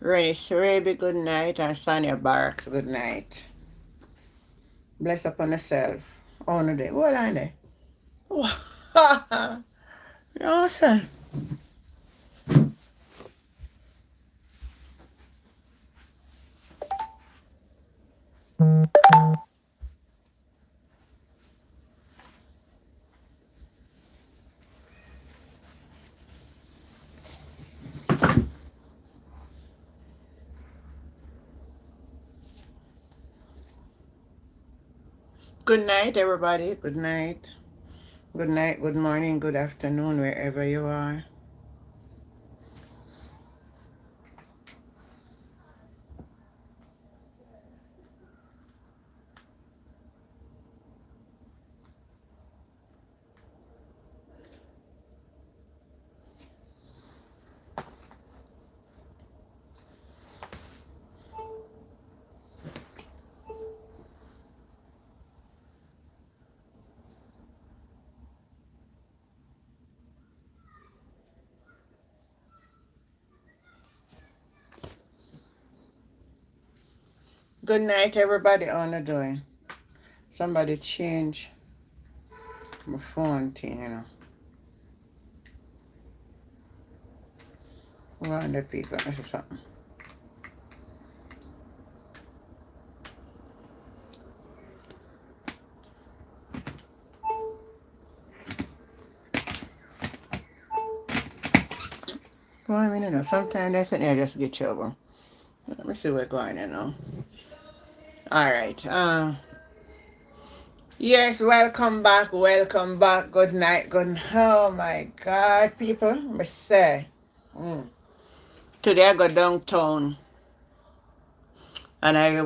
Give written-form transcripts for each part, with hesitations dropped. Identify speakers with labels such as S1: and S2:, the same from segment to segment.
S1: Rennie Sarabi, good night. And Sonia Barracks, good night. Bless upon yourself. Oh, no, day. What on there? You know what I'm Good night, everybody. Good night. Good night, good morning, good afternoon, wherever you are. Good night, everybody. On the doing. Somebody change my phone thing, you know. One of the people, this is something. Well, I mean, you know, sometimes that's it, I just get trouble. Let me see what's going on, you know. All right. Yes, welcome back. Welcome back. Good night. Oh my God, people. I say. Today I go downtown and I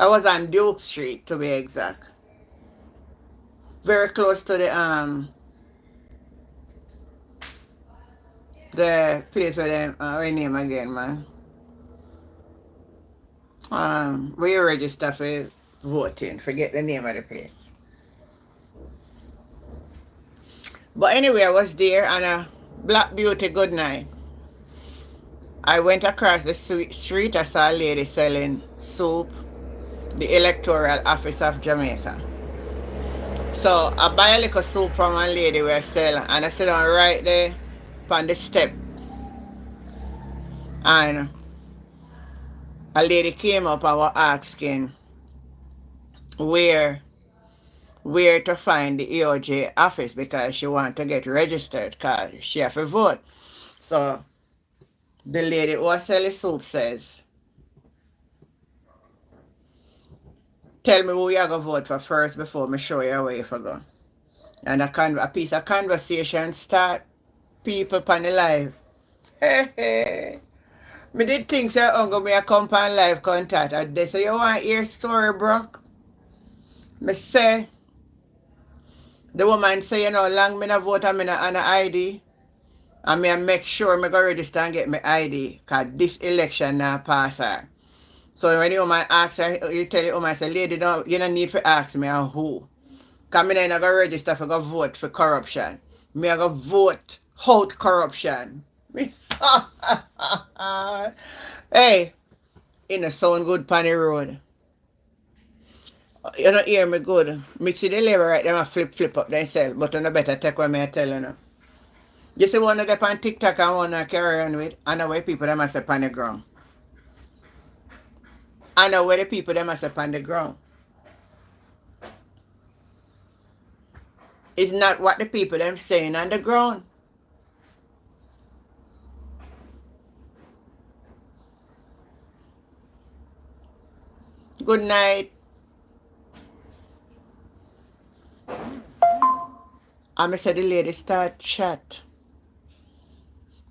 S1: was on Duke Street to be exact. Very close to the place where them, what name again, man? Where you register for voting. Forget the name of the place. But anyway, I was there and Black Beauty, good night. I went across the street, I saw a lady selling soup, the Electoral Office of Jamaica. So I buy a little soup from one lady where I sell, and I sit down right there on the step. And a lady came up and was asking where to find the EOJ office because she want to get registered because she have to vote. So the lady who was selling soup says, tell me who you are going to vote for first before me show you where you go. And a piece of conversation start, people on the live. Hey, hey. Me did think say uncle me a come on live contact and they say you want to hear story, bro? Me say the woman say, you know, long me not vote and me not on a ID. And me make sure me go register and get my ID. Cause this election now pass her. So when the woman asks her, you tell the woman say, lady, you don't need to ask me who. Cause me not go register for go vote for corruption. Me go vote out corruption. Hey, it don't sound good on the road. You don't hear me good. Me see the lever right there, flip up themselves, but you no better take what me tell you now. You see one of them on TikTok and one I carry on with, I know where people them are on the ground. I know where the people them are on the ground. It's not what the people them saying on the ground. Good night. I said the lady start chat.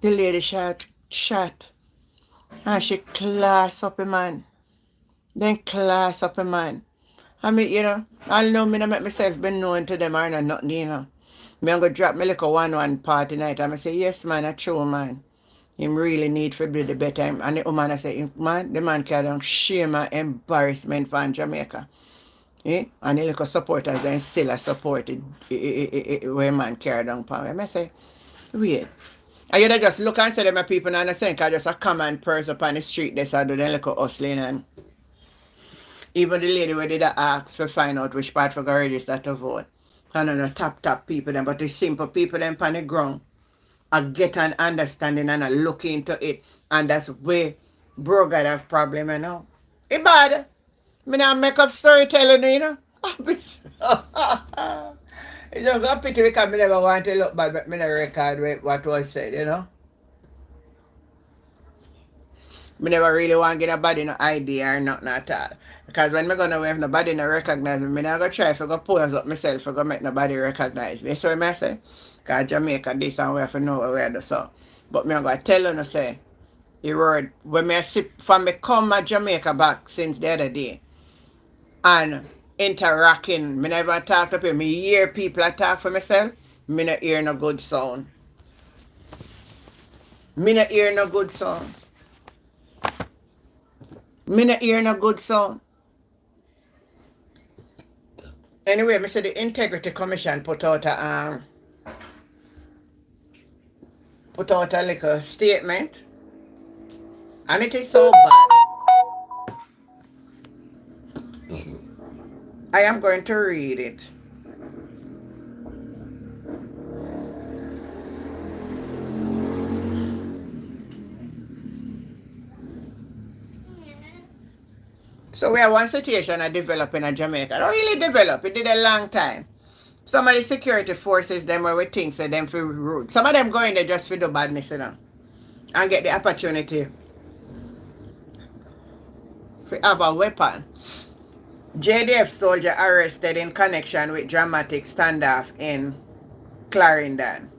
S1: The lady chat. And she class up a man. Then class up a man. I mean, you know, I'll know me not make myself be known to them or nothing, you know. Me I'm gonna drop me like a one party night. I'm say, yes man, a true man. Him really need to do the better. And the woman I say, man, the man carry shame and embarrassment for Jamaica. Eh? And the little supporters then still are supported where man carry down for me. I say, wait. And you just look and say them a people and think I just a common person upon the street they start doing little hustling and even the lady where did ask to find out which part for go register to vote. And then the top people them, but the simple people them on the ground I get an understanding and I look into it. And that's where bro got have problem, you know. It bad. Me not make up storytelling, you know. It's just a pity because me never want to look bad, but me never record what was said, you know. Me never really want to get nobody no idea or nothing at all. Because when me go away, if nobody no recognize me, me not go try to go pose up myself for go make nobody recognize me. So what I say? Because Jamaica this and we have to know what we do so. But me going to tell you no say, the word, when me sit, from me come to Jamaica back since the other day, and interacting, me never talk to people, me hear people talk for myself, me not hear no good sound. Me not hear no good sound. Me not hear no good sound. Anyway, me say the Integrity Commission put out a little statement, and it is so bad. I am going to read it. So we have one situation that developed in Jamaica. Not really developed, it did a long time. Some of the security forces, them where we think say them feel rude. Some of them go in there just for the badness, you know, and get the opportunity to have a weapon. JDF soldier arrested in connection with dramatic standoff in Clarendon.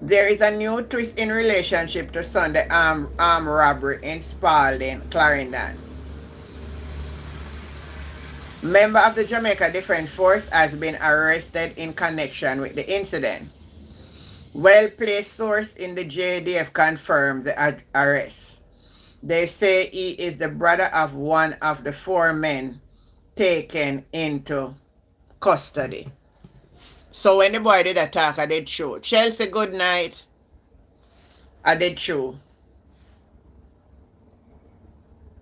S1: There is a new twist in relationship to Sunday armed robbery in Spalding, Clarendon. Member of the Jamaica Defense Force has been arrested in connection with the incident. Well-placed source in the JDF confirmed the arrest. They say he is the brother of one of the 4 men taken into custody. So when the boy did attack, I did show. Chelsea, good night. I did show.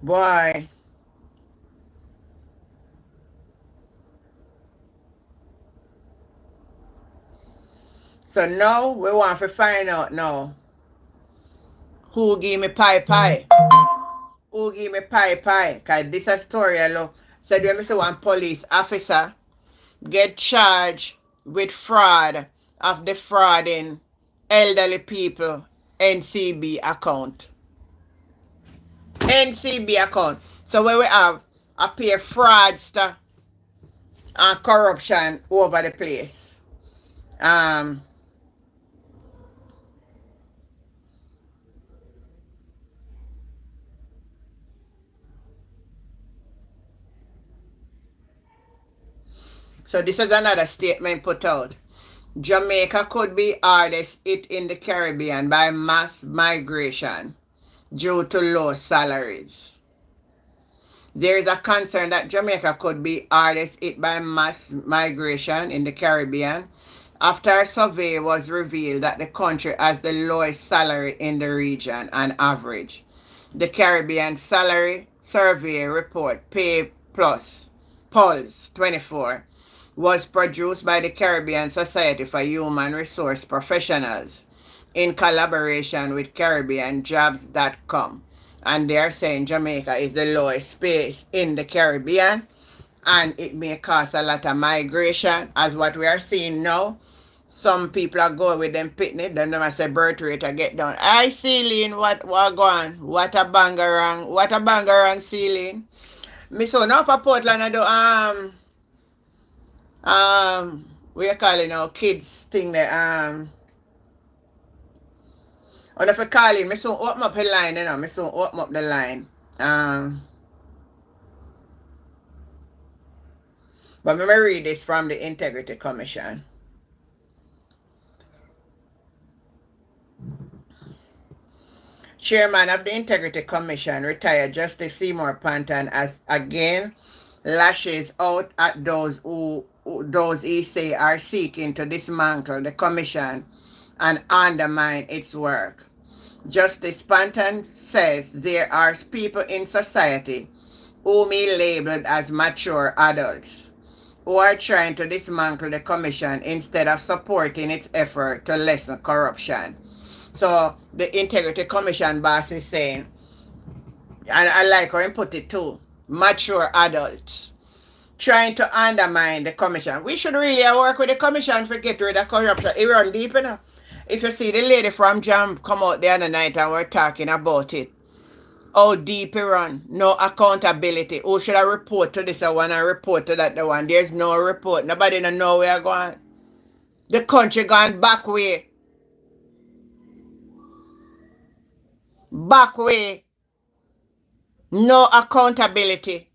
S1: Boy. So now we want to find out now who give me pie. Who give me pie. Because this is a story I love. Said when I say one police officer get charged with fraud of defrauding elderly people NCB account. NCB account. So when we have a pair fraudster and corruption over the place. So this is another statement put out. Jamaica could be hardest hit in the Caribbean by mass migration due to low salaries. There is a concern that Jamaica could be hardest hit by mass migration in the Caribbean after a survey was revealed that the country has the lowest salary in the region on average. The Caribbean Salary Survey Report, Pay Plus, Pulse 24, was produced by the Caribbean Society for Human Resource Professionals in collaboration with CaribbeanJobs.com. And they're saying Jamaica is the lowest space in the Caribbean and it may cause a lot of migration as what we are seeing now. Some people are going with them picnic, then they say birth rate I get down. I Celine, what go on? What a bangarang Celine. Me so now for Portland I do we are calling our kids thing there and if I call it, me soon open up the line, you know, me soon open up the line. But me read this from the Integrity Commission. Chairman of the Integrity Commission, retired Justice Seymour Panton, has again lashes out at those he say are seeking to dismantle the commission and undermine its work. Justice Panton says there are people in society whom he labeled as mature adults who are trying to dismantle the commission instead of supporting its effort to lessen corruption. So the Integrity Commission boss is saying, and I like how he put it too, mature adults trying to undermine the commission. We should really work with the commission to get rid of corruption. It run deep enough. If you see the lady from Jam come out the other night and we're talking about it, how deep it run, no accountability. Who should I report to this one and report to that the one? There's no report. Nobody don't know where going. The country gone back way. Back way. No accountability.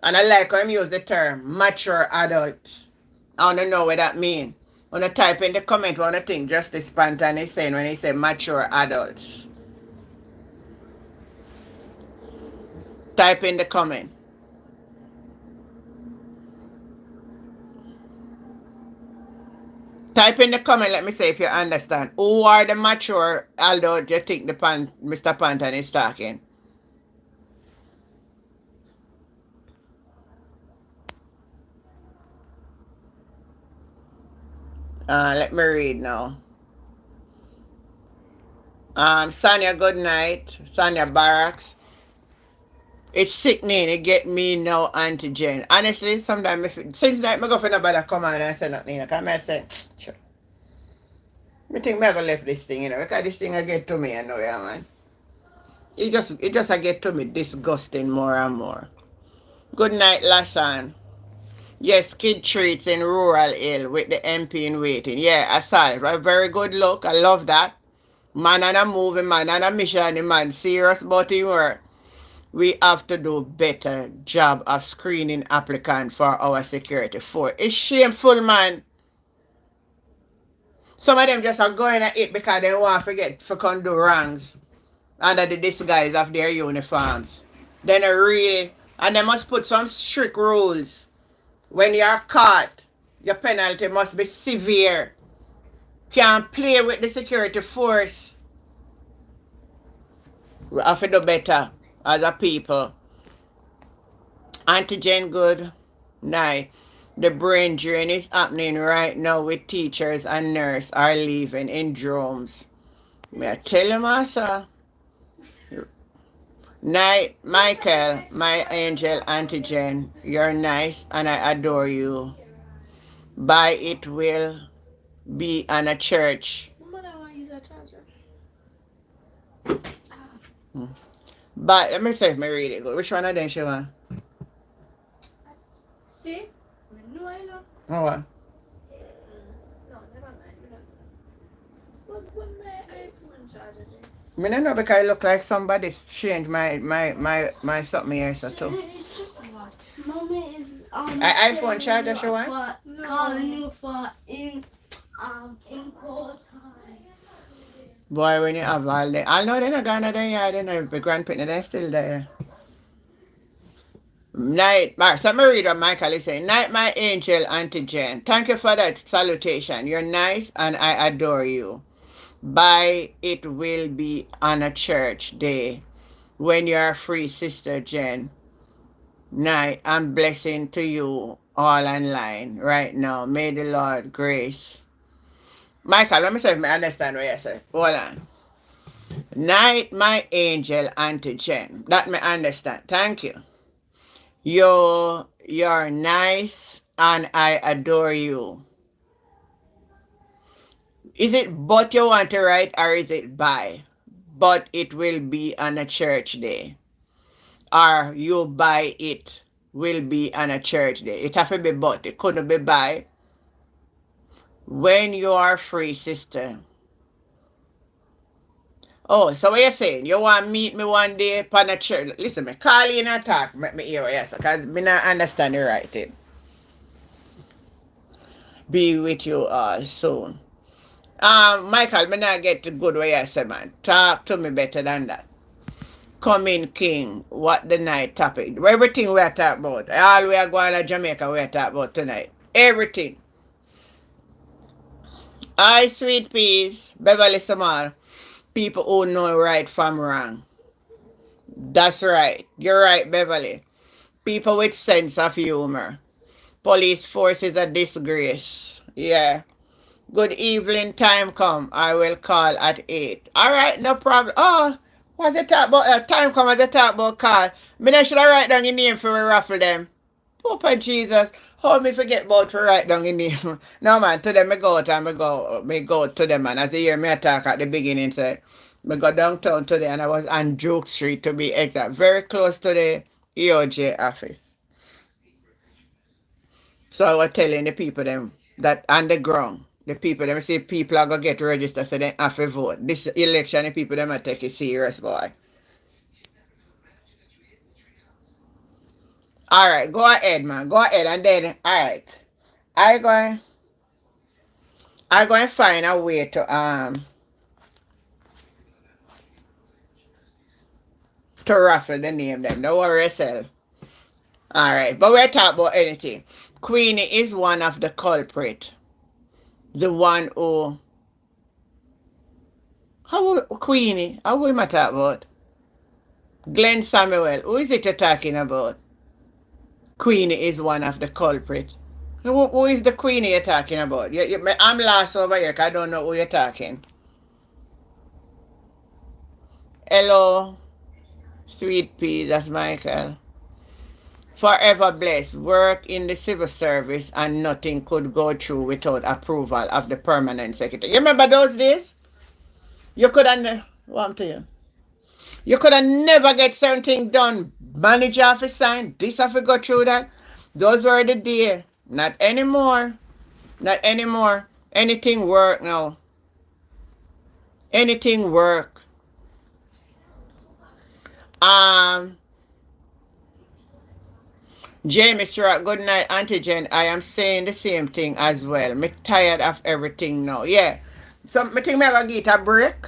S1: And I like how him use the term mature adults. I want to know what that mean. I want to type in the comment what I think Justice Panton is saying when he said mature adults. Type in the comment. Type in the comment, let me say if you understand. Who are the mature adults you think Mr. Panton is talking? Let me read now. Sonia, good night. Sonia Barracks. It's sickening. It get me now, Auntie Jane. Honestly, sometimes, since night, I go for nobody come on and say nothing. Because I say, sure. I think I gonna left this thing, because this thing I get to me, yeah, man. It just get to me disgusting more and more. Good night, Lassan. Yes, kid treats in Rural Hill with the MP in waiting. Yeah, I saw it. A very good look. I love that. Man and a movie, man and a mission, the man serious about his work. We have to do better job of screening applicant for our security force. It's shameful, man. Some of them just are going at it because they want to forget to come do wrongs under the disguise of their uniforms. Then they really, and they must put some strict rules. When you're caught, your penalty must be severe. Can't play with the security force. We have to do better as a people. Auntie Jane, good night. The brain drain is happening right now with teachers and nurses are leaving in droves. May I tell you, Master? Night, Michael, my angel, Auntie Jane. You're nice and I adore you. By it will be on a church. But let me see if I read it. Which one of them she want?
S2: See? No, I know.
S1: Oh, what?
S2: No, never mind. What my iPhone charger there?
S1: I don't know because it look like somebody changed my something here so too.
S2: What? Mommy is
S1: iPhone charger she want?
S2: Calling you for in court time.
S1: Boy, when you have all day. I know they're not gone there yet, they know the grandparents they're still there. Night, so me read what Michael is saying. Night, my angel, Auntie Jane. Thank you for that salutation. You're nice and I adore you. By it will be on a church day when you're free, Sister Jen. Night and blessing to you all online right now. May the Lord grace. Michael, let me see if I understand what you say. Hold on. Night, my angel, Auntie Jen. That me understand. Thank you. You're nice and I adore you. Is it but you want to write or is it by? But it will be on a church day. Or you buy it will be on a church day. It have to be but. It couldn't be by. When you are free, sister. Oh, so what you're saying? You want to meet me one day upon a church? Listen, me call you and talk. Make me hear what you say. Because I don't understand the writing. Be with you all soon. Michael, me not get the good way you say, man. Talk to me better than that. Coming King, what the night topic? Everything we are talking about. All we are going to Jamaica we are talking about tonight. Everything. I sweet peas, Beverly Samal. People who know right from wrong. That's right. You're right, Beverly. People with sense of humor. Police force is a disgrace. Yeah. Good evening, time come. I will call at 8. Alright, no problem. Oh, what's the talk about? Time come at the talk about call. Me not should I write down your name for we raffle them. Papa Jesus. How me forget about to write down your name? No man, to them me go out and me go to them man. As you hear me attack at the beginning said. Me go downtown today and I was on Duke Street to be exact. Very close to the EOJ office. So I was telling the people them that on the ground, the people them say people are gonna get registered so they have to vote. This election the people them are take it serious, boy. Alright, go ahead, man. Go ahead and then alright. I going I going to find a way to raffle the name then. Don't worry yourself. Alright, but we're talking about anything. Queenie is one of the culprit. The one who Queenie? How we talking about? Glenn Samuel. Who is it you're talking about? Queenie is one of the culprits. Who is the Queenie you're talking about? I'm lost over here 'cause I don't know who you're talking. Hello, sweet pea, that's Michael. Forever blessed. Work in the civil service and nothing could go through without approval of the permanent secretary. You remember those days? You could have, what I'm telling you? You could have never get something done. Manager have to sign. This have to go through that. Those were the days. Not anymore. Not anymore. Anything work now. Anything work. Jamie Stewart, good night, Auntie Jen. I am saying the same thing as well. Me tired of everything now. Yeah. So me think me gonna get a break.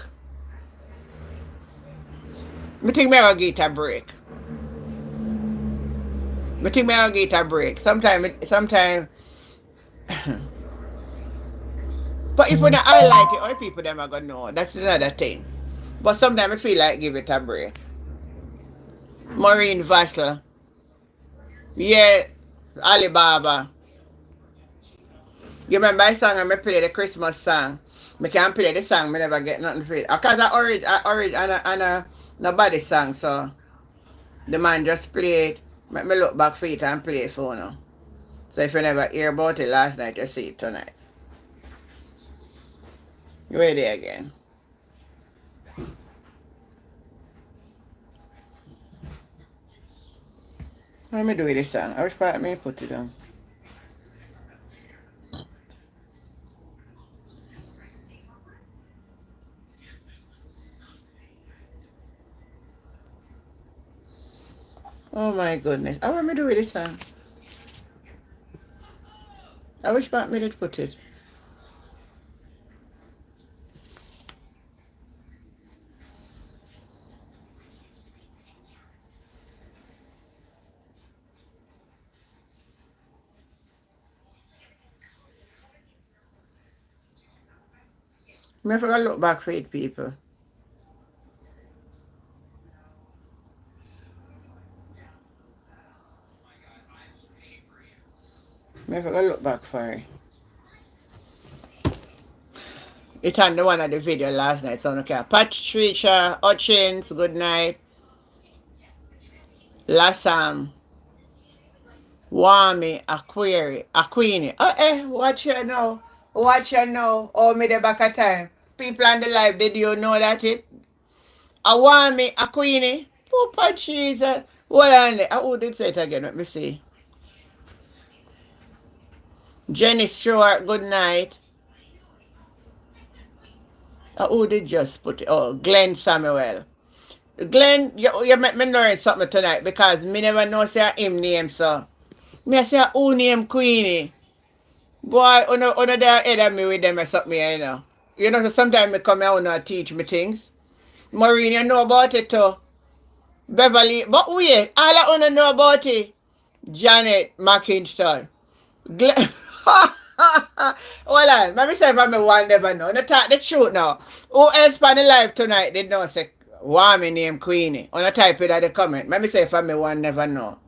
S1: Me think me gonna get a break. Me think me gonna get a break. Sometime. But if we don't highlight it, all people them are gonna know. That's another thing. But sometimes I feel like give it a break. Maureen Vassal. Yeah, Alibaba. You remember I song and I play the Christmas song. I can't play the song, I never get nothing for it. Because I orange and nobody song, so the man just play it. Make me look back for it and play it for now. So if you never hear about it last night, you see it tonight. You ready again? Let me do with this song. I wish part me put it on. Oh my goodness. I want me do with this song. I wish part me did put it. I forgot to look back for it, people. I forgot to look back for it. It on the one of the video last night, so okay. Patricia Hutchins, good night. Lassam. Wami, Aquini. Watch you now. Watch you now. Oh, me the back of time. People on the live, did you know that it? Awami, Aquini. Papa Jesus. Hold on there. Who did say it again? Let me see. Jenny Stewart, good night. Who did just put it? Oh, Glenn Samuel. Glenn, you make me learn something tonight because me never know say him name, so. Me say who name Queenie. Boy, on their head of me with them or something, you know. You know, so sometimes me come here and teach me things. Maureen, you know about it too. Beverly, but wait, all I want to know about it. Janet McIntyre. Hold on. Let me say if I'm a one never know. No talk the truth now. Who else on the live tonight did know say why me name Queenie? On a type it at the comment. Let me say if I'm a one never know.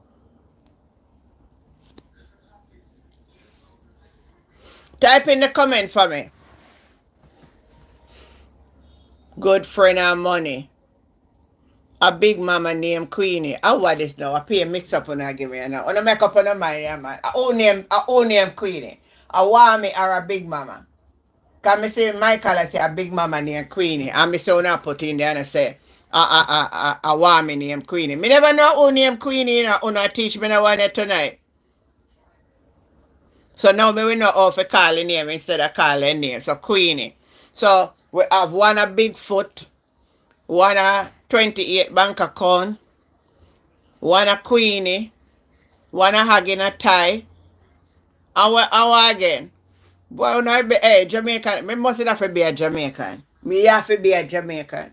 S1: Type in the comment for me. Good friend and money. A big mama named Queenie. How what this now? I pay mix up on I give me now. On a make up on the mind, yeah, man. I own name Queenie. A wami or a big mama. Cause me say Michael I say a big mama named Queenie. And me say when I put in there and I say a wami named Queenie. Me never know who named Queenie, you know, una teach me no one tonight. So now me we know how to call the name instead of calling name. So Queenie. So we have one a Bigfoot, one a 28 bank account, one a Queenie, one a hag in a tie, and one again. Boy, no, I be Jamaican. Me must have to be a Jamaican. Me have to be a Jamaican.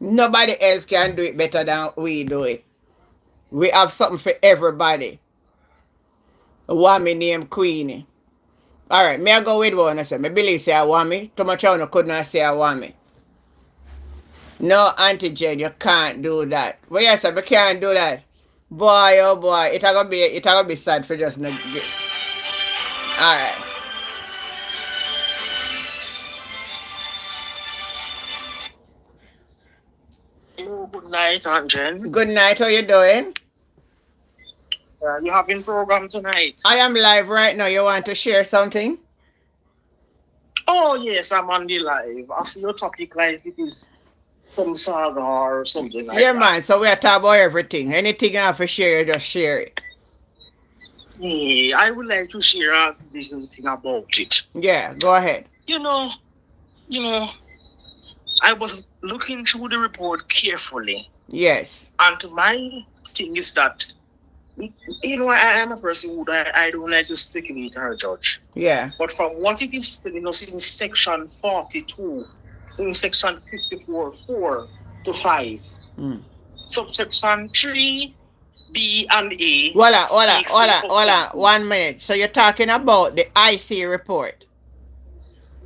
S1: Nobody else can do it better than we do it. We have something for everybody. One me name Queenie. Alright, me I go with one I say. Me believe say I want me. Too much I could not say I want me. No, Auntie Jane, you can't do that. Well, yes, I can't do that. Boy, oh boy, it gonna be sad for just not. Alright.
S3: Hello, good night, Aunt Jen.
S1: Good night, how you doing?
S3: You having program tonight?
S1: I am live right now. You want to share something?
S3: Oh yes, I'm on the live. I see your topic like it is some saga or something like
S1: Yeah,
S3: that.
S1: man. So we are talking about everything. Anything you have to share, you just share it.
S3: Yeah, I would like to share a little thing about it.
S1: Yeah, go ahead.
S3: You know, I was looking through the report carefully,
S1: Yes.
S3: and my thing is that I am a person who I don't like to speculate or judge.
S1: Yeah.
S3: But from what it is telling us in section 42, in section 54, 4 to 5, subsection 3, B and A.
S1: Hold on. 1 minute. So you're talking about the IC report?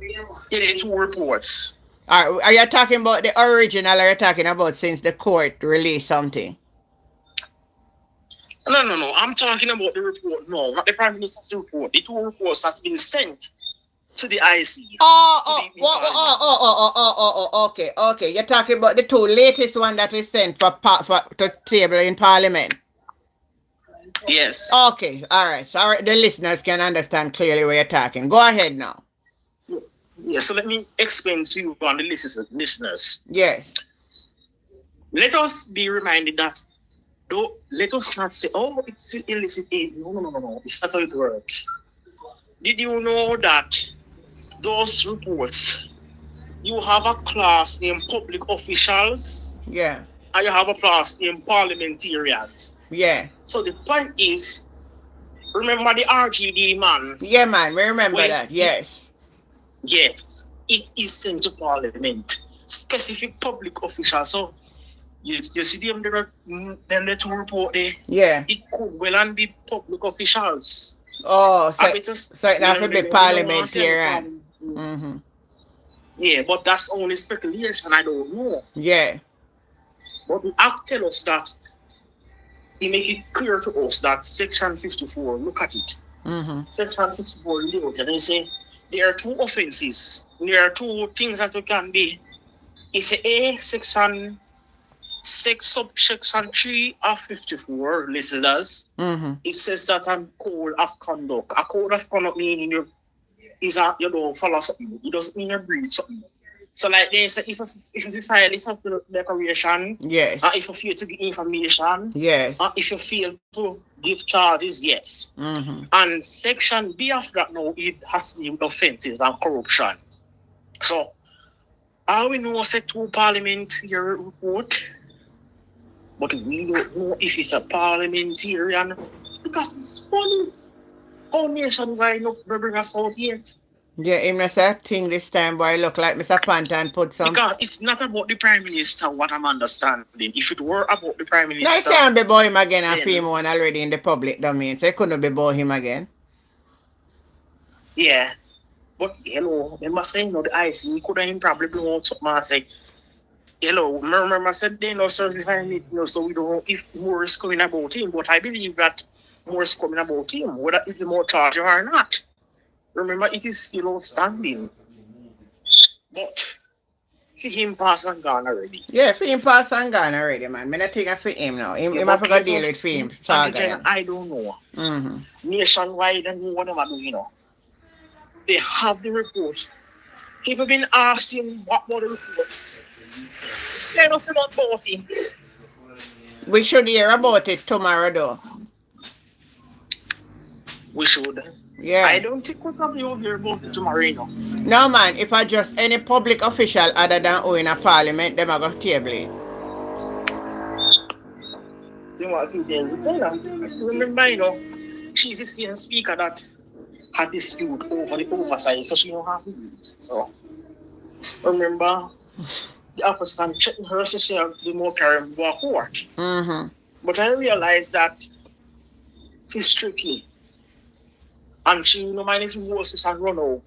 S3: Yeah, the two reports.
S1: Are you talking about the original or are you talking about since the court released something?
S3: No. I'm talking about the report. No, not the Prime Minister's report. The two reports has been sent to the IC.
S1: Okay. You're talking about the two latest one that is sent for to table in Parliament.
S3: Yes.
S1: Okay, all right. So the listeners can understand clearly what you're talking. Go ahead now.
S3: Yeah, so let me explain to you and the listeners.
S1: Yes.
S3: Let us be reminded that let us not say, oh, it's illicit aid. No. It's not how it works. Did you know that those reports, you have a class named public officials?
S1: Yeah.
S3: And you have a class named parliamentarians.
S1: Yeah.
S3: So the point is, remember the RGD man?
S1: Yeah, man. We remember that. Yes.
S3: Yes. It is sent to Parliament. Specific public officials. So you see them the two report there?
S1: Yeah.
S3: It could well and be public officials.
S1: Oh, so it have to be parliamentarian. Mm-hmm.
S3: Yeah, but that's only speculation. I don't know.
S1: Yeah.
S3: But the act tell us that, he make it clear to us that section 54, look at it.
S1: Mm-hmm.
S3: Section 54 layout, and they say there are two offenses. There are two things that you can be. It's a section 6 subsection 3 of 54 listeners.
S1: Mm-hmm.
S3: It says that a code of conduct. A code of conduct meaning you don't follow something. It doesn't mean you breach something. So like they say, if you file this declaration,
S1: yes.
S3: If you fail to give information,
S1: yes.
S3: If you fail to give charges, yes.
S1: Mm-hmm.
S3: And section B of that now, it has to do with offences and corruption. So, all we know is a two parliamentary report, but we don't know if it's a parliamentarian, because it's funny. How nationwide not bring us out yet?
S1: Yeah, him not say thing this time, boy. Look like Mr. Pantan put some.
S3: Because it's not about the Prime Minister, what I'm understanding. If it were about the Prime Minister.
S1: No, it can't be about him again and film one already in the public domain, so it couldn't be about him again.
S3: Yeah. But hello, remember saying no the IC couldn't probably blow out something and say, hello, remember I said they no certifying it, so we don't know if more is coming about him. But I believe that more is coming about him, whether it's the more charger or not. Remember, it is still outstanding. But for him pass and gone already.
S1: Yeah, for him pass and gone already, man. Me not think of for him now. Him have to deal with him. Saga, yeah.
S3: I don't know.
S1: Mm-hmm.
S3: Nationwide and whatever do, they have the report. People been asking what were the reports. They don't say nothing about it.
S1: We should hear about it tomorrow, though.
S3: We should.
S1: Yeah.
S3: I don't think we'll probably hear about it tomorrow.
S1: No, man. If I just any public official other than who in a parliament, them are going to table it.
S3: You want to tell you? Remember, she's the same speaker that had dispute over the oversight, so she don't have to do it. So, remember, the opposition checking her so she have the more carrying court.
S1: Mm-hmm.
S3: But I realized that she's tricky. And she don't mind if you horses and run out.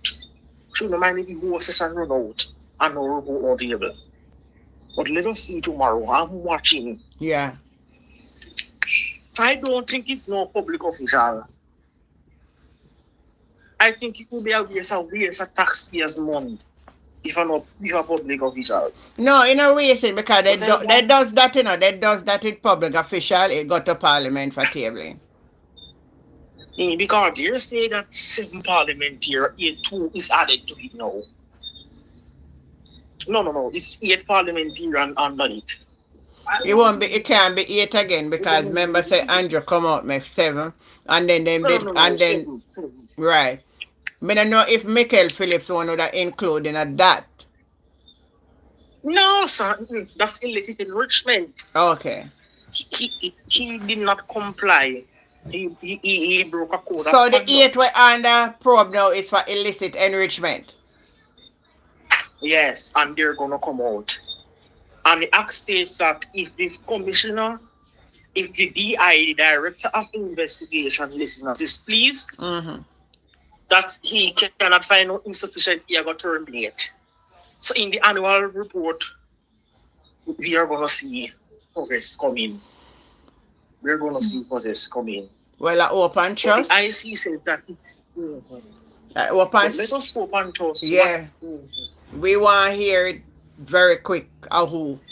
S3: She don't mind if you horses and run out and no go on the table. But let us see tomorrow. I'm watching.
S1: Yeah.
S3: I don't think it's no public official. I think it could be a waste of taxpayers' money if I'm not public officials.
S1: No, in a way, because they does that, they does that with public official, it got to parliament for tabling.
S3: Because they say that 7 parliamentary, 8-2 is added to it now. No, it's 8 parliamentary under it.
S1: It can't be 8 again because remember say Andrew come out make 7 and then
S3: seven.
S1: Right. I don't know if Michael Phillips wanted to include in that.
S3: No, sir, that's illicit enrichment.
S1: Okay.
S3: He did not comply. He broke a code.
S1: So the 8 we're under probe now is for illicit enrichment.
S3: Yes, and they're gonna come out. And the act states that if the commissioner, if the DI, the director of investigation, listeners, is pleased, that he cannot find no insufficient ego to terminate. So in the annual report, we are gonna see progress coming. We're gonna see progress coming.
S1: Well, I open trust.
S3: The IC says that it's
S1: open.
S3: Let us open trust.
S1: Yeah. We want to hear it very quick.
S3: We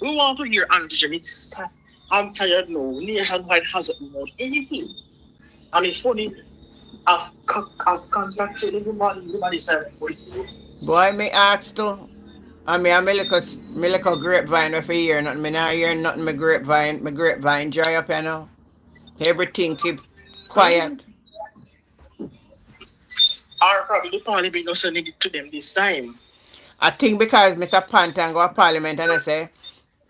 S3: want to hear antigen. I'm tired now. Nationwide hasn't known anything. And it's funny, I've contacted everybody said,
S1: boy, me asked to. I mean, I'm a little grapevine if I hear nothing. I not hear nothing. My grapevine dry up, you know. Everything keep quiet.
S3: Or probably the parliament also need it to them this time.
S1: I think because Mr. Pantan go to parliament and I say,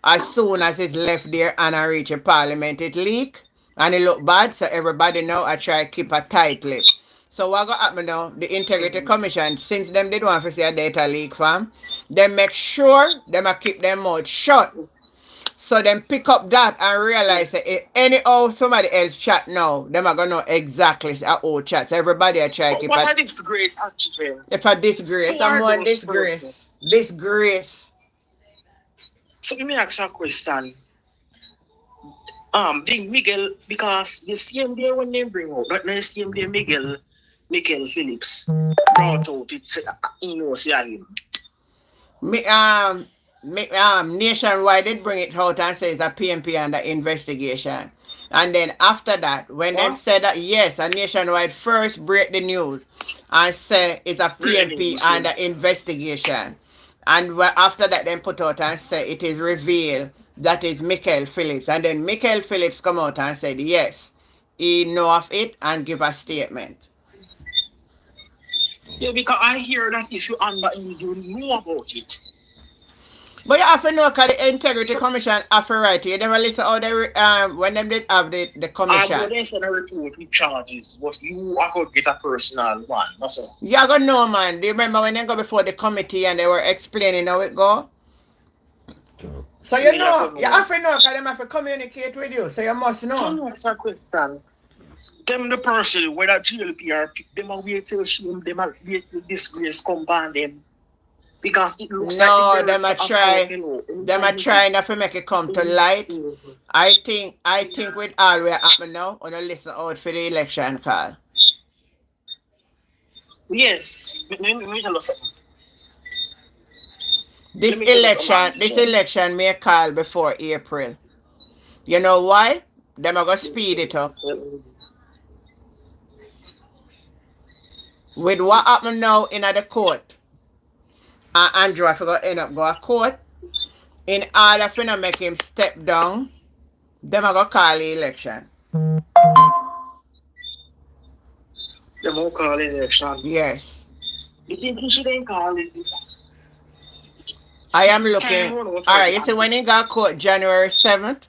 S1: as soon as it left there and I reach a parliament, it leak and it look bad. So everybody know I try to keep a tight lip. So what go happen now? The Integrity Commission, since them they don't want to see a data leak from, they make sure them keep their mouth shut. So them pick up that and realize that if anyhow somebody else chat now, them are gonna know exactly how chat. So everybody are trying to keep
S3: what a disgrace, actually.
S1: If a disgrace, someone disgrace. Disgrace.
S3: So let me ask you a question. Big Miguel, because the same day when they bring out, not the same day Michael Phillips brought out it, say him.
S1: Nationwide did bring it out and say it's a PMP under investigation. And then after that, when they said that yes, a Nationwide first break the news and say it's a PMP under investigation. And after that, then put out and say it is revealed that is Michael Phillips. And then Michael Phillips come out and said yes, he know of it and give a statement.
S3: Yeah, because I hear that if you under you know about it.
S1: But you have to know because the Integrity Commission have to write. You never listen how they when them did have the commission.
S3: I'm going to send a report with charges, but you are going to get a personal one. That's all.
S1: You are going to know, man. Do you remember when they go before the committee and they were explaining how it go? So you know, you have to know because they have to communicate with you. So you must know.
S3: So that's a question. them the person whether GLP or them are wait till shame, them are wait till disgrace come on them. Because it looks like the
S1: No, them a
S3: director of court,
S1: try. Them a try not to make it come to light. I think with all we are happening now, on listen out for the election call.
S3: Yes. Let me tell you something.
S1: This
S3: Let me tell you something,
S1: election, this election may call before April. You know why? Them are gonna speed it up. With what happened now in the court, and Andrew I forgot end up go to court. In order for not make him step down, them are gonna call the election.
S3: Them won't call it election.
S1: Yes.
S3: You think you shouldn't call it?
S1: I am looking. Alright, you see when he got court January 7th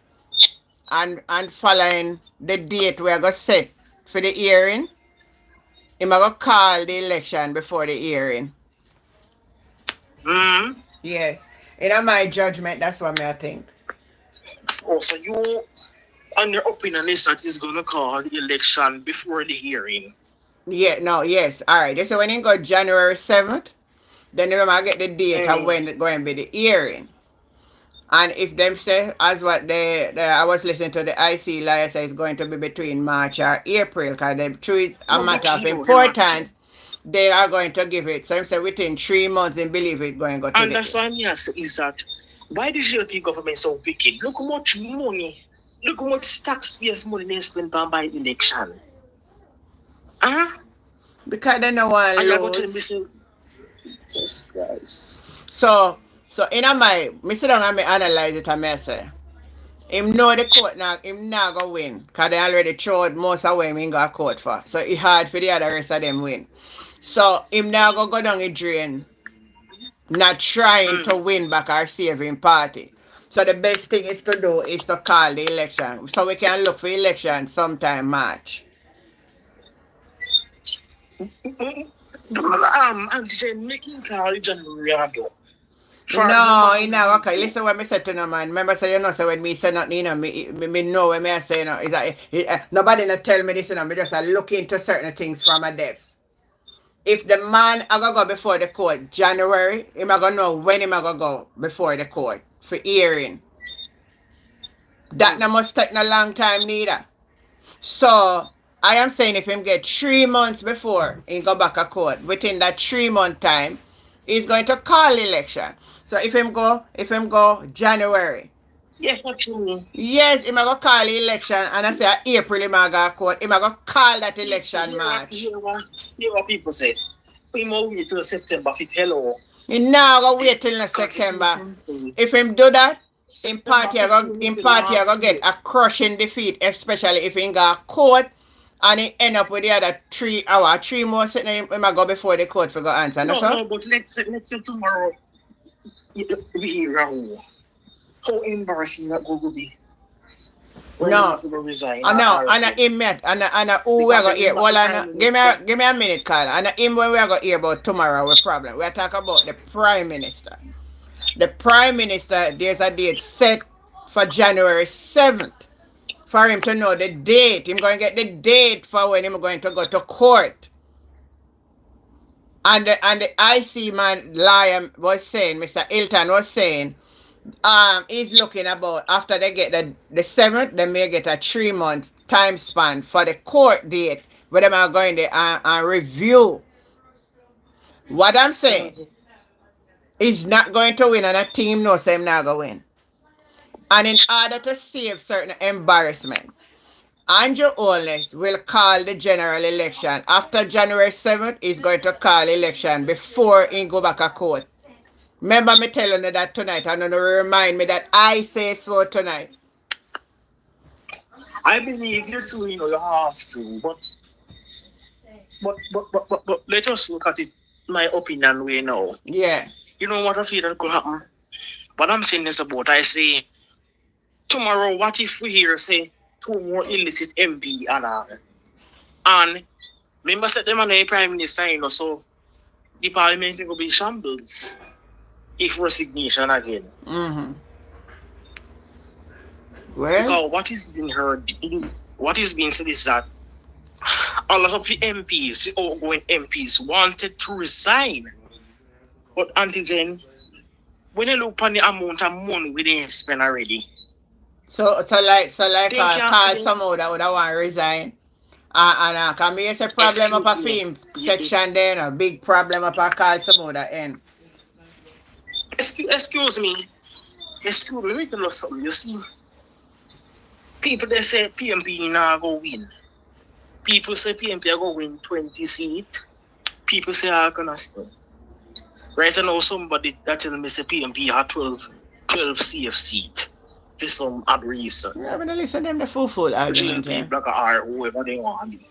S1: and following the date we are gonna set for the hearing, he might go call the election before the hearing. Yes. In my judgment, that's what I think.
S3: Oh, so you on your opinion is that he's gonna call the election before the hearing?
S1: Yeah, no, yes. Alright. You see when he got January 7th, then remember get the date of when it's going to be the hearing. And if them say, as what I was listening to the IC lawyer say, it's going to be between March or April, because the truth is a matter of importance, they are going to give it. So, say within 3 months, they believe it's going to go to
S3: and that's why I ask is that, why the European government so wicked? Look how much money, look how much taxpayers' money they spend on by election.
S1: Because they don't want to lose.
S3: Jesus Christ.
S1: So in my, me sit down and me analyze it and me say, him know the court now, him not going to win. Because they already showed most of them he got court for. So it's hard for the other rest of them win. So him now going to go down the drain, not trying to win back our saving party. So the best thing is to do is to call the election. So we can look for election sometime March.
S3: I'm saying making call January ago.
S1: No, you know, okay. Listen what me said to no man. Remember, say you know, so when me say nothing, you know, me know when me I say, you know, is that nobody not tell me this, you know, me just look into certain things from a depth. If the man I go before the court January, him I gonna know when him I go before the court for hearing. That no must take no long time neither. So I am saying if him get 3 months before he go back to court, within that 3 month time, he's going to call election. So if him go January.
S3: Yes, actually.
S1: Yes, him go call the election and I say April him go court. Him go call that election March.
S3: You know what people say? We must wait till September 5th. Hello.
S1: He now go wait till September. If him do that, him party go get a crushing defeat, especially if he got court and he end up with the other 3 hours, 3 more sitting him go before the court for go answer.
S3: No, but let's say tomorrow we hear how embarrassing that will be.
S1: No, and him met, and who we are going to hear. Well, give me a minute, Carl. And him when we are going to hear about tomorrow, what problem? We are talking about the Prime Minister. The Prime Minister, there's a date set for January 7th for him to know the date. He's going to get the date for when he's going to go to court. And the IC man lawyer was saying, Mr. Hilton was saying, he's looking about after they get the 7th, they may get a 3 month time span for the court date where they are going there and review. What I'm saying, he's not going to win and a team knows him not going to win. And in order to save certain embarrassment, Andrew Holness will call the general election. After January 7th, he's going to call election before he go back to court. Remember me telling you that tonight, and you remind me that I say so tonight.
S3: I believe you too, you know, you have to, but let us look at it, my opinion way now.
S1: Yeah.
S3: You know what I feel that could happen? What I'm saying is about, I say, tomorrow, what if we hear, say, 2 more illicit MP and remember said them and the Prime Minister, you know, so the Parliament will be shambles if resignation again.
S1: Mm-hmm.
S3: Well, because what is being heard, what is being said is that A lot of the MPs, the outgoing MPs, wanted to resign. But until then, when you look on the amount of money we didn't spend already,
S1: So like
S3: they can't.
S1: call some out that would want to resign. Can me a problem up a
S3: Excuse me.
S1: film section there, a big problem up a call some out end.
S3: Excuse me. Excuse me. Let me tell you something. You see, people they say PMP now go win. People say PMP are going to win 20 seats. People say are gonna stay. Right now, somebody that tell me say PMP have 12 CF seat for some odd reason.
S1: Yeah, but listen them the full argument.
S3: GLP,
S1: Yeah.
S3: Black or whoever they want to be.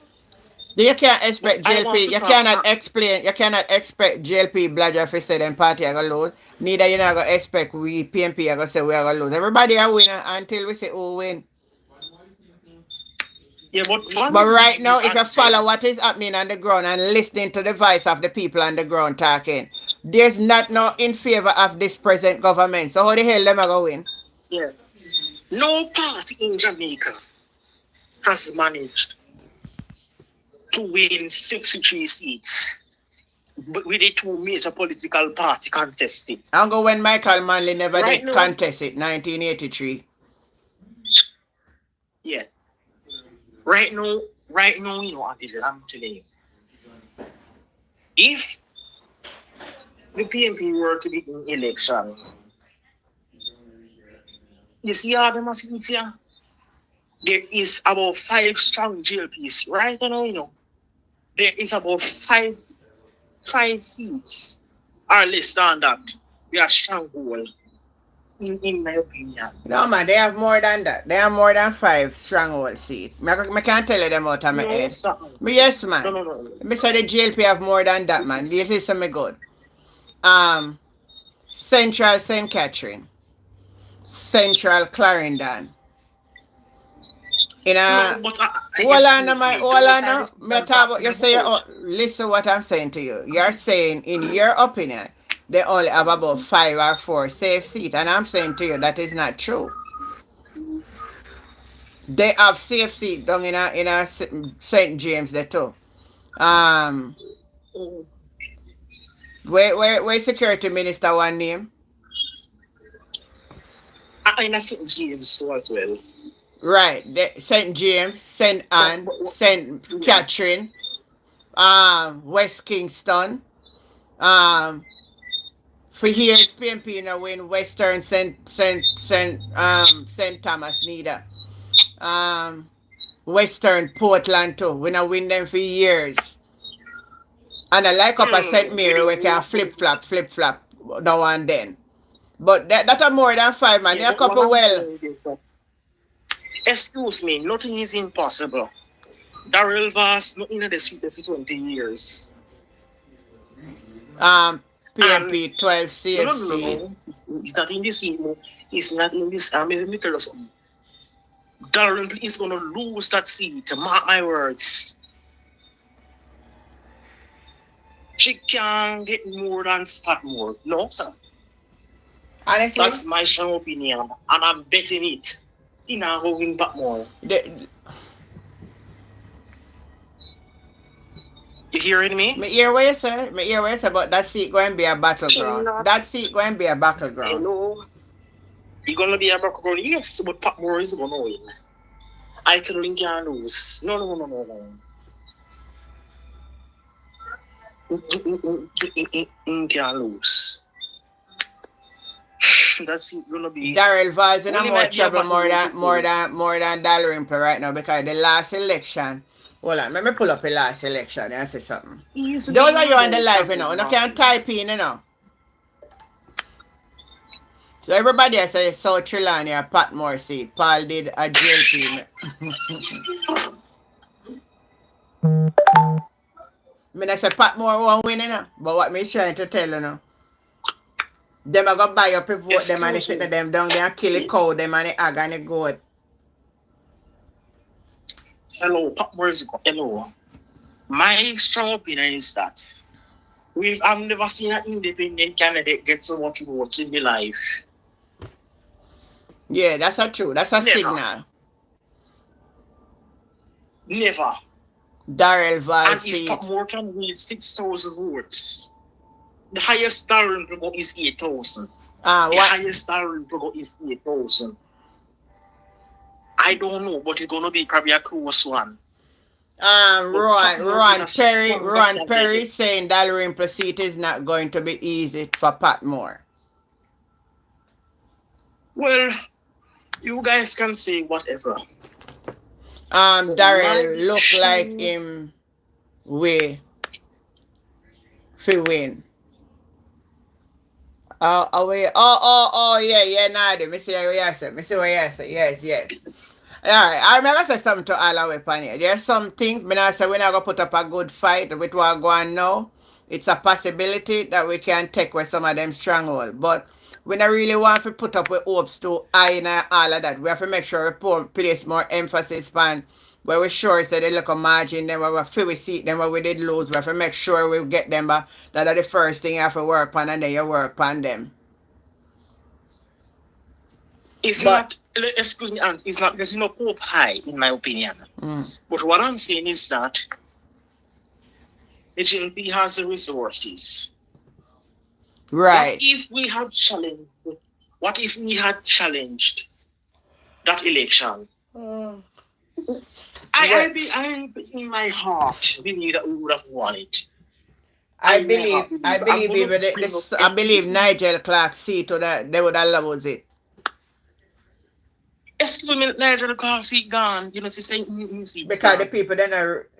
S1: You can't expect
S3: I want
S1: JLP.
S3: to
S1: You
S3: talk
S1: cannot
S3: about-
S1: explain. You cannot expect JLP Bludger to say them party are gonna lose. Neither you not gonna expect we PMP are gonna say we are gonna lose. Everybody are winner until we say who win.
S3: Yeah, but
S1: But right now, if you follow what is happening on the ground and listening to the voice of the people on the ground talking, there's not no in favor of this present government. So how the hell them are gonna win?
S3: yeah, no party in Jamaica has managed to win 63 seats, but with the two major political party contested.
S1: I'm go when Michael Manley never
S3: Right
S1: did
S3: now-
S1: contest it, 1983.
S3: Yeah. Right now, you know what is it? I'm telling you. If the PMP were to be in election, you see how them seats here? There is about 5 strong GLPs. Right now, you know, there is about five seats or less than that. We are stronghold. In my opinion.
S1: No man, they have more than that. They have more than 5 stronghold seats. I can't tell you them out of my head. Me yes man.
S3: No.
S1: Me say the GLP have more than that man. You listen me good. Central St. Catherine. Central Clarendon. In a
S3: No, but
S1: hold on, me talk about you say listen what I'm saying to you. You're saying in your opinion they only have about 5 or 4 safe seats, and I'm saying to you that is not true. They have safe seat down in a St. James there too. Where security minister one name?
S3: In a St. James too as well.
S1: Right, St. James, St. Anne, St. Catherine, West Kingston, for here is PMP in a win Western St. Thomas neither. Western Portland too. We not win them for years. And I like up a St. Mary we can flip flop now and then. But that are more than 5 man. They are couple well.
S3: Excuse me, nothing is impossible. Darrell Vass not in the seat for 20 years.
S1: PMP 12 CFC.
S3: No. It's not in this seat. It's not in this. Let me tell you something. Darrell is going to lose that seat. Mark my words. She can't get more than Spatmore. No, sir.
S1: Honestly,
S3: that's my strong opinion. And I'm betting it. You know, going back more. You hearing me?
S1: Me hear what you say. But that seat going to be a battleground. That seat going to be a battleground.
S3: Hello. It's going to be a battleground. Yes, but Patmore is going to win. I tell you, can't lose. No. Can't lose. That's gonna be.
S1: Darrell Vaz in more trouble more than Dalrymple right now because the last election. Hold on, let me pull up the last election and say something. Those are you on the live, you know. You can't type in, you know. So everybody has said South Trelawney or Patmore seat. Paul did a JLP. I say Patmore won't win, you know. But what me trying to tell you now. Them are gonna buy up a vote them and they sit them down there and kill a cow, them and the hog and the goat.
S3: Hello, hello. My strong opinion is that I've never seen an independent candidate get so much votes in my life.
S1: Yeah, that's a true. That's a
S3: Never.
S1: signal.
S3: Never.
S1: Darrell Val
S3: And if
S1: seat.
S3: Patmore can win 6,000 votes, the highest Darrell Brego is 8,000. The
S1: What?
S3: highest Darrell Brego is 8,000. I don't know, but it's going to be probably a close one.
S1: Ron Perry saying Dalrymple seat is not going to be easy for Patmore.
S3: Well, you guys can say whatever.
S1: Darrell look like him way fi win. Yeah, Nadi. Me see what you say. Yes. Alright, I remember say something to all our pan here. There's some things, me not say we're not going to put up a good fight with what going now. It's a possibility that we can take with some of them stronghold. But we don't really want to put up with hopes too high and all of that. We have to make sure we place more emphasis on where we sure say they look a margin, then where we feel we see them where we did lose. We have to make sure we get them back. That the first thing you have to work on, and then you work on them.
S3: Excuse me, and it's not, there's no hope high, in my opinion. But what I'm saying is that the GLP has the resources.
S1: Right.
S3: What if we had challenged that election? I in my heart believe that we would have won it.
S1: I believe Nigel Clark's seat they would have lost it.
S3: Excuse me, Nigel Clark's seat gone. You know, she's saying
S1: because the people then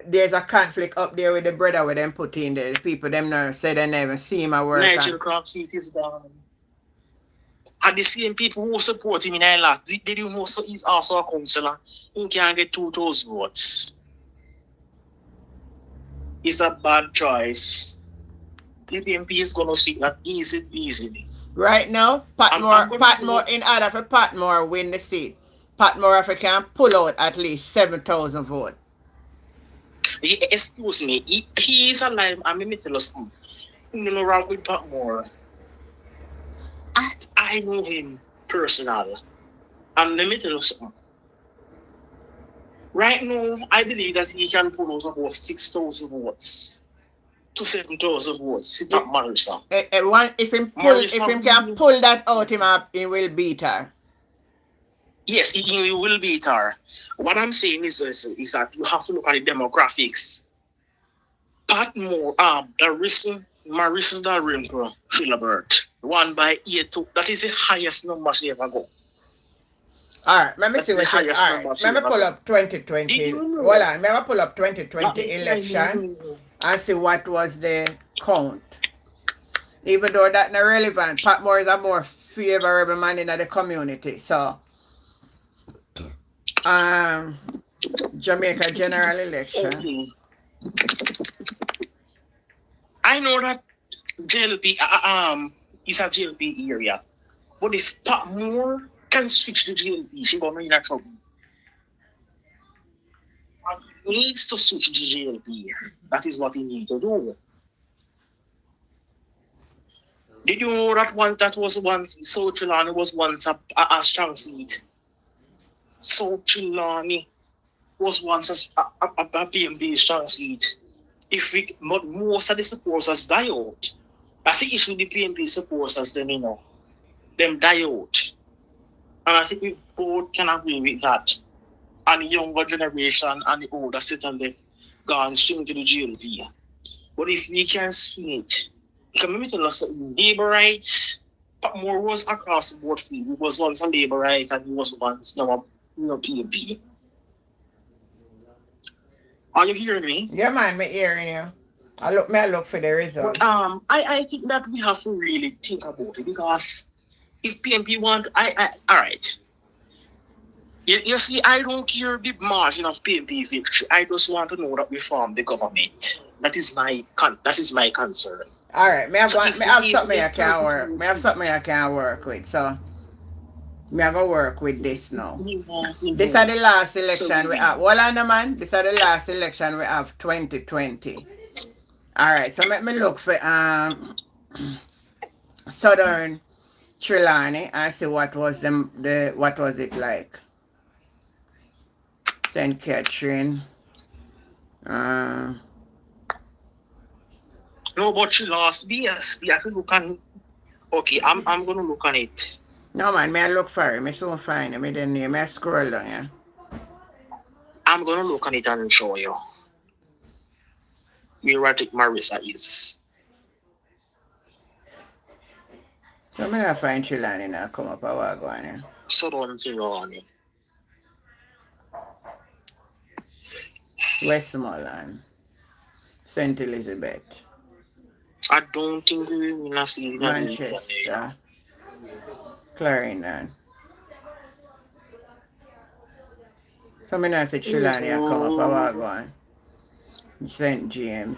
S1: there's a conflict up there with the brother with them put in there. The people them now say they never see him at work.
S3: Nigel Clark's seat is gone. And the same people who support him in Ireland, they do know so he's also a councillor. He can get 2,000 votes. It's a bad choice. The PMP is going to see that easily.
S1: Right now, Patmore, in order for Patmore win the seat, Patmore can pull out at least 7,000 votes.
S3: Excuse me, he is alive. I'm going to tell you something. You know, wrong with Patmore. I know him personally. And let me tell you something. Right now, I believe that he can pull out about 6,000 votes to 7,000 votes. It's not Morrison.
S1: If he can pull that out, he will beat her.
S3: Yes, he will beat her. What I'm saying is that you have to look at the demographics. Patmore, Marissa Dalrymple, Philibert, won by 8-2. That is the highest number she ever got.
S1: Alright, let me see what she. Alright, let me pull up 2020. Hold on, let me pull up 2020 election and see what was the count. Even though that's not relevant, Patmore is a more favorable man in the community. So, Jamaica general election.
S3: I know that JLP is a JLP area, but if Patmore can switch to JLP, she's gonna need that trouble. He needs to switch to JLP. That is what he needs to do. Did you know that was once South Trelawney was once a strong seat? South Trelawney was once a PMP strong seat. But most of the supporters die out. That's the issue with the PMP supporters, them die out. And I think we both can agree with that. And the younger generation and the older set and they've gone straight to the GLP. But if we can swing it, because let me tell us labor rights, Patmore was across the board field. He was once a labor right and he was once now PMP. Are you hearing me?
S1: Yeah, man, me hearing you. I look for the result.
S3: But, I think that we have to really think about it because if PMP want, all right. You see, I don't care the margin of PMP victory. I just want to know that we form the government. That is my concern.
S1: All right, me have something I can work. Me have something I can work with. So, me I go work with this now. This is the last election we have. Hold on, man. This is the last election we have, 2020. All right, so let me look for Southern Trelawney and see what was what was it like. St. Catherine. Uh,
S3: No, but she lost. Yes, you have to look on. Okay, I'm gonna look on it.
S1: no man, me I look for him. Me soon find him. Me then name. Me I scroll down, yeah.
S3: I'm gonna look on it and show you where I think Marissa is.
S1: So me not find Chilani now come up a while going, yeah.
S3: So don't you know,
S1: Westmoreland, St. Elizabeth,
S3: I don't think we will see that in there, you know.
S1: Manchester, Clarendon. So me not see Chilani come up a while going. St. James.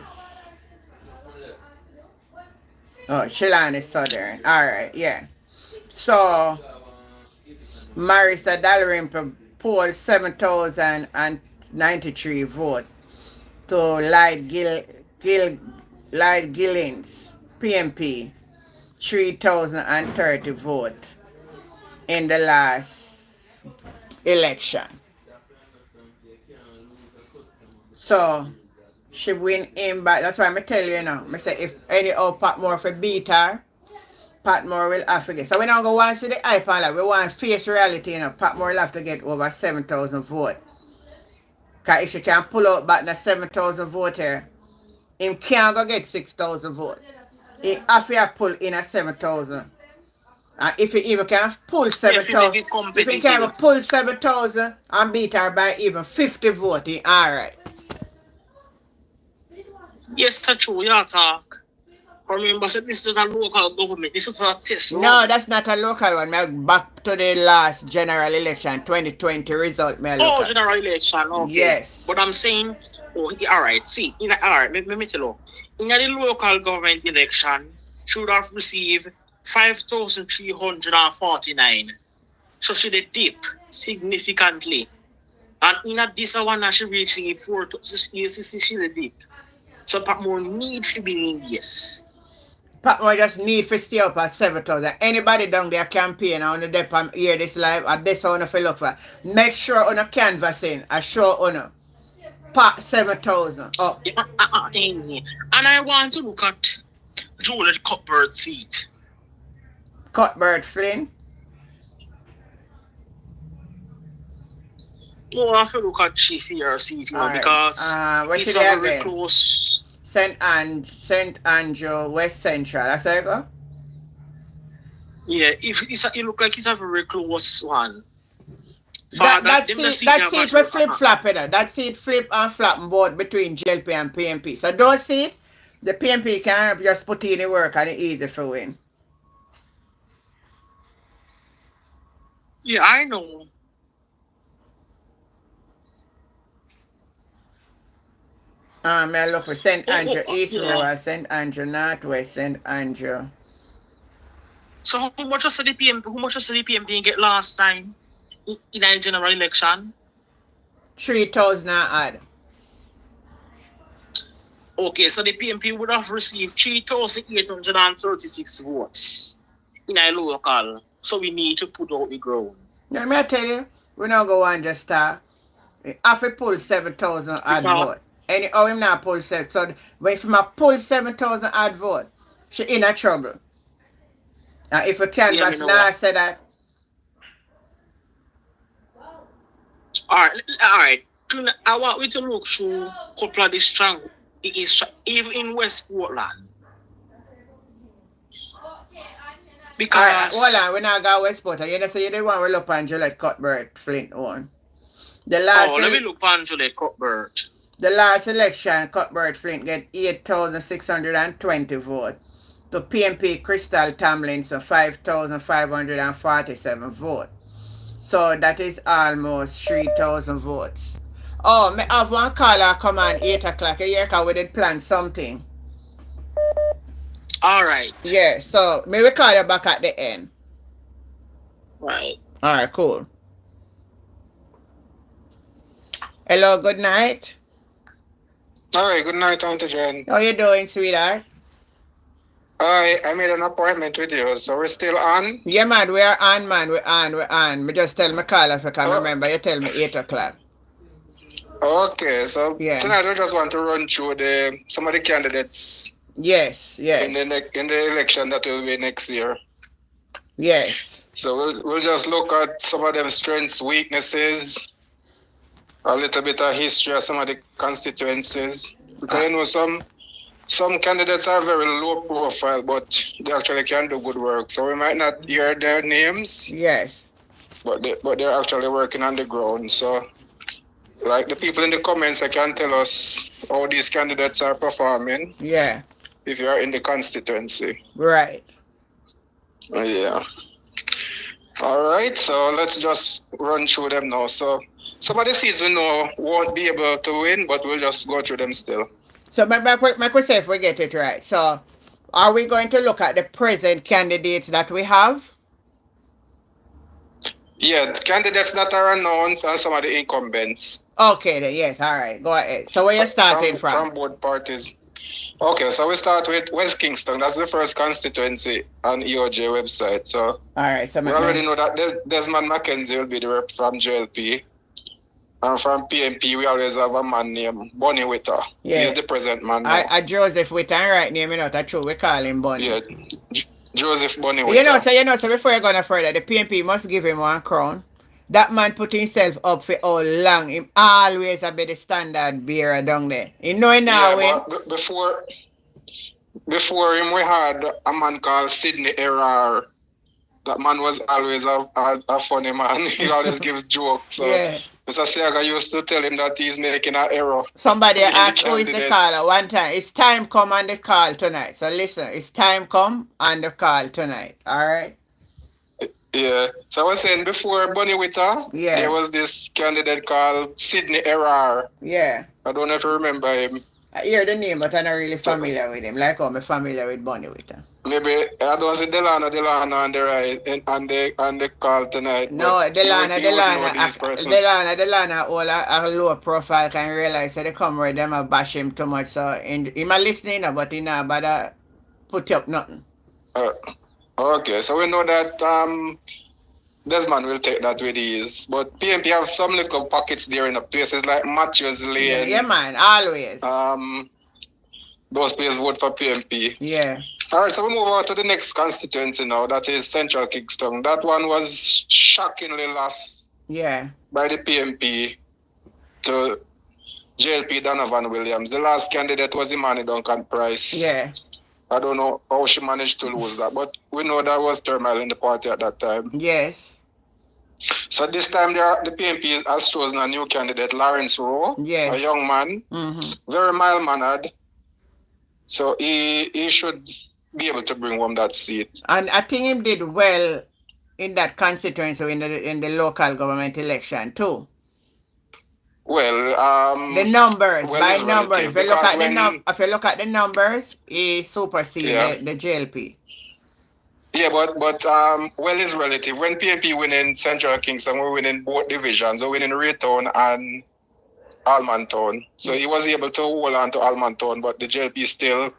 S1: Oh, Chilani Southern. Alright, yeah. So Marissa Dalrymple polled 7,093 votes to Light Gillings, PMP, 3,030 votes in the last election. So she win him back. That's why I tell you now. I say if any old Patmore for beat her, Patmore will have to get. So we don't go want to see the hype on that. We want to face reality, you know. Patmore will have to get over 7,000 votes. Because if she can pull out back the 7,000 vote here, him can't go get 6,000 votes. He have to pull in a 7,000. And if he even can pull
S3: If you make
S1: 7,000,
S3: it
S1: if he can
S3: competitive.
S1: pull 7,000 and beat her by even 50 votes, he alright.
S3: Yes, that's true, you talk. Remember, said this is a local government. This is a test
S1: No,
S3: run.
S1: that's not a local one. Me back to the last general election, 2020 result, me look
S3: Oh,
S1: at.
S3: general election, okay.
S1: Yes.
S3: But I'm saying, oh, all right, see, all right, let me tell you. In the local government election, she would have received 5,349. So she did dip significantly. And in a this one, she received 4, she did dip. So more need to be in this.
S1: Patmore just need to stay up at 7,000. Anybody down there campaign on the dep and hear this live at this one if you look for. Make sure on a canvassing I show on pat 7,000 up.
S3: And I want to look at Juliet Cuthbert's seat.
S1: Cuthbert Flynn.
S3: No, I have to look at Chief here seat, you know,
S1: Alright.
S3: because
S1: What's
S3: it's
S1: it
S3: a
S1: there
S3: very
S1: again?
S3: close.
S1: St. Andrew, West Central. That's how you go?
S3: Yeah, if it look like it's a very close one.
S1: That seat will flip flop, you know. That seat flip and flop both between JLP and PMP. So don't see it. The PMP can just put in the work and it's easy for win.
S3: Yeah, I know.
S1: May I look for St. Andrew East
S3: yeah.
S1: Road, St. Andrew Northwest, St. Andrew.
S3: So how much was the PMP get last time in a general election?
S1: 3,000 odd.
S3: Okay, so the PMP would have received 3,836 votes in a local. So we need to put out the ground.
S1: Let me tell you, we not go on just start. Have to pull 7,000 odd vote. Anyhow, him not pull 7. So when him pull 7,000 odd vote, she in a trouble. And if a canvas now say that.
S3: Alright. I want we to look through a couple of the strong even in West Portland. Because
S1: Alright, hold on, we not got West Portland. You know, so you the one we look on Juliet Cuthbert Flint on.
S3: let me look on Juliet Cuthbert.
S1: The last election, Cuthbert Flint get 8,620 votes. To PMP Crystal Tomlinson 5,547 votes. So that is almost 3,000 votes. Oh, me have one caller come on 8 o'clock a year because we did plan something.
S3: Alright.
S1: Yeah, so may we call you back at the end.
S3: Right.
S1: Alright, cool. Hello, good night.
S4: Alright, good night, Auntie Jen.
S1: How you doing, sweetheart?
S4: I made an appointment with you, so we're still on?
S1: Yeah, man, we are on, man. We're on. Me just tell me call if I can remember. You tell me 8 o'clock.
S4: Okay, so
S1: Yeah.
S4: tonight we just want to run through some of the candidates
S1: Yes,
S4: in the
S1: yes,
S4: in the election that will be next year.
S1: yes.
S4: So we'll just look at some of them strengths, weaknesses, a little bit of history of some of the constituencies. Because
S1: Uh,
S4: you know some candidates are very low profile, but they actually can do good work. So we might not hear their names,
S1: yes.
S4: but they're actually working on the ground. So like the people in the comments, they can tell us how these candidates are performing
S1: Yeah.
S4: if you are in the constituency.
S1: Right.
S4: Yeah. All right. So let's just run through them now. So some of the seats we know won't be able to win, but we'll just go through them still.
S1: So my question, if we get it right. So are we going to look at the present candidates that we have?
S4: Yeah, the candidates that are announced and some of the incumbents
S1: Okay then, yes, all right. Go ahead. So where you starting from?
S4: from both parties. Okay, so we start with West Kingston. That's the first constituency on EOJ website. So
S1: All right. So
S4: we already know that Desmond McKenzie will be the rep from JLP. And from PMP, we always have a man named Bonnie Witter.
S1: Yeah.
S4: He's the present man now.
S1: I Joseph with an right name, you know, that's true. We call him Bunny.
S4: Yeah, Joseph Bonnie
S1: You
S4: Witter.
S1: know, so before you go no further, the PNP must give him one crown. That man put himself up for how long. Him always a be the standard bearer down there. You know he now win.
S4: But before him, we had a man called Sidney Errar. That man was always a funny man. He always gives jokes. So
S1: Yeah.
S4: Mr. Saga used to tell him that he's making an error.
S1: Somebody
S4: Being the
S1: asked who is the
S4: candidate.
S1: caller one time. It's time come on the call tonight. So listen, it's time come on the call tonight. Alright?
S4: Yeah. So I was saying before Bonnie Witter,
S1: Yeah.
S4: there was this candidate called Sidney Errar.
S1: Yeah.
S4: I don't know if you remember him.
S1: I hear the name, but I'm not really familiar with him. Like how I'm familiar with Bunny with him.
S4: Maybe I don't see Delano on the right on the call tonight.
S1: No, Delana, all a low profile can realize that they come where them a bash him too much. So him a listening, but he not bother put up nothing.
S4: Okay, so we know that Desmond will take that with ease. But PMP have some little pockets there in the places like Matthews Lane.
S1: Yeah, man, always.
S4: Those players vote for PMP.
S1: Yeah.
S4: All right, so we move on to the next constituency now. That is Central Kingston. That one was shockingly lost.
S1: Yeah.
S4: By the PMP to JLP Donovan Williams. The last candidate was Imani Duncan Price.
S1: Yeah.
S4: I don't know how she managed to lose that, but we know that was turmoil in the party at that time.
S1: Yes.
S4: So this time the PMP has chosen a new candidate, Lawrence Rowe,
S1: yes.
S4: a young man, very mild-mannered. So he should be able to bring home that seat.
S1: And I think he did well in that constituency in the local government election too.
S4: Well,
S1: the numbers, by numbers. If you look at the numbers, he supersedes the JLP.
S4: Yeah, but well is relative. When PMP winning Central Kingston, we're winning both divisions. We're winning Raytown and Almontown. So he was able to hold on to Almontown, but the JLP still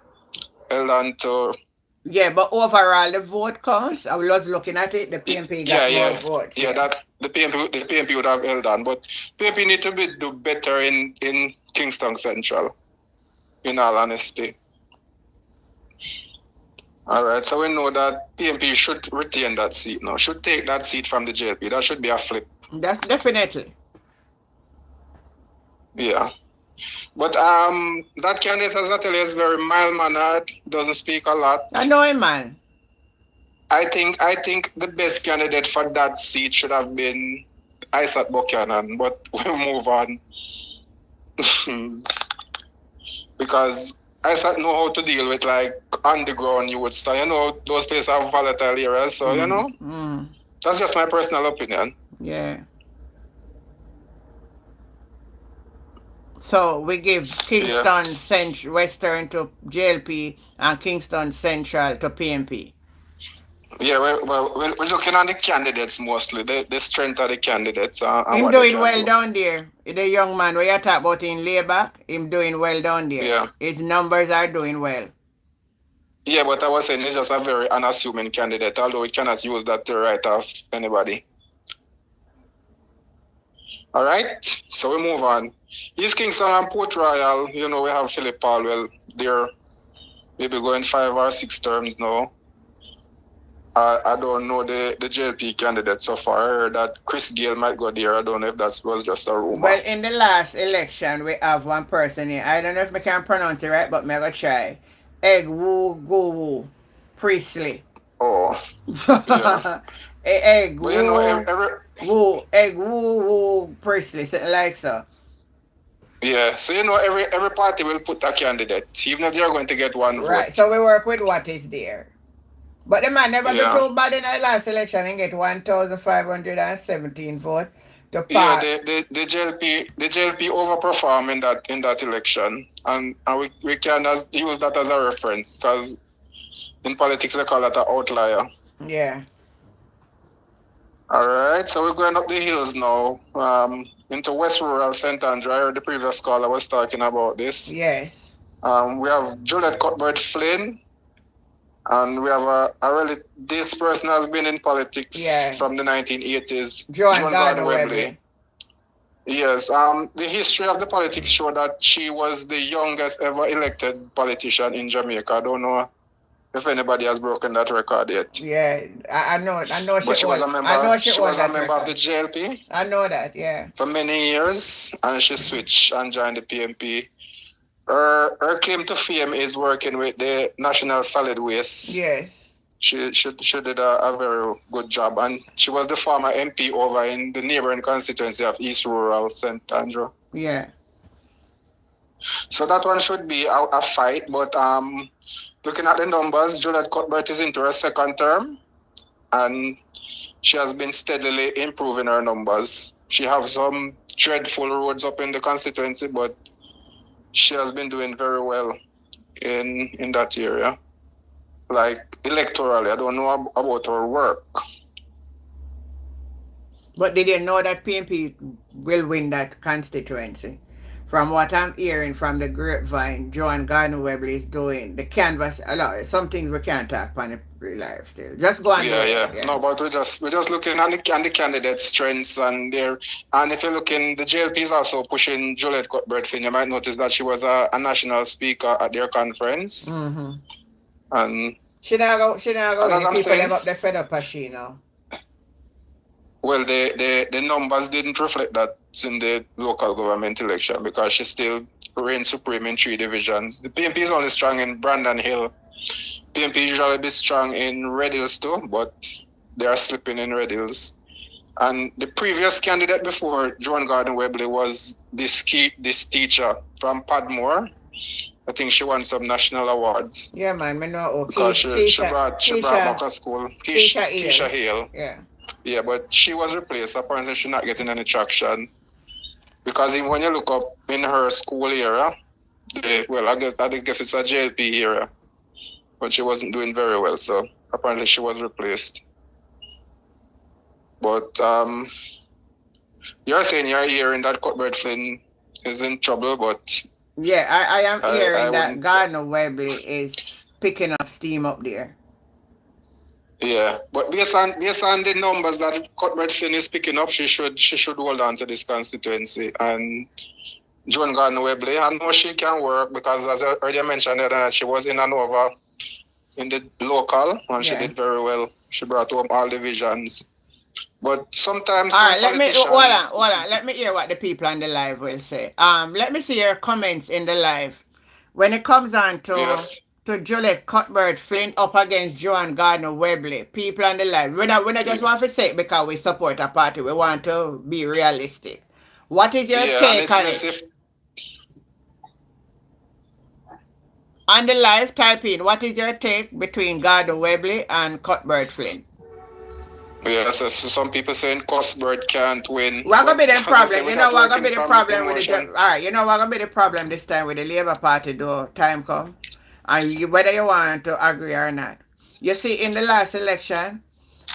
S4: held on to.
S1: Yeah, but overall the vote counts. I was looking at it. The PMP got more votes.
S4: Yeah, that the PMP would have held on, but PMP need to do better in Kingston Central. In all honesty. All right, so we know that PMP should retain that seat now. Should take that seat from the JLP. That should be a flip.
S1: That's definitely.
S4: Yeah. But that candidate, as Natalie, is very mild-mannered, doesn't speak a lot.
S1: I know him, man.
S4: I think the best candidate for that seat should have been Isaac Buchanan, but we'll move on. Because Isaac know how to deal with like underground youths. So, you know, those places have volatile areas. So, you know, that's just my personal opinion.
S1: Yeah. So we give Kingston Western to JLP and Kingston Central to PMP.
S4: Yeah, well, we're looking at the candidates mostly, the strength of the candidates.
S1: Him doing well down there. The young man, where you talk about in layback, him doing well down there.
S4: Yeah.
S1: His numbers are doing well.
S4: Yeah, but I was saying he's just a very unassuming candidate, although we cannot use that to write off anybody. All right, so we move on. East Kingston and Port Royal, we have Philip Palwell there. Maybe going 5 or 6 terms now. I don't know the JLP candidate so far. I heard that Chris Gale might go there. I don't know if that was just a rumor.
S1: Well, in the last election, we have one person here. I don't know if I can pronounce it right, but I'm going to try. Egg Woo Goo Woo Priestley.
S4: Oh, yeah.
S1: Egg
S4: But
S1: Woo Egg Woo Woo Priestley, something like so.
S4: yeah, so every party will put a candidate, even if they're going to get one
S1: Right,
S4: vote.
S1: so we work with what is there. But the man never do
S4: Yeah.
S1: too bad in the last election and get 1,517 votes to
S4: Yeah,
S1: pass.
S4: the JLP overperformed in that election, and we can use that as a reference because in politics they call that an outlier.
S1: Yeah.
S4: All right, so we're going up the hills now, into West Rural St. Andrew. I heard the previous caller was talking about this.
S1: Yes.
S4: We have Juliet Cuthbert Flynn, and we have this person has been in politics from the 1980s.
S1: Joan Gardner Webley.
S4: Yes, the history of the politics show that she was the youngest ever elected politician in Jamaica. I don't know if anybody has broken that record yet.
S1: Yeah, I know.
S4: But she was a member.
S1: I know she
S4: was a
S1: that
S4: member of
S1: record.
S4: the JLP
S1: I know that. Yeah.
S4: for many years, and she switched and joined the PMP. Her claim to fame is working with the National Solid Waste.
S1: Yes.
S4: She did a very good job, and she was the former MP over in the neighboring constituency of East Rural St. Andrew.
S1: Yeah.
S4: So that one should be a fight, but looking at the numbers, Juliet Cuthbert is into her second term, and she has been steadily improving her numbers. She has some dreadful roads up in the constituency, but she has been doing very well in that area. Like electorally, I don't know about her work.
S1: But did you know that PMP will win that constituency? From what I'm hearing from the grapevine, Joan Gardner Webley is doing the canvas. A lot. Some things we can't talk about in real life still. Just go and do it.
S4: Yeah. No, but we're just looking at the candidates' strengths and if you look in the JLP is also pushing Juliet Cuthbert Flynn. You might notice that she was a national speaker at their conference.
S1: Mm-hmm.
S4: And
S1: she not go with the people them up the fed up as she now.
S4: Well, the numbers didn't reflect that in the local government election because she still reigned supreme in 3 divisions. The PMP is only strong in Brandon Hill. PMP usually be strong in Red Hills too, but they are slipping in Red Hills. And the previous candidate before Joan Gardner Webley was this teacher from Padmore. I think she won some national awards.
S1: Yeah, man, I know.
S4: Because she brought back a school. Keisha Hale.
S1: Yeah.
S4: Yeah, but she was replaced. Apparently, she's not getting any traction. Because even when you look up in her school era, I guess it's a JLP era, but she wasn't doing very well. So apparently, she was replaced. But you're saying you're hearing that Cuthbert Flynn is in trouble, but
S1: yeah, I am hearing that Gardner Webley is picking up steam up there.
S4: Yeah, but based on the numbers that Cuthbert Flynn is picking up, she should hold on to this constituency. And Joan Gardner Webley, I know she can work because, as I already mentioned, that she was in Anova in the local, and she did very well. She brought home all divisions. But sometimes,
S1: all right, hold on. Let me hear what the people on the live will say. Let me see your comments in the live when it comes on to. To Juliet Cuthbert Flynn up against Joan Gardner Webley. People on the line. We don't just want to say it because we support a party. We want to be realistic. What is your take on it? On the live, type in, what is your take between Gardner Webley and Cuthbert Flynn?
S4: Yeah, so some people saying Cuthbert can't win.
S1: What gonna be the problem? You know what gonna be the problem with the... Alright, you know what gonna be the problem this time with the Labour Party though? Time come. And whether you want to agree or not. You see, in the last election,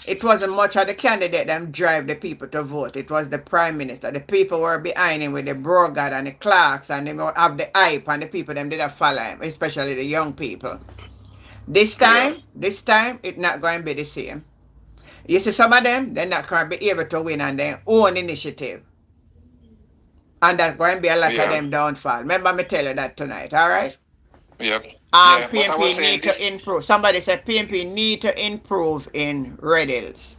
S1: it wasn't much of the candidate that drive the people to vote. It was the Prime Minister. The people were behind him with the Brogard and the Clarks, and they have the hype, and the people them did follow him, especially the young people. This time, it's not going to be the same. You see, some of them, they're not going to be able to win on their own initiative. And that's going to be a lot of
S4: Yeah.
S1: them downfall. Remember me tell you that tonight, all right?
S4: Yep. Yeah. But I was
S1: PNP
S4: saying
S1: need to
S4: this.
S1: improve. Somebody said PNP need to improve in Red Hills.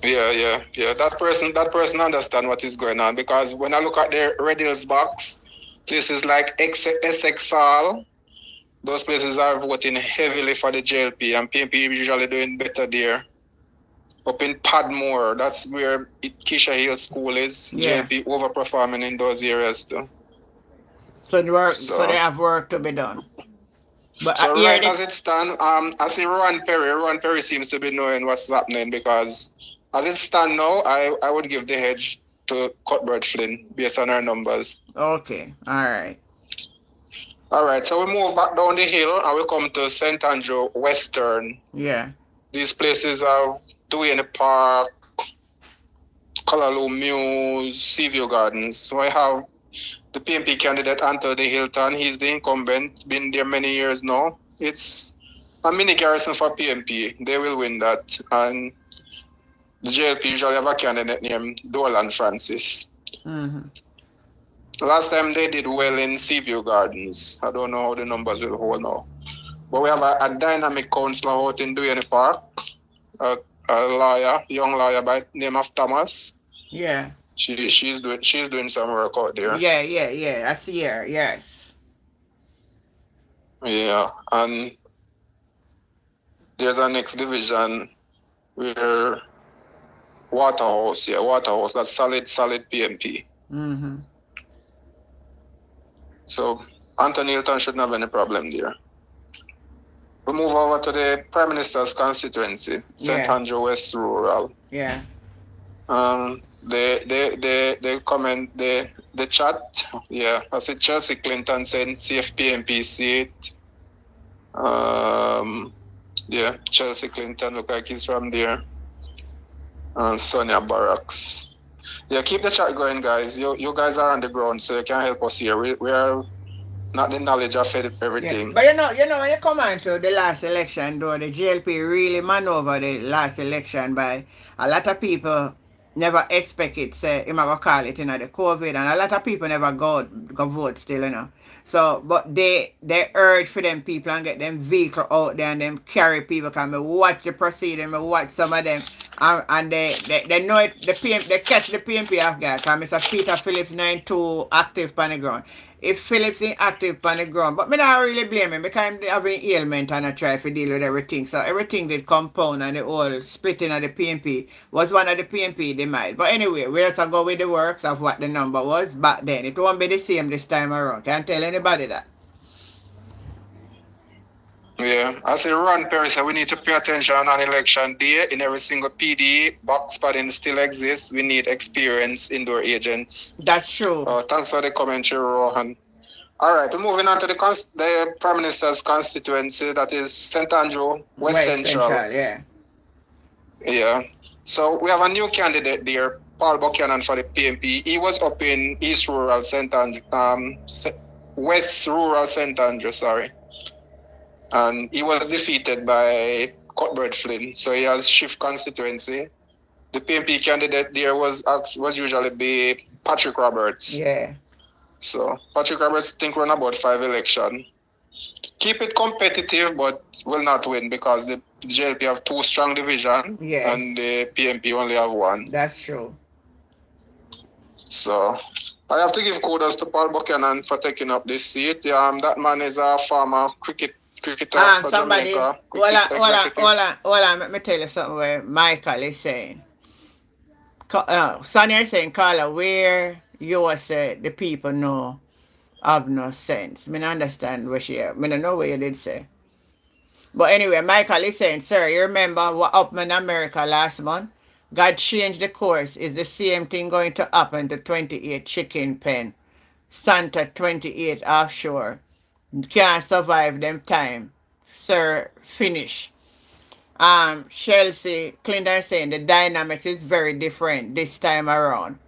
S4: Yeah. That person understand what is going on, because when I look at the Red Hills box, places like SXL, those places are voting heavily for the JLP, and PNP usually doing better there. Up in Padmore, that's where Keisha Hill School is.
S1: Yeah.
S4: JLP overperforming in those areas too.
S1: So they
S4: So,
S1: have work to be done. But I
S4: so
S1: hear
S4: right
S1: it.
S4: as it stands, I see Ron Perry. Ron Perry seems to be knowing what's happening, because as it stands now, I would give the hedge to Cuthbert Flynn based on our numbers.
S1: Okay. All right.
S4: All right, so we move back down the hill and we come to St. Andrew Western.
S1: Yeah.
S4: These places are Duane Park, Callaloo Mews, Seaview Gardens. So I have the PNP candidate Anthony Hilton. He's the incumbent, been there many years now. It's a mini garrison for PNP. They will win that. And the JLP usually have a candidate named Dolan Francis.
S1: Mm-hmm.
S4: Last time they did well in Seaview Gardens. I don't know how the numbers will hold now. But we have a dynamic councillor out in Duane Park, a young lawyer by the name of Thomas.
S1: Yeah.
S4: She's doing some work out there.
S1: Yeah. I see her. Yes.
S4: Yeah, and there's a next division where Waterhouse, that's solid PNP.
S1: Mm-hmm.
S4: So Anthony Hilton shouldn't have any problem there. We move over to the Prime Minister's constituency, St. Andrew West Rural.
S1: Yeah.
S4: They comment the chat. Yeah, I see Chelsea Clinton saying CFPMP seat. Yeah, Chelsea Clinton look like he's from there. And Sonia Barracks. Yeah, keep the chat going, guys. You guys are on the ground, so you can help us here. We are not the knowledge of everything.
S1: Yeah. But you know when you come on to the last election, though, the JLP really maneuvered the last election by a lot of people never expect it, say, I'm going to call it, the COVID, and a lot of people never go vote still. So, but they urge for them people and get them vehicle out there and them carry people, because I watch the proceeding, I watch some of them, and they know it, they catch the PNP off guard, because Mr. Peter Phillips 9-2 active on the ground. If Phillips is active on the ground, but me not really blame him, because I'm having ailment and I try to deal with everything. So everything did compound, and the whole splitting of the PNP was one of the PNP demise. But anyway, we just go with the works of what the number was back then. It won't be the same this time around. Can't tell anybody that.
S4: Yeah, I say Ron Perry said we need to pay attention on election day. In every single PD, box padding still exists. We need experienced indoor agents.
S1: That's true.
S4: Thanks for the commentary, Rohan. All right, we're moving on to the Prime Minister's constituency, that is St. Andrew West Central.
S1: Yeah.
S4: Yeah. So we have a new candidate there, Paul Buchanan for the PNP. He was up in East Rural St. Andrew, West Rural St. Andrew, sorry. And he was defeated by Cuthbert Flynn. So he has shift constituency. The PNP candidate there was usually be Patrick Roberts.
S1: Yeah.
S4: So Patrick Roberts think run about 5 elections. Keep it competitive, but will not win, because the JLP have 2 strong divisions, and the PNP only have 1.
S1: That's true.
S4: So I have to give kudos to Paul Buchanan for taking up this seat. That man is a former cricketer for
S1: somebody,
S4: Jamaica.
S1: hold on, let me tell you something where Michael is saying. Sonia is saying, Carla, where you say the people know have no sense. I don't understand what she, I don't know what you did say. But anyway, Michael is saying, sir, you remember what happened in America last month? God changed the course. Is the same thing going to happen to 28 chicken pen? Santa 28 offshore. Can't survive them time. Sir, finish. Chelsea Clinton saying the dynamics is very different this time around.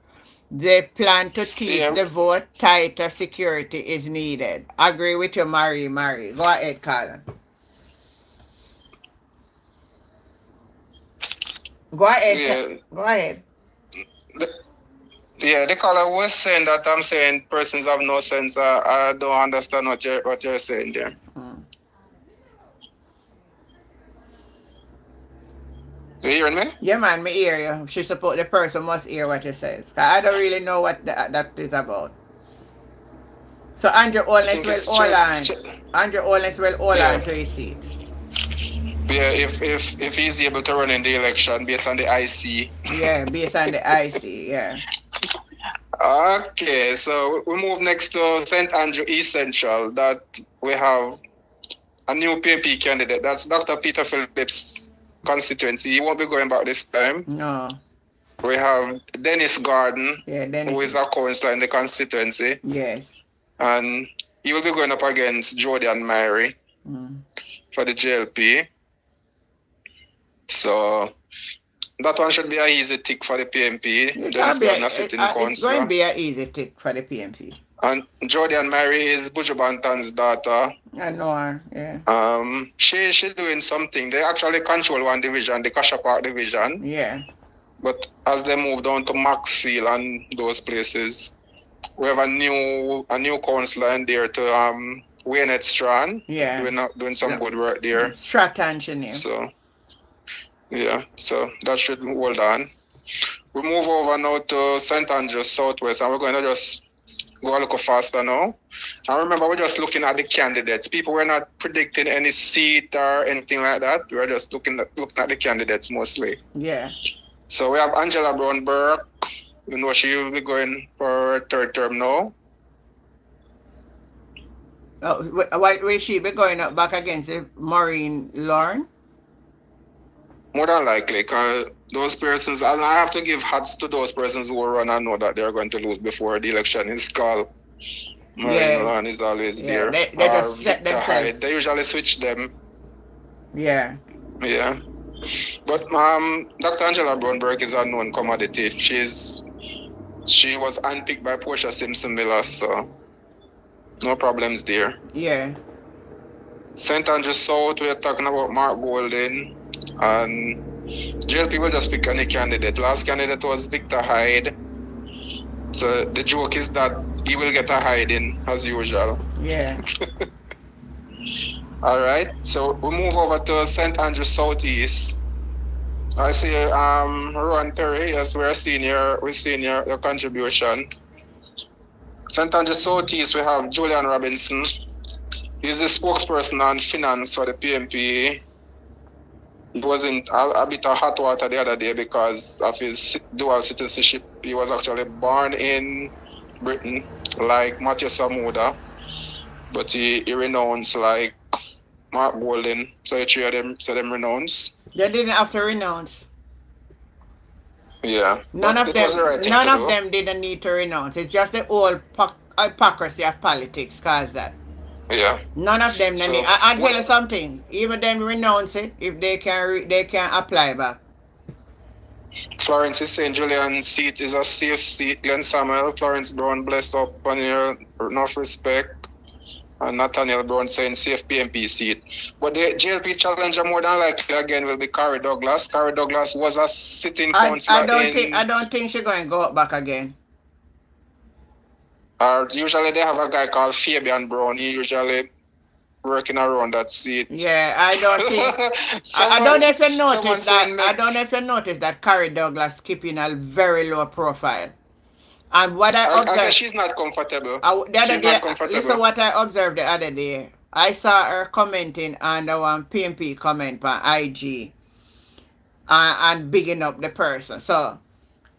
S1: They plan to teach the vote, tighter security is needed. Agree with you, Marie. Go ahead, Carla. Go ahead.
S4: Yeah, the caller was saying that I'm saying persons have no sense. I don't understand what you're saying there.
S1: Mm.
S4: You hearing me?
S1: Yeah, man, me hear you. The person must hear what you says. 'Cause I don't really know what that is about. So Andrew
S4: I
S1: Holness
S4: think
S1: will
S4: it's
S1: hold on. Andrew Holness will hold
S4: yeah,
S1: on to his seat.
S4: yeah. If he's able to run in the election based on the IC.
S1: Yeah, based on the IC, yeah.
S4: Okay, so we move next to St. Andrew East Central. That we have a new PMP candidate. That's Dr. Peter Phillips' constituency. He won't be going back this time.
S1: No.
S4: We have Dennis Garden,
S1: Yeah,
S4: who is a councillor in the constituency,
S1: Yes.
S4: and he will be going up against Jody and Mary for the JLP. So that one should be an easy tick for the PMP. Dennis Garden, a sitting
S1: It's going to
S4: councillor.
S1: be an easy tick for the PMP.
S4: And Jody and Mary is Buju Banton's daughter.
S1: I know her, yeah.
S4: She's doing something. They actually control one division, the Kasha Park division.
S1: Yeah.
S4: But as they move down to Maxfield and those places, we have a new councillor in there to Wayne Strand.
S1: Yeah.
S4: We're doing some good work there.
S1: Stratton, she name.
S4: So yeah, so that should hold on. We move over now to St. Andrews Southwest, and we're going to just go a little faster now. And remember, we're just looking at the candidates. People were not predicting any seat or anything like that. We're just looking at the candidates mostly.
S1: Yeah.
S4: So we have Angela Brown Burke. You know she will be going for her third term now.
S1: Oh, why will she be going up back against Maureen Lorne?
S4: More than likely, because those persons, and I have to give hats to those persons who run and know that they're going to lose before the election is called. Maureen Lorne is always there.
S1: They just set themselves.
S4: They usually switch them.
S1: Yeah.
S4: Yeah. But Dr. Angela Brown Burke is a known commodity. She was handpicked by Portia Simpson Miller, so no problems there.
S1: Yeah.
S4: St. Andrews South, we're talking about Mark Golden. And JLP will just pick any candidate. Last candidate was Victor Hyde. So the joke is that he will get a hiding as usual.
S1: Yeah.
S4: All right. So we move over to St. Andrews Southeast. I see Rowan Perry, yes, we're seeing your contribution. St. Andrews Southeast, we have Julian Robinson. He's the spokesperson on finance for the PMP. He was in a bit of hot water the other day because of his dual citizenship. He was actually born in Britain, like Matthew Samuda, but he renounced like Mark Golden. So the three of them said them renounce.
S1: They didn't have to renounce.
S4: Yeah.
S1: None of them didn't need to renounce. It's just the whole hypocrisy of politics caused that.
S4: Yeah.
S1: None of them. So, I'll tell you something. Even them renounce it if they can apply back.
S4: Florence is saying Julian's seat is a safe seat. Glenn Samuel, Florence Brown, blessed up on your enough respect. And Nathaniel Brown saying safe PMP seat. But the JLP challenger more than likely again will be Carrie Douglas. Carrie Douglas was a sitting councillor.
S1: I don't think she's going to go back again.
S4: Usually they have a guy called Fabian Brown. He usually working around that seat.
S1: Yeah, I don't think. I don't know if you noticed that. I don't know if you noticed that Carrie Douglas keeping a very low profile. And what I observed,
S4: I guess she's not comfortable.
S1: Listen, what I observed the other day. I saw her commenting on the one PMP comment on IG, and bigging up the person. So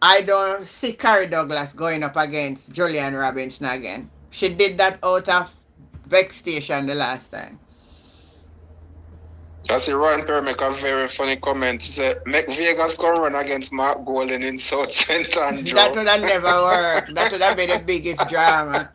S1: I don't see Carrie Douglas going up against Julian Robinson again. She did that out of vexation the last time.
S4: I see Ron Perry make a very funny comment. He said, make Vegas come run against Mark Golden in South St. Andrew.
S1: That would have never worked. That would have been the biggest drama.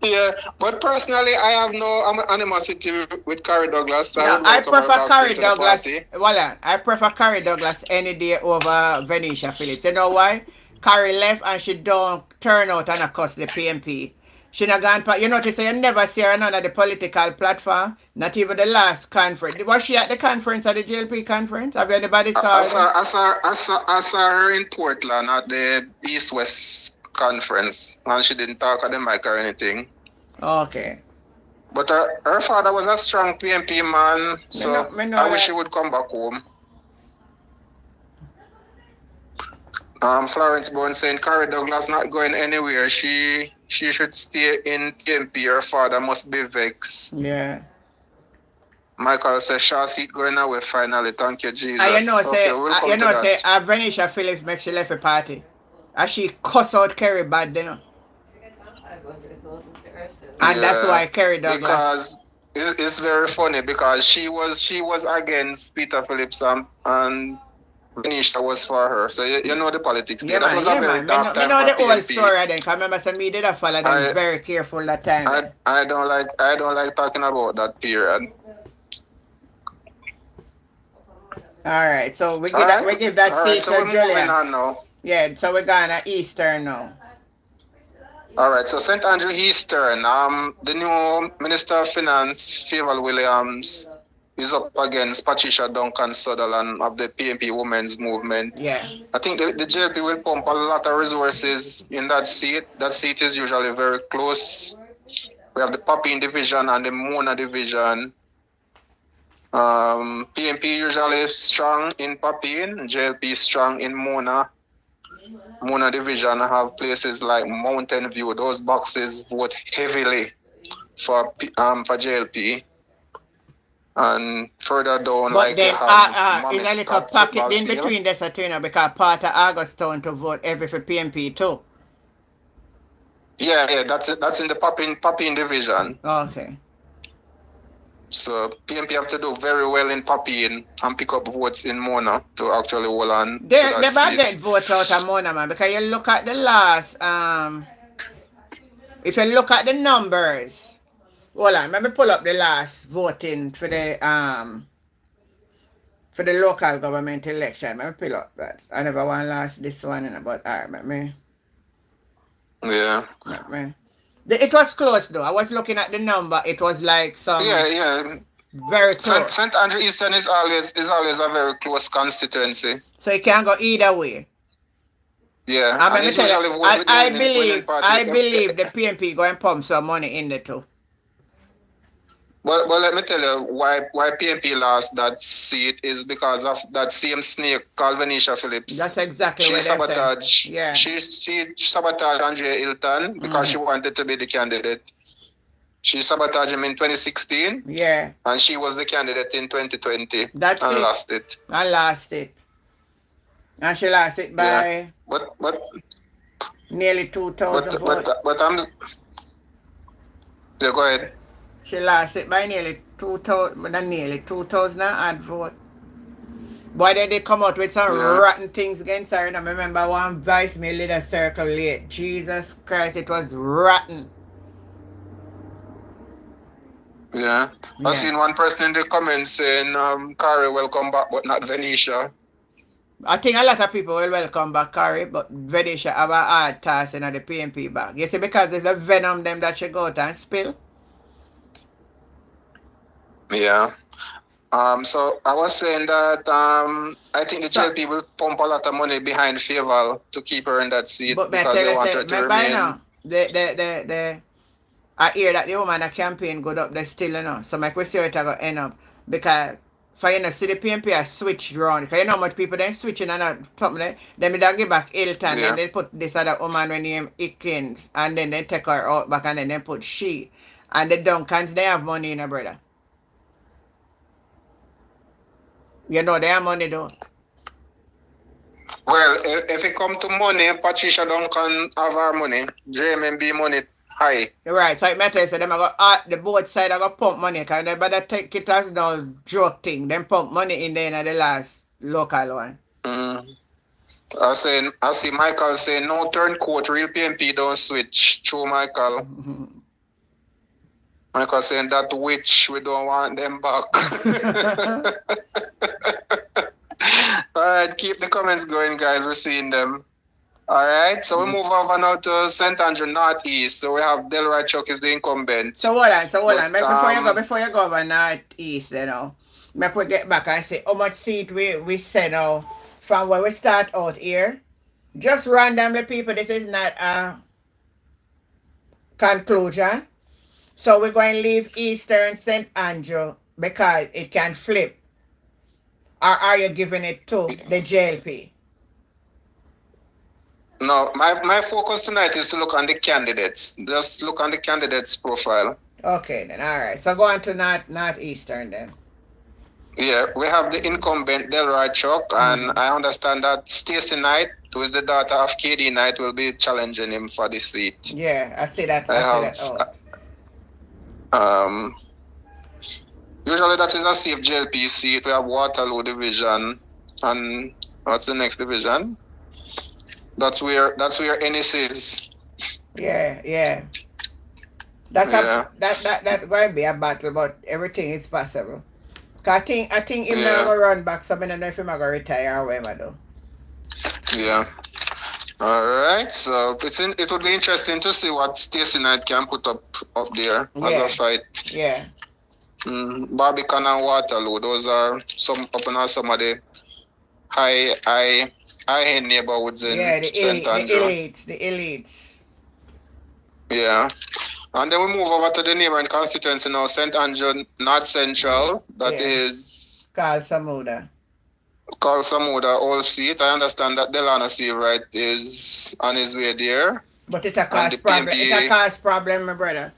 S4: Yeah, but personally, I have no animosity with Carrie Douglas.
S1: I prefer Carrie Douglas. Well, I prefer Carrie Douglas any day over Venetia Phillips. You know why? Carrie left and she don't turn out and accost the PMP. She not gone. You notice you never see her on none of the political platform. Not even the last conference. Was she at the conference at the JLP conference? Have anybody saw her?
S4: I saw her in Portland at the East West conference, and she didn't talk at the mic or anything.
S1: Okay.
S4: But her father was a strong PNP man, so I wish she would come back home. Florence Bone saying Carrie Douglas not going anywhere. She should stay in PNP. Her father must be vexed.
S1: Yeah.
S4: Michael says Shaw seat going away finally. Thank you, Jesus.
S1: Venetia Phillips makes she left a party. And she cuss out Kerry bad, you know. And that's why Kerry Douglas.
S4: Because it's very funny because she was against Peter Phillips and Venetia was for her. So you know the politics.
S1: Yeah, man. I know the whole story then. Cause remember, me did a follow them very careful that time.
S4: I don't like talking about that period.
S1: All right, so we give that seat to Julia.
S4: Now.
S1: Yeah, so we're going to Eastern now.
S4: All right, so St. Andrew Eastern, the new Minister of Finance, Favour Williams, is up against Patricia Duncan Sutherland of the PNP Women's Movement.
S1: Yeah.
S4: I think the JLP will pump a lot of resources in that seat. That seat is usually very close. We have the Papine division and the Mona division. PNP usually strong in Papine, JLP strong in Mona. Mona division have places like Mountain View. Those boxes vote heavily for JLP. And further down,
S1: but then, is a little pocket in between the Saturno because part of Augustown to vote every for PNP too.
S4: Yeah, that's in the Papine division.
S1: Okay.
S4: So PNP have to do very well in Papine and pick up votes in Mona to actually hold on.
S1: They might get votes out of Mona, man, because you look at the last if you look at the numbers. Hold on, let me pull up the last voting for the local government election. Let me pull up that. I never want last this one, but alright, let me.
S4: Yeah.
S1: Let me. It was close though. I was looking at the number. It was like some.
S4: Yeah.
S1: Very close.
S4: St. Andrew Eastern is always a very close constituency.
S1: So it can go either way.
S4: Yeah.
S1: I believe the PNP go and pump some money in there too.
S4: Well, let me tell you why PNP lost that seat is because of that same snake called Venetia Phillips.
S1: That's exactly what they said. Yeah.
S4: She sabotaged Andrea Hilton because she wanted to be the candidate. She sabotaged him in 2016.
S1: Yeah.
S4: And she was the candidate in 2020. Lost it.
S1: I lost it. And she lost it by
S4: but
S1: nearly 2,000 votes.
S4: But I'm yeah, go ahead.
S1: She lost it by nearly 2,000 odd vote. Boy, they come out with some rotten things against her. And I remember one vice me leader circle late. Jesus Christ, it was rotten.
S4: Yeah. I've seen one person in the comments saying, Carrie, welcome back, but not Venetia.
S1: I think a lot of people will welcome back Carrie, but Venetia have a hard task in the PNP back. You see, because it's the venom them that she go out and spill.
S4: Yeah. So I was saying that I think the JLP will pump a lot of money behind Favour to keep her in that seat because they want her to remain.
S1: Now, I hear that the woman that campaign good up there still, you know. So my question is going to end up because for you know, see the PNP has switched around. Because you know how much people then switching and something. Then they give back Hilton and they put this other woman named Ickins and then they take her out back and then they put she. And the Duncans, they have money in her brother. You know, they have money though.
S4: Well, if it come to money, Patricia Duncan have her money. JMB money high.
S1: Right, so it matters. So them go the both side I go pump money because they better take it as no joke thing. Them pump money in there in the last local one.
S4: I see Michael saying no turncoat, real PNP don't switch. True, Michael. Michael saying that witch, we don't want them back. Alright, keep the comments going, guys. We're seeing them. All right, so we move over now to St. Andrew Northeast. So we have Delroy Chuck is the incumbent.
S1: So hold on,
S4: But
S1: Make before you go over northeast, make we get back and say how much seat we say now from where we start out here. Just randomly, people. This is not a conclusion. So we're going to leave Eastern St. Andrew because it can flip. Or are you giving it to the JLP?
S4: no, my focus tonight is to look on the candidates. Just look on the candidates' profile.
S1: Okay, then. All right. So go on to Northeastern then.
S4: Yeah, we have the incumbent Delroy Chuck, and I understand that Stacey Knight, who is the daughter of KD Knight, will be challenging him for the seat.
S1: Yeah, I see that.
S4: Um, usually that is a safe JLP seat. We have Waterloo Division, and what's the next division? That's where Ennis is.
S1: Yeah. That's going to be a battle, but everything is possible. I think him now going to run back, so I don't know if he's going to retire or whatever though.
S4: Yeah. All right. So it would be interesting to see what Stacey Knight can put up there as a fight.
S1: Yeah.
S4: Barbican and Waterloo, those are some of the high neighborhoods in St. Andrew.
S1: The elites.
S4: Yeah. And then we move over to the neighboring constituency now, St. Andrew North Central. That is
S1: Carl Samuda
S4: old seat. I understand that Delano Seawright is on his way there.
S1: But it a cause problem. It a cause problem, my brother.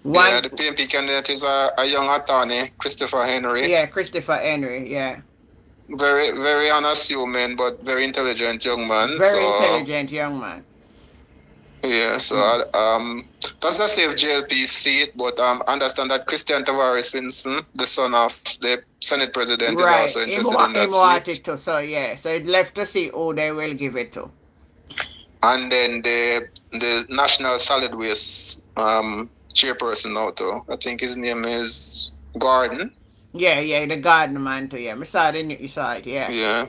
S4: Yeah, the PMP candidate is a young attorney, Christopher Henry.
S1: Yeah, Christopher Henry, yeah.
S4: Very, very unassuming, but very intelligent young man.
S1: Intelligent young man.
S4: Yeah, so that's a safe JLP seat, but understand that Christian Tavares Vinson, the son of the Senate President, is also interested in that seat.
S1: To, so it's left to see who they will give it to.
S4: And then the National Solid Waste chairperson now too. I think his name is Gordon.
S1: Yeah, the Gordon man too. Yeah, I saw the side. Yeah.
S4: Yeah.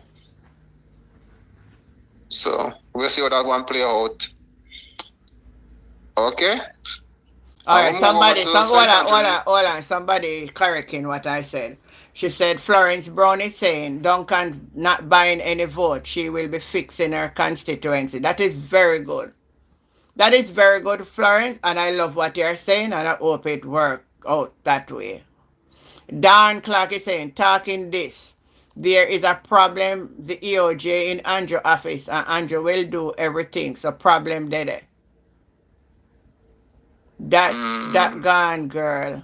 S4: So we'll see how that one play out. Okay.
S1: All right. Hold on. Somebody is correcting what I said. She said Florence Brown is saying Duncan not buying any vote. She will be fixing her constituency. That is very good. That is very good, Florence, and I love what you're saying, and I hope it works out that way. Dan Clark is saying, talking this, there is a problem, the EOJ in Andrew office, and Andrew will do everything, so problem there. That gone girl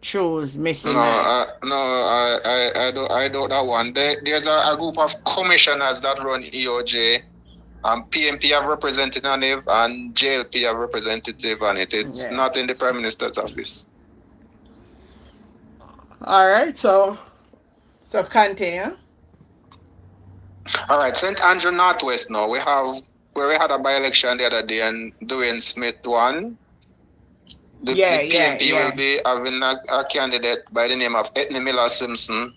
S1: choose missing.
S4: I don't that one. There's a group of commissioners that run EOJ. PMP have representative and JLP have representative on it. It's not in the Prime Minister's office.
S1: All right, so continue.
S4: All right, St. Andrew Northwest now. We had a by-election the other day and Dwayne Smith won. The PMP will be having a candidate by the name of Ethne Miller Simpson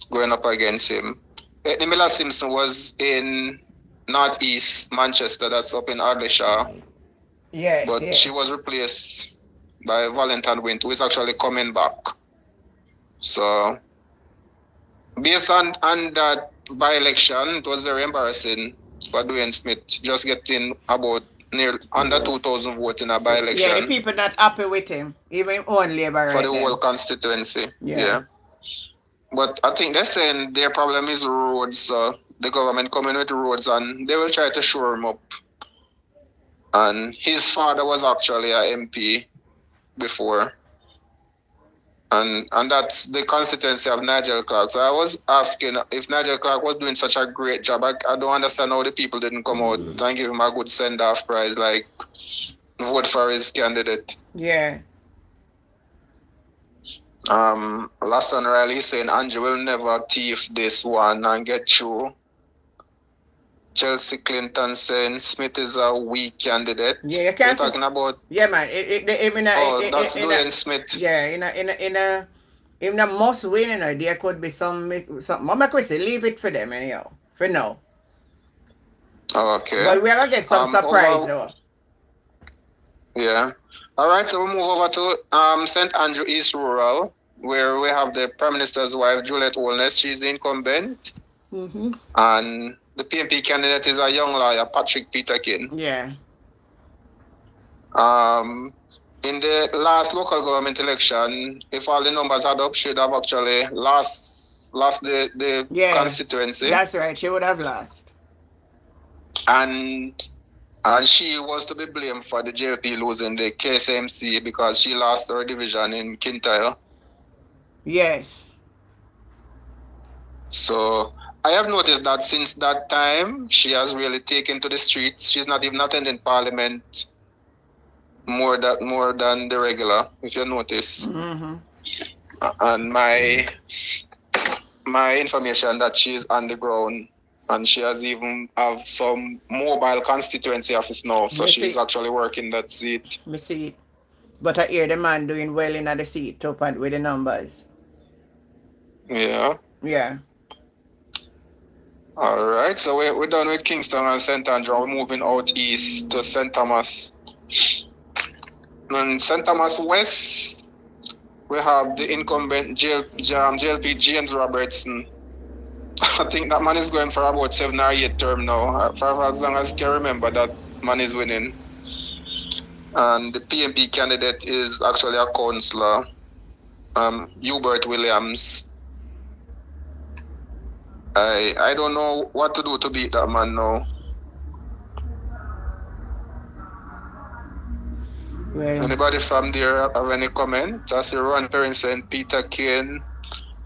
S4: going up against him. Ethne Miller Simpson was in Northeast Manchester, that's up in Ardleshire.
S1: Yes.
S4: But she was replaced by Valentine Wint, who is actually coming back. So based on that by-election, it was very embarrassing for Dwayne Smith just getting about under 2,000 votes in a by-election.
S1: Yeah, the people not happy with him, even own Labour
S4: for the whole constituency. Yeah. But I think they're saying their problem is roads, so the government coming with roads and they will try to shore him up. And his father was actually an MP before. And that's the constituency of Nigel Clark. So I was asking if Nigel Clark was doing such a great job. I don't understand how the people didn't come out and give him a good send-off prize, like vote for his candidate.
S1: Yeah.
S4: Laston Riley saying Andrew will never thief this one and get through. Chelsea Clinton saying Smith is a weak candidate. Yeah, you can't. You're talking about.
S1: Yeah, man.
S4: That's Dwayne Smith.
S1: Yeah, in a must win, there could be some. Mama Chrissy, leave it for them anyhow. For now.
S4: Okay.
S1: But we're gonna get some surprise
S4: Over.
S1: though.
S4: Yeah. All right. So we move over to St. Andrew East Rural, where we have the Prime Minister's wife, Juliet Holness. She's the incumbent.
S1: Mm-hmm.
S4: And the PNP candidate is a young lawyer, Patrick Peterkin.
S1: Yeah.
S4: In the last local government election, if all the numbers add up, should have actually lost the constituency.
S1: That's right. She would have lost.
S4: And she was to be blamed for the JLP losing the KSMC because she lost her division in Kintyre.
S1: Yes.
S4: So I have noticed that since that time, she has really taken to the streets. She's not even attending parliament more than the regular, if you notice.
S1: Mm-hmm.
S4: And my information that she's on the ground, and she has even have some mobile constituency office now, so she's actually working that seat.
S1: Me see it. But I hear the man doing well in the seat top and with the numbers.
S4: Yeah.
S1: Yeah.
S4: All right, so we're done with Kingston and St. Andrew. We're moving out east to St. Thomas. In St. Thomas West, we have the incumbent JLP James Robertson. I think that man is going for about 7 or 8 term now. For as long as I can remember, that man is winning. And the PNP candidate is actually a councillor, Hubert Williams. I don't know what to do to beat that man now. Well, anybody from there have any comment? I see Ron Perrin saying Peter Kane,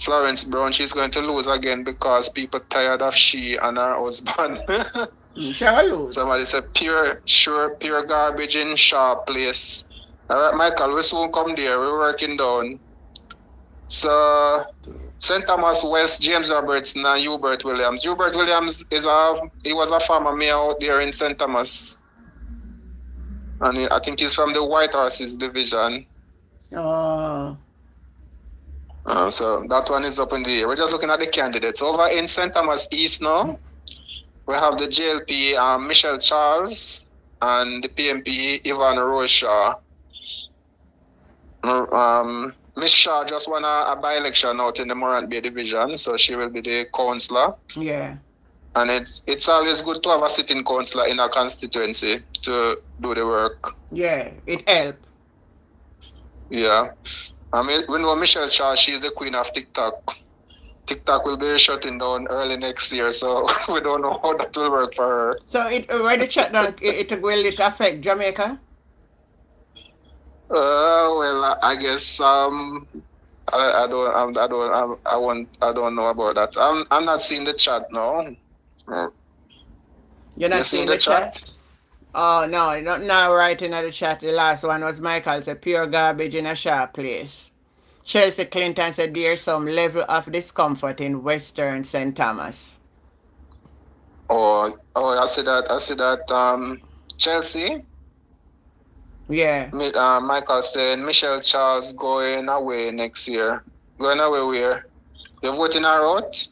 S4: Florence Brown, she's going to lose again because people tired of she and her husband.
S1: Shall lose?
S4: Somebody said pure garbage in Sharp Place. All right, Michael, we soon come there. We're working down. So St. Thomas West, James Robertson and Hubert Williams. Hubert Williams he was a farmer mayor out there in St. Thomas. And I think he's from the White Horses division.
S1: Oh.
S4: So that one is up in the air. We're just looking at the candidates. Over in St. Thomas East now, we have the JLP Michelle Charles and the PMP Ivan Roshaw. Miss Shaw just won a by-election out in the Morant Bay division, so she will be the councillor.
S1: Yeah.
S4: And it's always good to have a sitting councillor in a constituency to do the work.
S1: Yeah, it helps.
S4: Yeah. I mean, we know Michelle Shaw, she's the queen of TikTok. TikTok will be shutting down early next year, so we don't know how that will work for her.
S1: So when the shut down, will it affect Jamaica?
S4: Well, I guess I don't know about that. I'm not seeing the chat now.
S1: You're not seeing the chat? Oh no, not now writing at the chat. The last one was Michael said pure garbage in a Sharp Place. Chelsea Clinton said there's some level of discomfort in Western St. Thomas.
S4: Oh, I see that. Chelsea.
S1: Yeah.
S4: Michael saying Michelle Charles going away next year. Going away where? You're voting her out?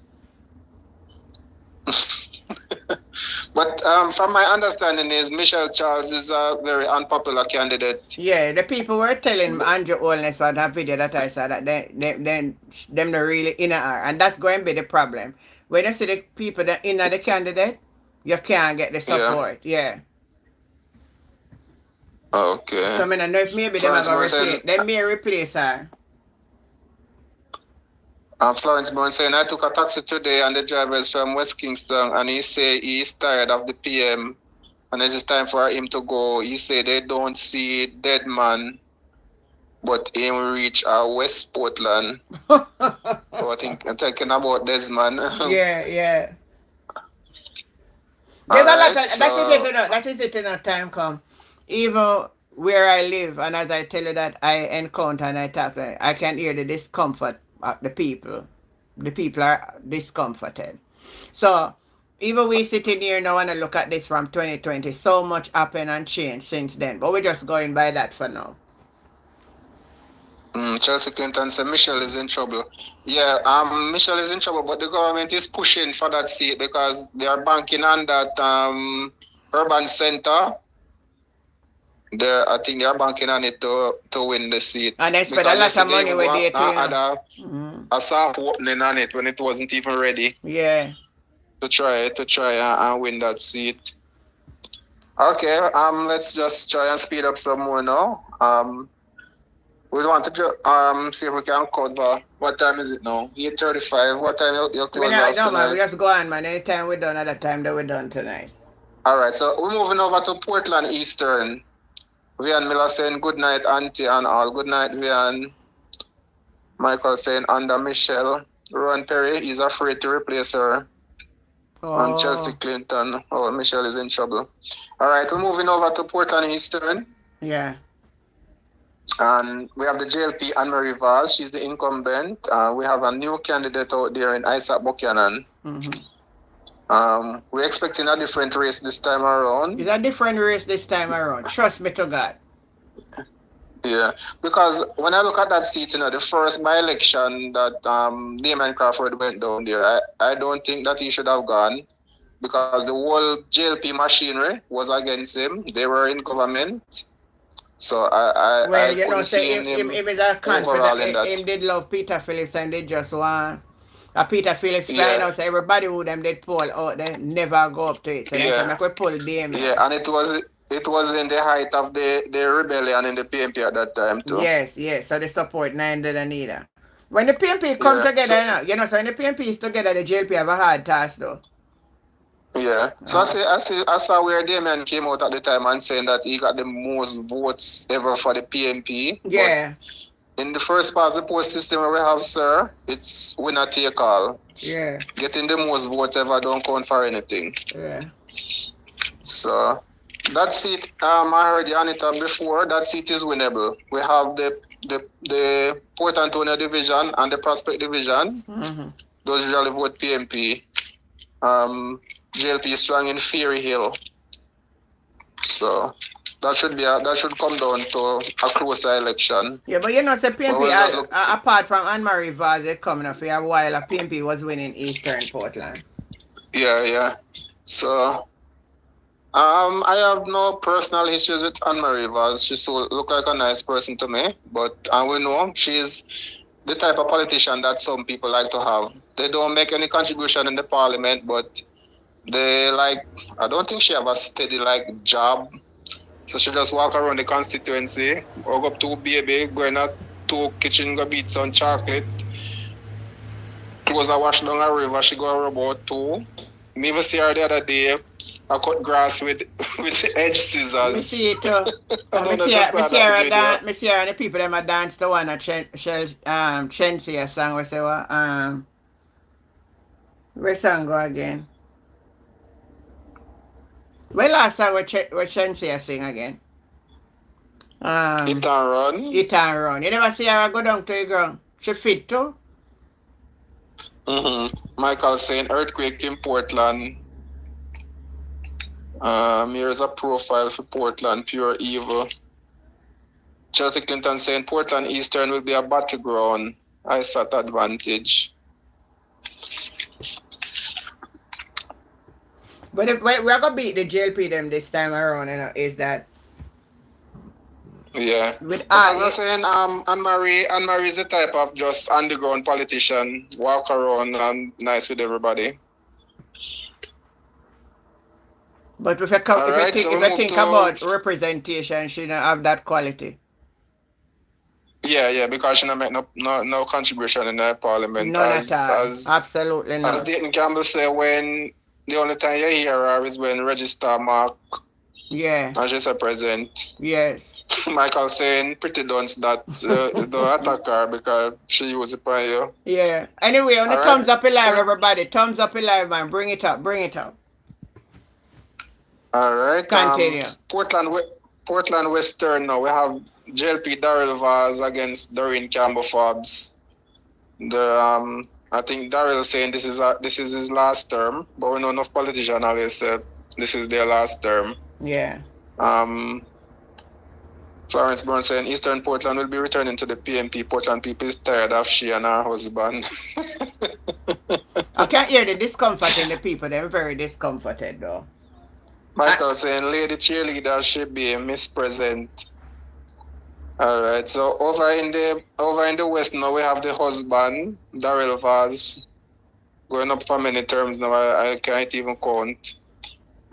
S4: But from my understanding is Michelle Charles is a very unpopular candidate.
S1: Yeah, the people were telling Andrew Holness on that video that I saw that them not really in her, and that's going to be the problem. When you see the people that in the candidate, you can't get the support. Yeah.
S4: Okay.
S1: So I don't know if maybe they may replace her.
S4: Florence Bourne saying, I took a taxi today and the driver is from West Kingston and he say he's tired of the PM and it is time for him to go. He say they don't see dead man, but he will reach West Portland. So I'm thinking about Desmond.
S1: Yeah. There's a lot of, that is it, time come. Even where I live, and as I tell you that I encounter and I talk, I can hear the discomfort of the people. The people are discomforted. So, even we sitting here now and I look at this from 2020, so much happened and changed since then. But we're just going by that for now.
S4: Chelsea Clinton said Michelle is in trouble. Yeah, Michelle is in trouble, but the government is pushing for that seat because they are banking on that urban center. I think they are banking on it to win the seat.
S1: And they spend a lot of money with it too,
S4: a soft opening on it when it wasn't even ready.
S1: Yeah.
S4: To try and win that seat. Okay, let's just try and speed up some more now. We want to see if we can cover. What time is it now? 8:35. What time you close off tonight?
S1: Man, we just go on, man. Anytime we're done at the time that we're done tonight.
S4: All right, so we're moving over to Portland Eastern. Vian Miller saying good night, Auntie and all. Good night, Vian. Michael saying under Michelle. Ron Perry is afraid to replace her. And Chelsea Clinton. Oh, Michelle is in trouble. All right, we're moving over to Portland Eastern.
S1: Yeah.
S4: And we have the JLP Anne-Marie Vaz. She's the incumbent. We have a new candidate out there in Isaac Buchanan. We're expecting a different race this time around.
S1: It's a different race this time around. Trust me to God.
S4: Yeah, because when I look at that seat, the first by-election that Damon Crawford went down there, I don't think that he should have gone because the whole JLP machinery was against him. They were in government. So I couldn't see him
S1: is a confident. Him did love Peter Phillips and they just want Peter Phillips find out so everybody who them did poll out they never go up to it. So they we pull Damon.
S4: Yeah, and it was in the height of the rebellion in the PNP at that time too.
S1: Yes. So the support didn't either. When the PNP come together, so when the PNP is together, the JLP have a hard task though.
S4: Yeah. So I saw where Damien came out at the time and saying that he got the most votes ever for the PNP.
S1: Yeah.
S4: But in the first part of the poll system we have, sir, it's winner take all.
S1: Yeah.
S4: Getting the most votes ever don't count for anything.
S1: Yeah.
S4: So that seat, I heard Anita before, that seat is winnable. We have the Port Antonio division and the Prospect division. Those usually vote PNP. JLP is strong in Ferry Hill. So that should come down to a closer election.
S1: Yeah, but say PNP, apart from Anne-Marie Vaz coming up for a while, PNP was winning Eastern Portland.
S4: Yeah. So I have no personal issues with Anne-Marie Vaz. She look like a nice person to me, but we know she's the type of politician that some people like to have. They don't make any contribution in the parliament, but I don't think she have a steady job. So she just walk around the constituency, walk up to baby, go in to kitchen, go beat some chocolate. Close a wash down a river, she go about 2. Me even see her the other day, I cut grass with edge scissors.
S1: Me see it too. Me see her and the people them a dance the one at Chensi a song we say where song go again? Well, last time we Shensia sing again.
S4: Hit and run.
S1: Hit and run. You never see her go down to the ground. She fit too.
S4: Michael saying earthquake in Portland. Here's a profile for Portland, pure evil. Chelsea Clinton saying Portland Eastern will be a battleground. I set advantage.
S1: But if we're going to beat the JLP them this time around, is that...
S4: Yeah. I was saying, Anne-Marie is the type of just underground politician, walk around and nice with everybody.
S1: But if you think about representation, she don't have that quality.
S4: Yeah, because she don't make no contribution in the parliament.
S1: None at all. Absolutely not.
S4: As Dayton Campbell said, when the only time you hear her is when Register Mark.
S1: Yeah.
S4: And she's a president.
S1: Yes.
S4: Michael saying pretty dunce that don't attack her because she used it by you.
S1: Yeah. Anyway, on the thumbs up alive, everybody. Thumbs up alive, man. Bring it up.
S4: All right.
S1: Continue.
S4: Portland Western now. We have JLP Daryl Vaz against Doreen Campbell Forbes. I think Daryl saying this is his last term, but we know enough politicians always said this is their last term.
S1: Yeah.
S4: Florence Brown saying Eastern Portland will be returning to the PNP. Portland people is tired of she and her husband.
S1: I can't hear the discomfort in the people. They're very discomforted though.
S4: Michael saying lady cheerleader should be mispresent. All right. So over in the west now we have the husband Darrell Vaz going up for many terms now. I can't even count.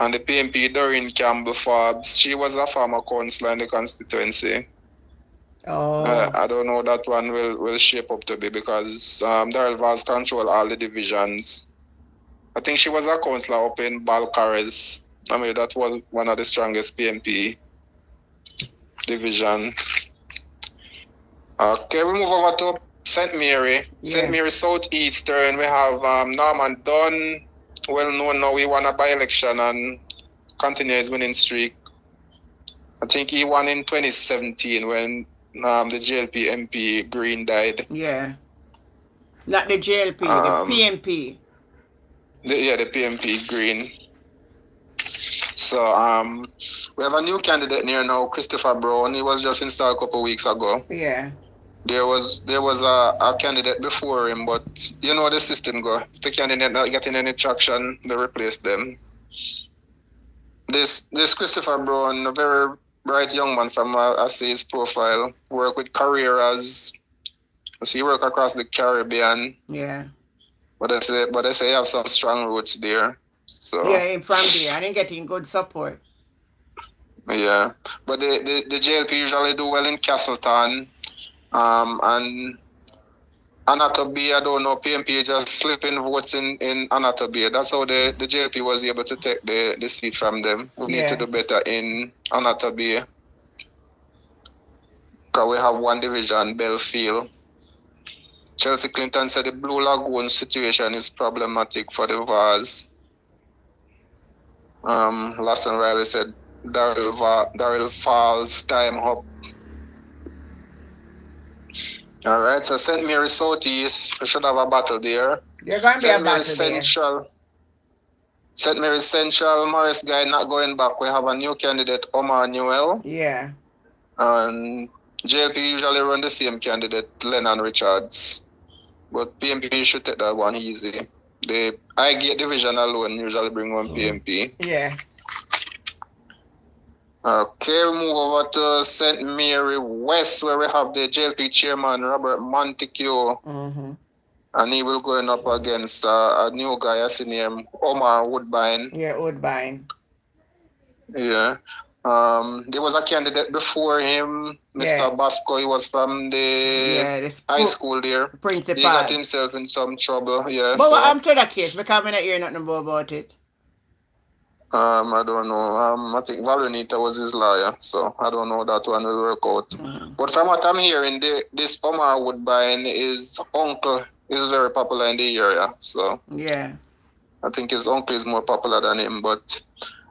S4: And the PNP Doreen Campbell Forbes, she was a former councillor in the constituency.
S1: Oh.
S4: I don't know that one will shape up to be because Darrell Vaz control all the divisions. I think she was a councillor up in Balcarres. I mean, that was one of the strongest PNP division. Okay, we move over to St. Mary.
S1: Yeah.
S4: St. Mary Southeastern, we have Norman Dunn, well known now. He won a by-election and continues winning streak. I think he won in 2017 when the JLP MP Green died.
S1: Yeah. Not the JLP, the PNP.
S4: The PNP Green. So we have a new candidate here now, Christopher Brown. He was just installed a couple of weeks ago.
S1: Yeah.
S4: There was a candidate before him, but you know the system go. If the candidate not getting any traction, they replace them. This Christopher Brown, a very bright young man from I see his profile, work with careers. So he work across the Caribbean.
S1: Yeah.
S4: But I say he have some strong roots there. So
S1: yeah, from there, I didn't get in good support.
S4: Yeah, but the JLP usually do well in Castleton, and Anatolia. I don't know, PNP just slipping votes in Anatolia. That's how the JLP was able to take the seat from them. We need to do better in Anatolia. Because we have one division, Belfield. Chelsea Clinton said the Blue Lagoon situation is problematic for the Vaz. Lasson Riley said Darrell Falls time up. All right, so St. Mary Southeast, we should have a battle there.
S1: You're going to be a battle Central,
S4: there. St. Mary Central, Morris Guy not going back. We have a new candidate, Omar Newell.
S1: Yeah.
S4: And JLP usually run the same candidate, Lennon Richards. But PNP should take that one easy. The I-Gate division alone usually bring one PNP.
S1: Yeah.
S4: Okay, we move over to St. Mary West, where we have the JLP chairman, Robert Montague.
S1: Mm-hmm.
S4: And he will going up against a new guy, I see him, Omar Woodbine.
S1: Yeah, Woodbine.
S4: Yeah. There was a candidate before him, Mr. Basco. He was from the high school there.
S1: Principal.
S4: He got himself in some trouble. Yeah.
S1: But what happened to that case? Because I'm not hearing nothing more about it.
S4: I don't know. I think Valenita was his lawyer, so I don't know that one will work out. Mm-hmm. But from what I'm hearing, this Omar Woodbine, his uncle is very popular in the area. So
S1: yeah,
S4: I think his uncle is more popular than him. But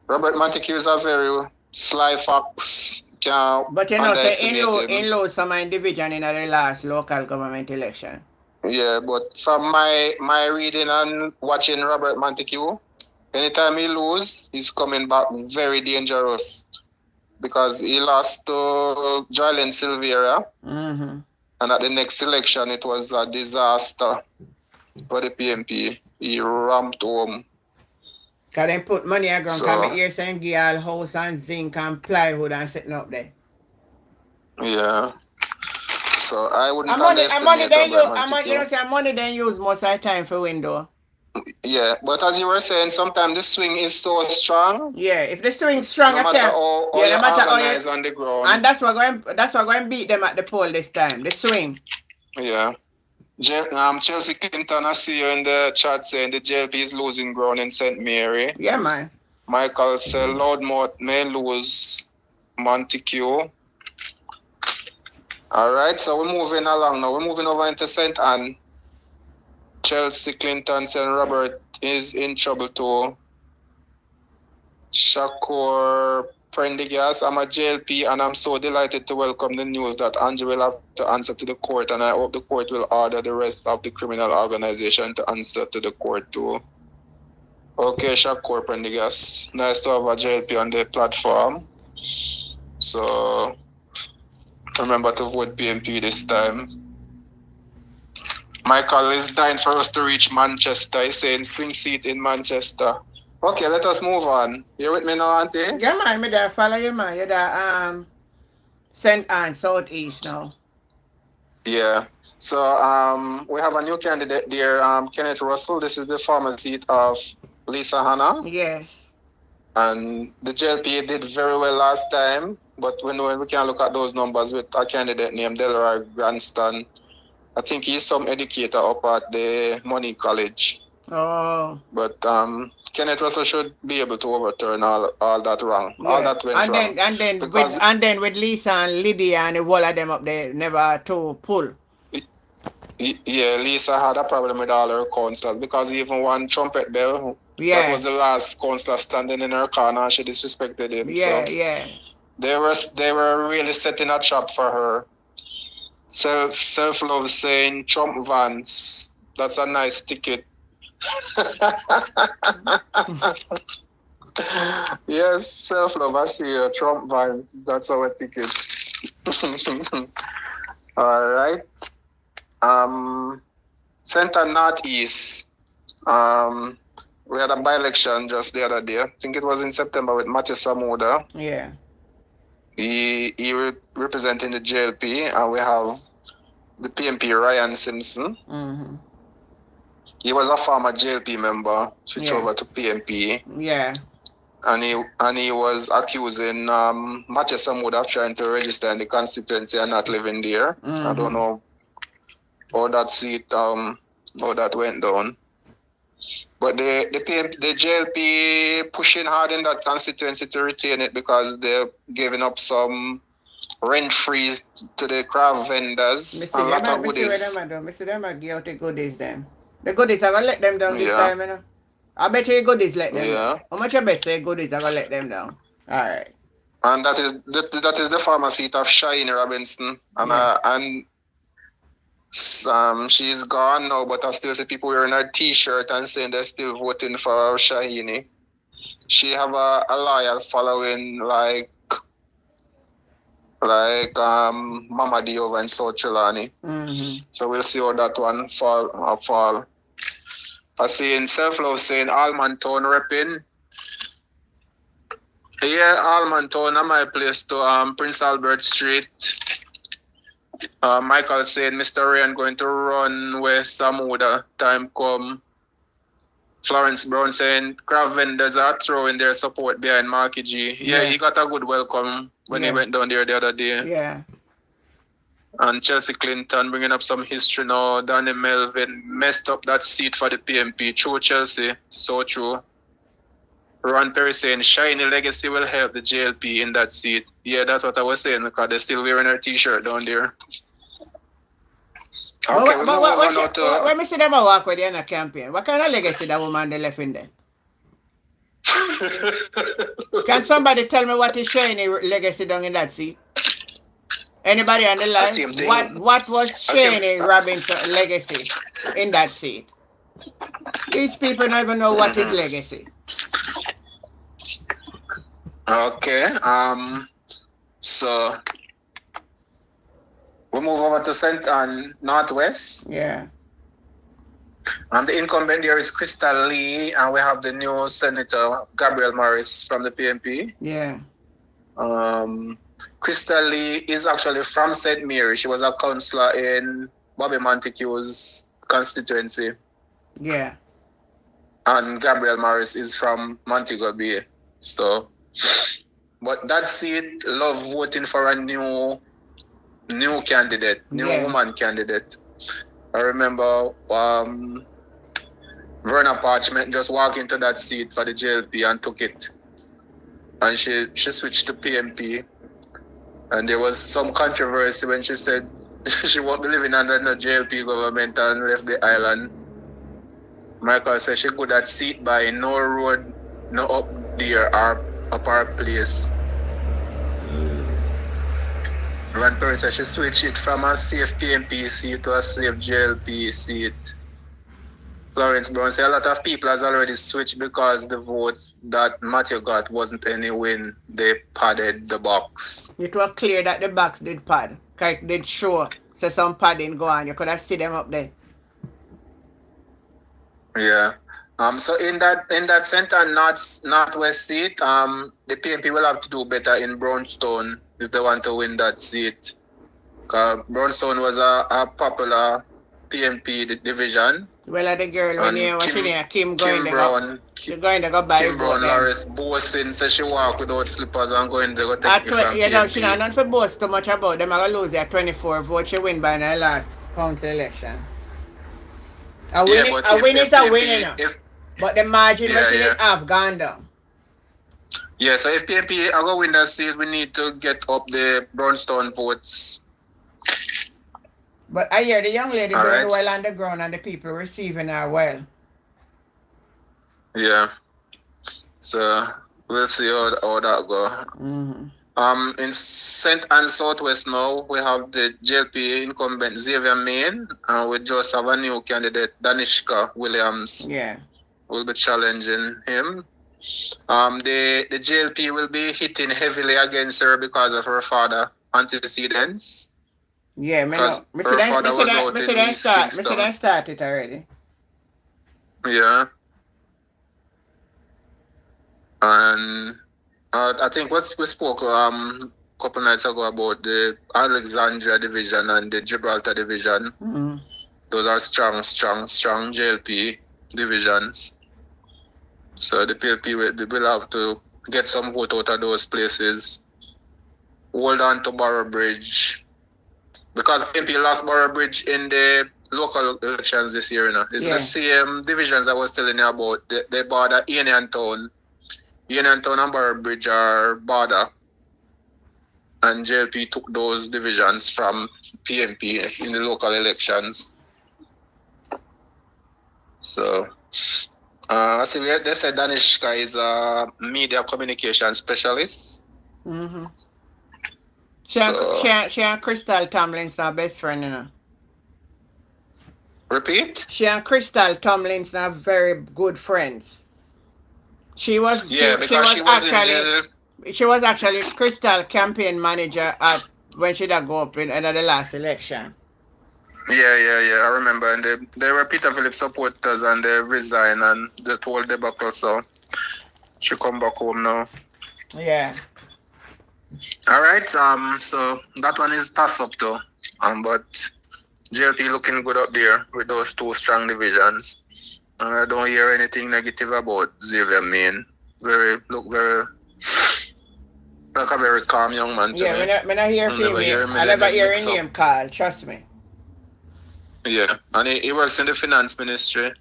S4: Robert Montague is a very sly fox.
S1: But you know, say in lose some division in the last local government election.
S4: Yeah, but from my reading and watching Robert Montague, anytime he lose, he's coming back very dangerous. Because he lost to Jalen Silveira.
S1: Mm-hmm.
S4: And at the next election, it was a disaster for the PNP. He ramped home.
S1: Because they put money on ground. Come here saying give all house and zinc and plywood and sitting up there.
S4: Yeah. So I wouldn't
S1: money then use most of the time for window.
S4: Yeah, but as you were saying, sometimes the swing is so strong.
S1: Yeah, if the swing's strong,
S4: no matter how you on the ground.
S1: And that's what going to beat them at the poll this time. The swing.
S4: Yeah. Chelsea Clinton, I see you in the chat saying the JLP is losing ground in St. Mary.
S1: Yeah, man.
S4: Michael said Loudmouth may lose Montague. All right, so we're moving along now. We're moving over into St. Anne. Chelsea Clinton said Robert is in trouble too. Shakur Prendergast, I'm a JLP and I'm so delighted to welcome the news that Andrew will have to answer to the court, and I hope the court will order the rest of the criminal organization to answer to the court too. Okay, Shakur Prendergast, nice to have a JLP on the platform. So remember to vote PMP this time. Michael is dying for us to reach Manchester. He's saying swing seat in Manchester. Okay, let us move on. You with me now, Auntie?
S1: Yeah, man, me there follow you, man. You're the St. Anne, Southeast now.
S4: Yeah. So we have a new candidate there, Kenneth Russell. This is the former seat of Lisa Hanna.
S1: Yes.
S4: And the JLP did very well last time, but when we can look at those numbers with a candidate named Delroy Granston, I think he's some educator up at the Money College.
S1: Oh.
S4: But Kenneth Russell should be able to overturn all that wrong.
S1: Yeah.
S4: All that went wrong.
S1: And then with Lisa and Lydia and the whole of them up there never to pull.
S4: Yeah, Lisa had a problem with all her councillors because even one Trumpet Bell,
S1: Yeah.
S4: that was the last councillor standing in her corner, she disrespected him.
S1: Yeah,
S4: so
S1: yeah.
S4: They were really setting a trap for her. Self-love saying Trump Vance. That's a nice ticket. Yes, self-love. I see you. Trump Vance. That's our ticket. All right. Center Northeast. We had a by-election just the other day. I think it was in September with Matthew Samuda.
S1: Yeah.
S4: He representing the JLP, and we have the PMP Ryan Simpson.
S1: Mm-hmm.
S4: He was a former JLP member, switched over to PMP.
S1: Yeah.
S4: And he was accusing Matthew Samuda of trying to register in the constituency and not living there.
S1: Mm-hmm.
S4: I don't know how that seat how that went down. But the JLP pushing hard in that constituency to retain it because they're giving up some rent freeze to the craft vendors.
S1: I see them give out the goodies them. The goodies are gonna let them down this time, you know. I bet you goodies let them down. How much I bet say goodies are gonna let them down? Alright.
S4: And that is the former seat of Shine Robinson. And she's gone now, but I still see people wearing her t-shirt and saying they're still voting for Shahini. She have a loyal following like Mama D over in South Trelawney.
S1: Mm-hmm.
S4: So we'll see how that one fall. I see in Self-Love saying Alman Town repping. Yeah, Alman Town, I'm my place to Prince Albert Street. Michael saying Mr. Ryan going to run with Samuda. Time come. Florence Brown saying craft vendors are throwing their support behind Marky G. Yeah, he got a good welcome when he went down there the other day.
S1: Yeah.
S4: And Chelsea Clinton bringing up some history now. Danny Melvin messed up that seat for the PMP. True, Chelsea. So true. Ron Perry saying Shiny Legacy will help the JLP in that seat. Yeah, that's what I was saying because they're still wearing her t-shirt down there. Okay,
S1: when me see them a walk with you in a campaign, what kind of legacy that woman they left in there? Can somebody tell me what is Shiny legacy down in that seat? Anybody on the line? What was Shiny Robinson's legacy in that seat? These people don't even know what is legacy.
S4: Okay. So we move over to St. Anne Northwest.
S1: Yeah.
S4: And the incumbent there is Crystal Lee, and we have the new Senator Gabriel Morris from the PMP.
S1: Yeah.
S4: Crystal Lee is actually from St. Mary. She was a councillor in Bobby Montague's constituency.
S1: Yeah.
S4: And Gabriel Morris is from Montego Bay. So, but that seat, love voting for a new candidate, woman candidate. I remember Verna Parchment just walked into that seat for the JLP and took it. And she switched to PMP. And there was some controversy when she said she won't be living under the JLP government and left the island. Michael said she could that seat by no road, no up there or up our place. One person said she switched it from a safe PMP seat to a safe JLP seat. Florence Brown say a lot of people has already switched because the votes that Matthew got wasn't any win. They padded the box.
S1: It was clear that the box did pad. Like did show. So some padding go on. You could have see them up there.
S4: Yeah. So in that center northwest seat, the PNP will have to do better in Brownstone if they want to win that seat. Brownstone was a popular PNP division.
S1: Well, the girl when you was in there, Kim going
S4: Kim
S1: there.
S4: Brown,
S1: She going to go buy
S4: Kim
S1: a
S4: Brown,
S1: vote.
S4: Loris boasting says she walk without slippers and going to go take it from
S1: You know,
S4: PNP.
S1: she not none for boast too much about them. I lose their 24 votes. She win by the last council election. A win,
S4: Yeah, but
S1: a
S4: if-
S1: win
S4: if
S1: is a
S4: PNP
S1: win, you know. But the margin
S4: Yeah,
S1: was she didn't
S4: yeah.
S1: have gone down.
S4: Yeah, so if PNP are going to win that seat, we need to get up the Brownstone votes.
S1: But I hear the young lady
S4: All
S1: doing
S4: right.
S1: well on the ground and the people receiving her well.
S4: Yeah. So we'll see how that go.
S1: Mm-hmm.
S4: In St. and Southwest now, we have the JLP incumbent Xavier Main, and we just have a new candidate, Danishka Williams.
S1: Yeah.
S4: Will be challenging him. The JLP will be hitting heavily against her because of her father antecedents.
S1: Yeah, me
S4: Because
S1: know. Me
S4: her
S1: see that,
S4: father
S1: me see
S4: was
S1: that,
S4: out
S1: me
S4: in
S1: see that
S4: East
S1: start, me see
S4: Kingston.
S1: that started already.
S4: Yeah. And I think what we spoke couple nights ago about the Alexandria division and the Gibraltar division.
S1: Mm-hmm.
S4: Those are strong JLP divisions. So the PLP will have to get some vote out of those places. Hold on to Borough Bridge. Because PLP lost Borough Bridge in the local elections this year. You know? It's the same divisions I was telling you about. They border Union Town. Union Town and Borough Bridge are border. And JLP took those divisions from PNP in the local elections. So, I see they said Danishka is a media communication specialist.
S1: Mm-hmm.
S4: So,
S1: She and Crystal Tomlinson are best friend, you know.
S4: Repeat?
S1: She and Crystal Tomlinson are very good friends. She was actually Crystal campaign manager at when she did go up in the last election.
S4: Yeah. I remember, and they were Peter Phillips supporters, and they resigned and they told debacle. So she come back home now.
S1: Yeah.
S4: All right. So that one is toss up though. But JLP looking good up there with those two strong divisions. And I don't hear anything negative about Xavier Main. Like a very calm young man to me.
S1: Yeah, when I hear him, I never hear his name called, trust me.
S4: Yeah, and he works in the finance ministry.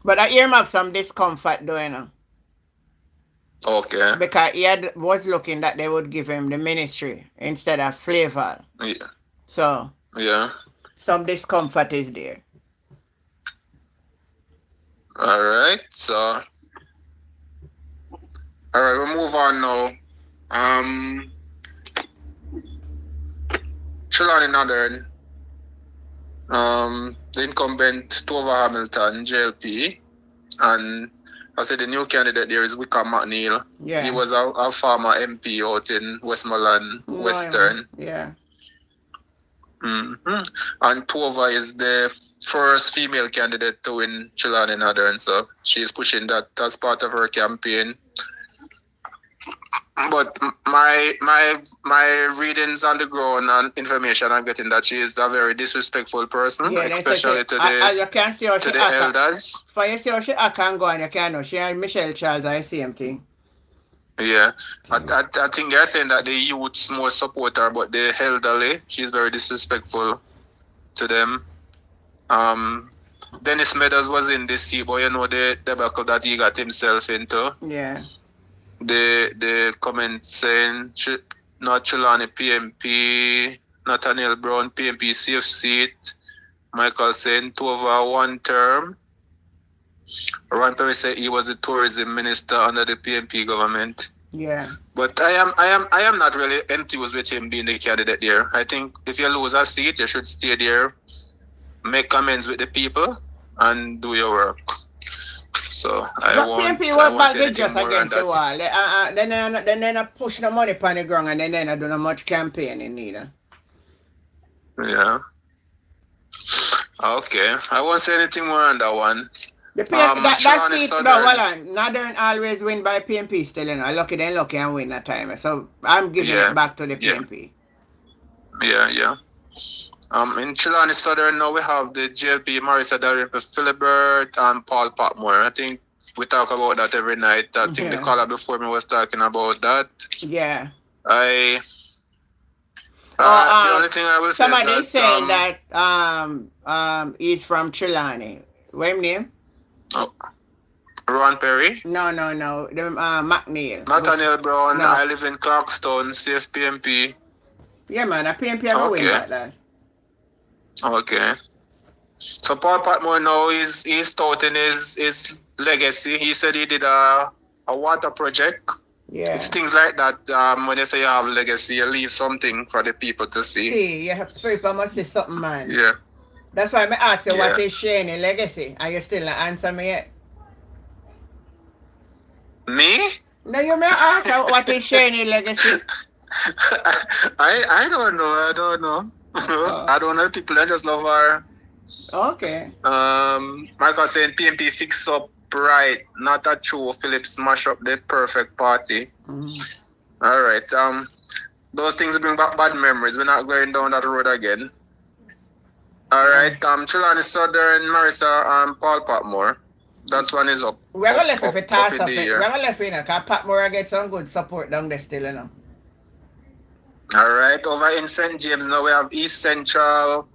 S1: But I hear him have some discomfort though, you know.
S4: Okay.
S1: Because he was looking that they would give him the ministry instead of flavor.
S4: Yeah.
S1: So,
S4: yeah,
S1: some discomfort is there.
S4: All right, so we'll move on now. Trelawney Northern, the incumbent Tova Hamilton, JLP, and I said the new candidate there is Wickham McNeil.
S1: Yeah.
S4: He was a former MP out in Westmoreland, Western.
S1: Yeah.
S4: Mm-hmm. And Tova is the first female candidate to win Trelawney Northern, so she's pushing that as part of her campaign. But my readings on the ground and information I'm getting that she is a very disrespectful person, especially to the elders.
S1: For you see how she act and go on, you can know she and Michelle Charles are the same thing.
S4: Yeah, I think they're saying that the youths more support her, but the elderly, she's very disrespectful to them. Dennis Meadows was in this seat, but you know the debacle that he got himself into.
S1: Yeah.
S4: The comment saying not Trelawney PMP, Nathaniel Brown PMP safe seat, Michael saying Tova one term. Ron Perry said he was the tourism minister under the PMP government.
S1: Yeah.
S4: But I am not really enthused with him being the candidate there. I think if you lose a seat, you should stay there, make amends with the people, and do your work. So I
S1: But
S4: won't
S1: PNP
S4: I
S1: were
S4: won't
S1: back
S4: say
S1: they
S4: anything
S1: just
S4: more on
S1: against the
S4: that.
S1: wall. Then push the money upon the ground and then I do not much campaigning neither.
S4: Yeah. Okay. I won't say anything more on that one.
S1: The PNP, that
S4: Trelawney
S1: seat, no,
S4: Southern.
S1: well, Northern always win by PNP still, you know. Lucky then lucky and win that time. So I'm giving it
S4: Yeah.
S1: back to the
S4: Yeah.
S1: PNP.
S4: Yeah. In Trelawney Southern now we have the JLP, Marissa Darren, Philibert, and Paul Patmore. I think we talk about that every night. I think the caller before me was talking about that.
S1: Yeah.
S4: The
S1: Oh,
S4: only thing I will say is
S1: somebody
S4: that
S1: saying that he's from Trelawney. What name?
S4: Ron Perry.
S1: No. The McNeil.
S4: Nathaniel Brown.
S1: No.
S4: I live in Clarkstone, CFPMP.
S1: Yeah, man. A PNP I go win back that.
S4: Okay. So Paul Patmore now he's touting his legacy. He said he did a water project.
S1: Yeah.
S4: It's things like that. When you say you have legacy, you leave something for the people to see.
S1: See, you have people must say something, man.
S4: Yeah.
S1: That's why I asked you what is Shane legacy. And you still not answer me yet.
S4: Me?
S1: No, you may ask what is Shane legacy.
S4: I don't know. I don't know. I don't know. People I just love her.
S1: Okay.
S4: Michael saying PNP fix up right, not a true Philip smash up the perfect party. All right. Those things bring back bad memories. We're not going down that road again. All right. Trelawney Southern, Marissa, Paul Patmore. That one is up.
S1: We're gonna left if it toss up.
S4: We're
S1: gonna left in because Patmore get some good support down there still, you know.
S4: All right. Over in St. James now we have East Central,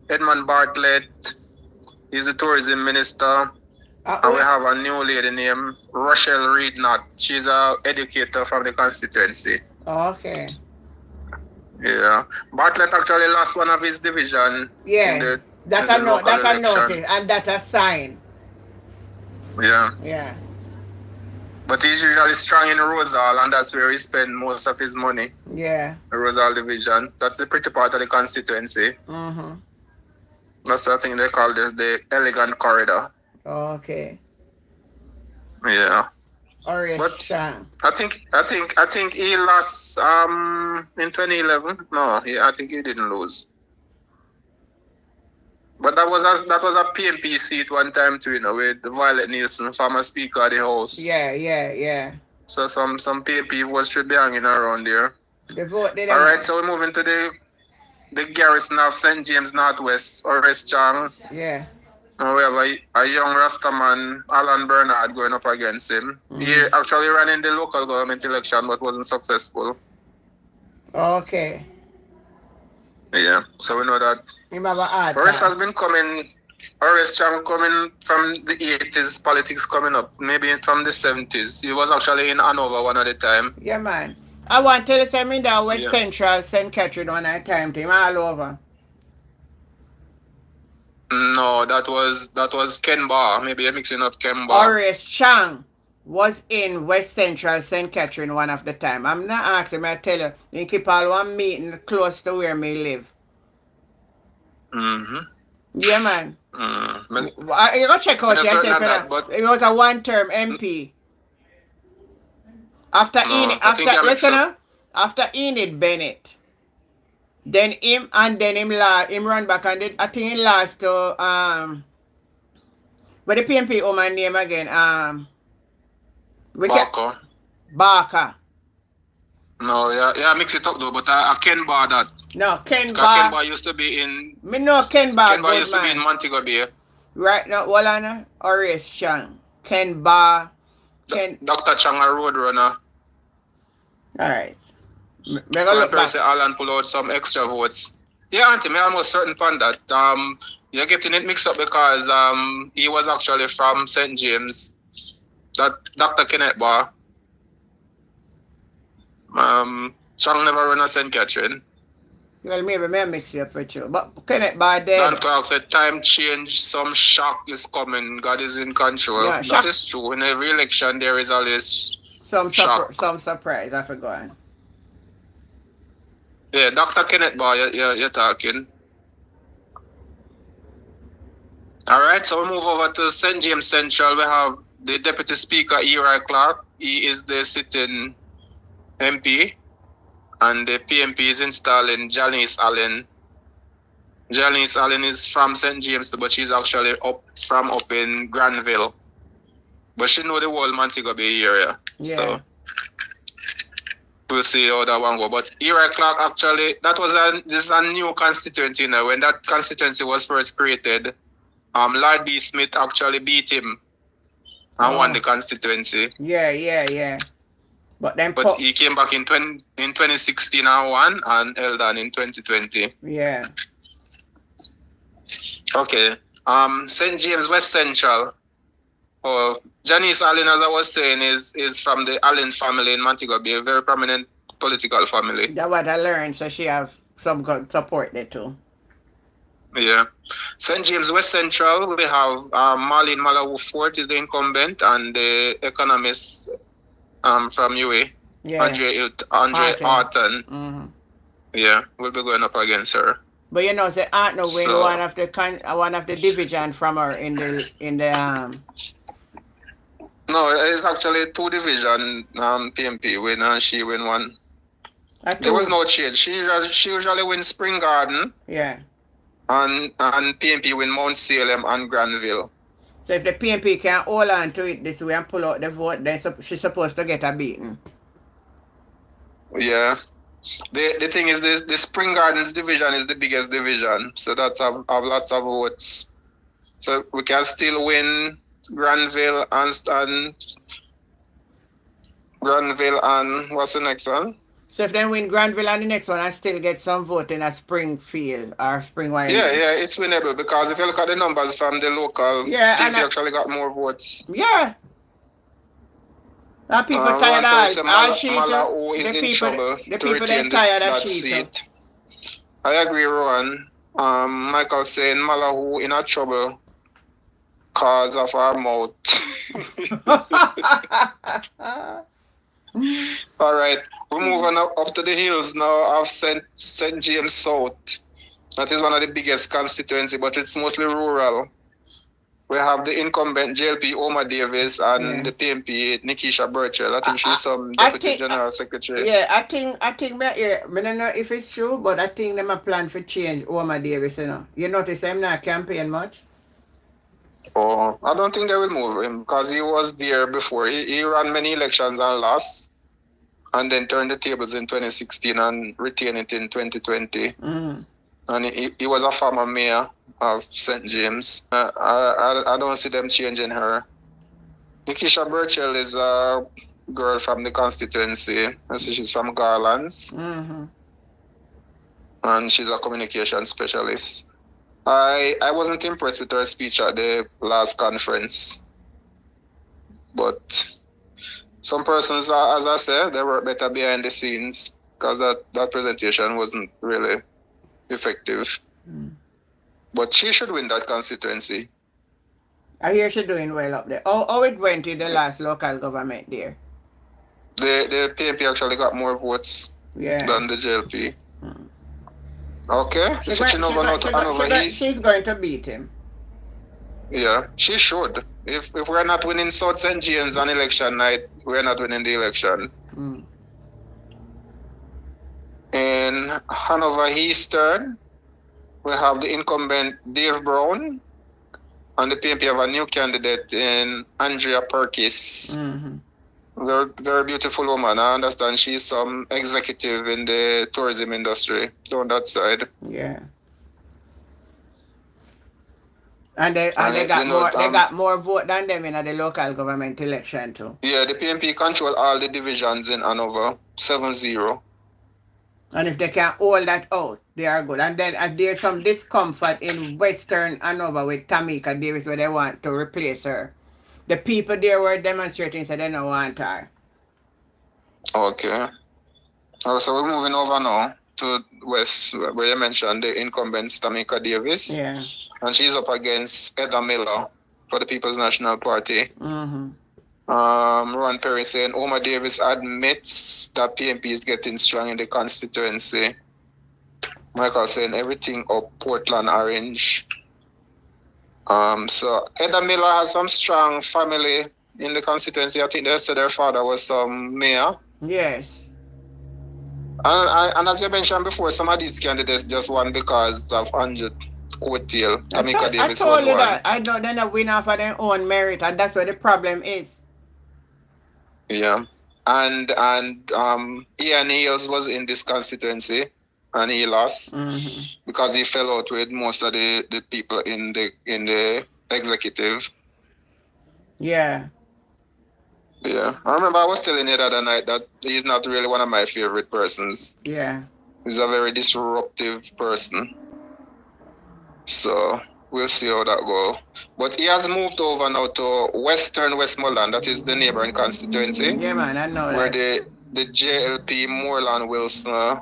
S4: Edmund Bartlett. He's the tourism minister. And we have a new lady named Rochelle Reed-Knott. She's an educator from the constituency.
S1: Okay.
S4: Yeah. Bartlett actually lost one of his division.
S1: Yeah. That I noticed. And that a sign.
S4: Yeah.
S1: Yeah.
S4: But he's usually strong in Rosal, and that's where he spends most of his money.
S1: Yeah.
S4: The Rosal division. That's a pretty part of the constituency. That's the thing they call the elegant corridor.
S1: Okay.
S4: Yeah.
S1: But Shang.
S4: I think he lost in 2011. No, I think he didn't lose. But that was a PNP seat one time too, you know, with Violet Nielsen, former Speaker of the House.
S1: Yeah.
S4: So some PNP votes should be hanging around there.
S1: The vote.
S4: All right, so we're moving to the garrison of St. James Northwest, Horace Chang.
S1: Yeah.
S4: And we have a young Rastaman, Alan Bernard, going up against him. He actually ran in the local government election but wasn't successful.
S1: Okay.
S4: Yeah, so we know that Horace has been coming, Horace Chang coming from the 80s, politics coming up, maybe from the 70s. He was actually in Hanover one at a time.
S1: Yeah, man. I want to tell you something that West Central, St. Catherine one at a time, to him all over.
S4: No, that was Ken Barr. Maybe you're mixing up Ken Barr.
S1: Horace Chang was in West Central St. Catherine one of the time. I'm not asking, I tell you, you keep all one meeting close to where me live. Yeah, man. You go check out yourself. It was a one-term MP. After Enid Bennett. Then him run back and I think he lost to but the PNP woman name again Barker.
S4: No, yeah, mix it up though, but Ken Barr that.
S1: No, Ken Barr.
S4: Ken Barr used to be in.
S1: Me know Ken Barr.
S4: Ken Barr used to be in Montego Bay.
S1: Right now, Walana, Horace Chang, Ken Barr,
S4: Dr. Chang a roadrunner.
S1: Alright.
S4: Alan pull out some extra votes. Yeah, Auntie, me almost certain upon that. You're getting it mixed up because he was actually from St. James. That Dr. Kenneth Barr. Chang never run a St. Catherine.
S1: Well, maybe I mix it up with you. But Kenneth Barr dead.
S4: Dan Clark said time change, some shock is coming. God is in control. Yeah, that is true. In every election there is always some
S1: surprise, I forgot.
S4: Yeah, Dr. Kenneth Barr, you're talking. All right, so we move over to St. James Central. We have the Deputy Speaker, Eli Clark. He is the sitting MP. And the PMP is installing Janice Allen. Janice Allen is from St. James, but she's actually up in Granville. But she know the whole Montego Bay area.
S1: Yeah.
S4: So we'll see how that one go. But Eli Clark actually, this is a new constituency now. When that constituency was first created, Lord B. Smith actually beat him and won the constituency.
S1: Yeah. But
S4: he came back in 2016 and won, and held on in 2020.
S1: Yeah.
S4: Okay. St. James West Central. Janice Allen, as I was saying, is from the Allen family in Montego Bay, a very prominent political family.
S1: That's what I learned, so she have some good support there too.
S4: Yeah. St. James West Central, we have Marlene Malawu Fort is the incumbent, and the economist from UA, Andre Arton.
S1: Mm-hmm.
S4: Yeah, we'll be going up against her.
S1: But you know, say Aunt no win one of the division from her in the
S4: No, it's actually 2 division PMP win, and she win 1. There was no change. She usually win Spring Garden.
S1: Yeah.
S4: And PMP win Mount Salem and Granville.
S1: So if the PMP can hold on to it this way and pull out the vote, then she's supposed to get a beating.
S4: Yeah. The thing is, the Spring Gardens division is the biggest division, so that's have lots of votes. So we can still win Granville and what's the next one?
S1: So if they win Granville and the next one, I still get some vote in a Springfield or Springwide.
S4: Yeah, it's winnable because if you look at the numbers from the local, they actually got more votes.
S1: Yeah. People tired of all sheet. The people that tired of sheet.
S4: I agree, Rowan. Michael saying Malahu in a trouble cause of our mouth. All right, we're moving up to the hills now of St. James South. That is one of the biggest constituency, but it's mostly rural. We have the incumbent JLP Omar Davis and the PMP Nikisha Burchell. I think she's some Deputy General Secretary.
S1: Yeah, I think I don't know if it's true, but I think them a plan for change Omar Davis, you know. You notice I'm not campaign much?
S4: Oh, I don't think they will move him because he was there before. He ran many elections and lost, and then turned the tables in 2016 and retained it in 2020.
S1: Mm.
S4: And he was a former mayor of St. James. I don't see them changing her. Nikisha Burchell is a girl from the constituency. I see she's from Garlands.
S1: Mm-hmm.
S4: And she's a communication specialist. I wasn't impressed with her speech at the last conference. But some persons, as I said, they were better behind the scenes because that presentation wasn't really effective.
S1: Mm.
S4: But she should win that constituency.
S1: I hear she's doing well up there. How it went in the last local government there?
S4: The PMP actually got more votes than the JLP.
S1: Mm.
S4: Okay,
S1: she's going to beat him.
S4: Yeah, she should. If we're not winning South St. James on election night, we're not winning the election.
S1: Mm.
S4: In Hanover Eastern, we have the incumbent Dave Brown, and the PMP have a new candidate in Andrea Perkis.
S1: Mm-hmm.
S4: Very beautiful woman. I understand she's some executive in the tourism industry on that side.
S1: Yeah. And they got more vote than them in the local government election too.
S4: Yeah, the PMP control all the divisions in Hanover, 7-0.
S1: And if they can hold that out, they are good. And then there's some discomfort in Western Hanover with Tamika Davis where they want to replace her. The people there were demonstrating, so they don't want her.
S4: Okay. So we're moving over now to West, where you mentioned the incumbent Tamika Davis.
S1: Yeah.
S4: And she's up against Edda Miller for the People's National Party.
S1: Mm-hmm.
S4: Ron Perry saying Omar Davis admits that PMP is getting strong in the constituency. Michael saying everything up Portland Orange. So Edda Miller has some strong family in the constituency. I think they said their father was some mayor.
S1: Yes.
S4: And as you mentioned before, some of these candidates just won because of 100 coattail. Tamika
S1: I
S4: Davis
S1: told
S4: was
S1: you
S4: one.
S1: that. I know they're not win off of their own merit, and that's where the problem is.
S4: Yeah. And Ian Hills was in this constituency and he lost because he fell out with most of the people in the executive.
S1: Yeah.
S4: Yeah. I remember I was telling you the other night that he's not really one of my favorite persons.
S1: Yeah.
S4: He's a very disruptive person. So we'll see how that goes. But he has moved over now to Western Westmoreland, that is the neighboring constituency.
S1: Yeah, man, I know
S4: where
S1: that.
S4: the JLP Moreland Wilson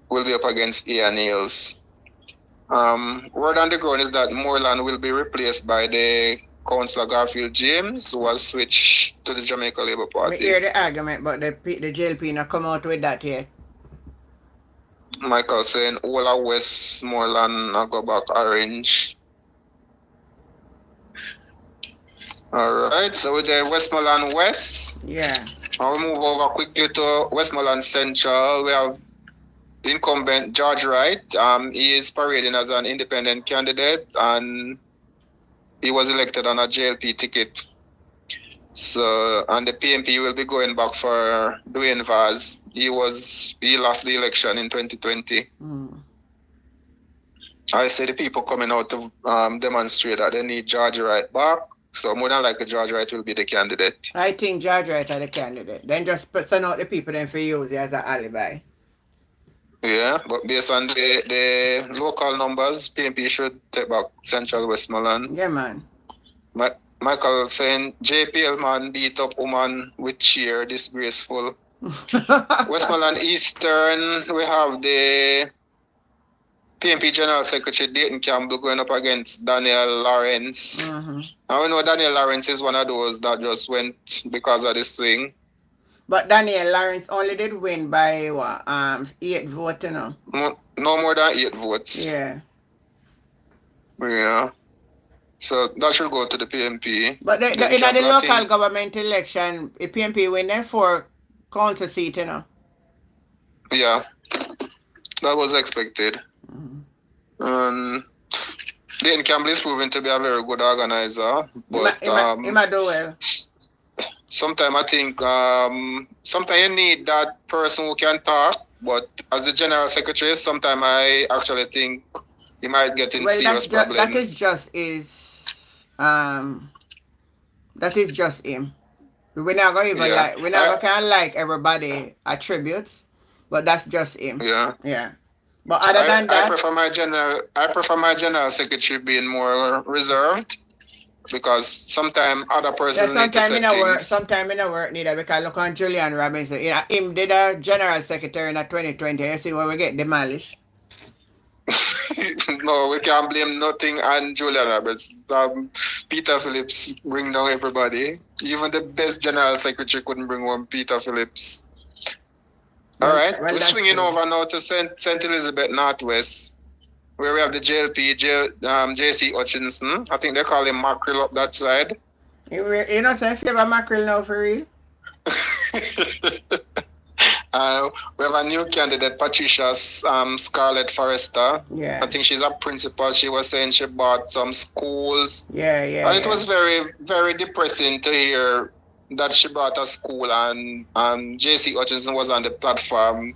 S4: will be up against Ian Hills. Word on the ground is that Moreland will be replaced by the Councillor Garfield James, who was switched to the Jamaica Labour Party.
S1: I hear the argument, but the JLP not come out with that yet.
S4: Michael saying all of Westmoreland I go back orange. Alright, so with the Westmoreland West.
S1: Yeah.
S4: I'll move over quickly to Westmoreland Central. We have incumbent George Wright. He is parading as an independent candidate and he was elected on a JLP ticket. So, and the PMP will be going back for Dwayne Vaz. He lost the election in 2020. I say the people coming out to demonstrate that they need George Wright back. So more than likely George Wright will be the candidate.
S1: I think George Wright is the candidate. Then just send out the people then for use it as an alibi.
S4: Yeah, but based on the local numbers, PMP should take back Central Westmoreland.
S1: Yeah, man.
S4: Michael saying JPL man beat up woman with cheer, disgraceful. Westmoreland Eastern, we have the PMP General Secretary Dayton Campbell going up against Daniel Lawrence. And we know Daniel Lawrence is one of those that just went because of the swing.
S1: But Daniel Lawrence only did win by what? 8 votes, you know.
S4: No more than 8 votes.
S1: Yeah.
S4: Yeah. So that should go to the PMP.
S1: But in the local government election, the PMP win there 4 council seats, you know.
S4: Yeah. That was expected. Dayton Campbell is proven to be a very good organizer. But
S1: he might do well.
S4: Sometimes I think sometimes you need that person who can talk, but as the general secretary, sometimes I actually think he might get in serious problems.
S1: That is just him. We're not going to like everybody attributes, but that's just him.
S4: Yeah.
S1: Yeah. But other than that,
S4: I prefer my general secretary being more reserved. Because sometimes other persons need to say things.
S1: Sometimes in a work neither, because look on Julian Robinson. Yeah, him did a general secretary in 2020. You see where we get demolished.
S4: No, we can't blame nothing on Julian Roberts. Peter Phillips bring down everybody. Even the best general secretary couldn't bring one Peter Phillips. Alright, we're swinging over now to St. Elizabeth Northwest, where we have the JLP, JC Hutchinson. I think they call him Mackerel up that side.
S1: You know, say favor Mackerel now for real?
S4: We have a new candidate, Patricia Scarlett Forrester.
S1: Yeah.
S4: I think she's a principal. She was saying she bought some schools.
S1: Yeah.
S4: And it was very, very depressing to hear that she bought a school and JC Hutchinson was on the platform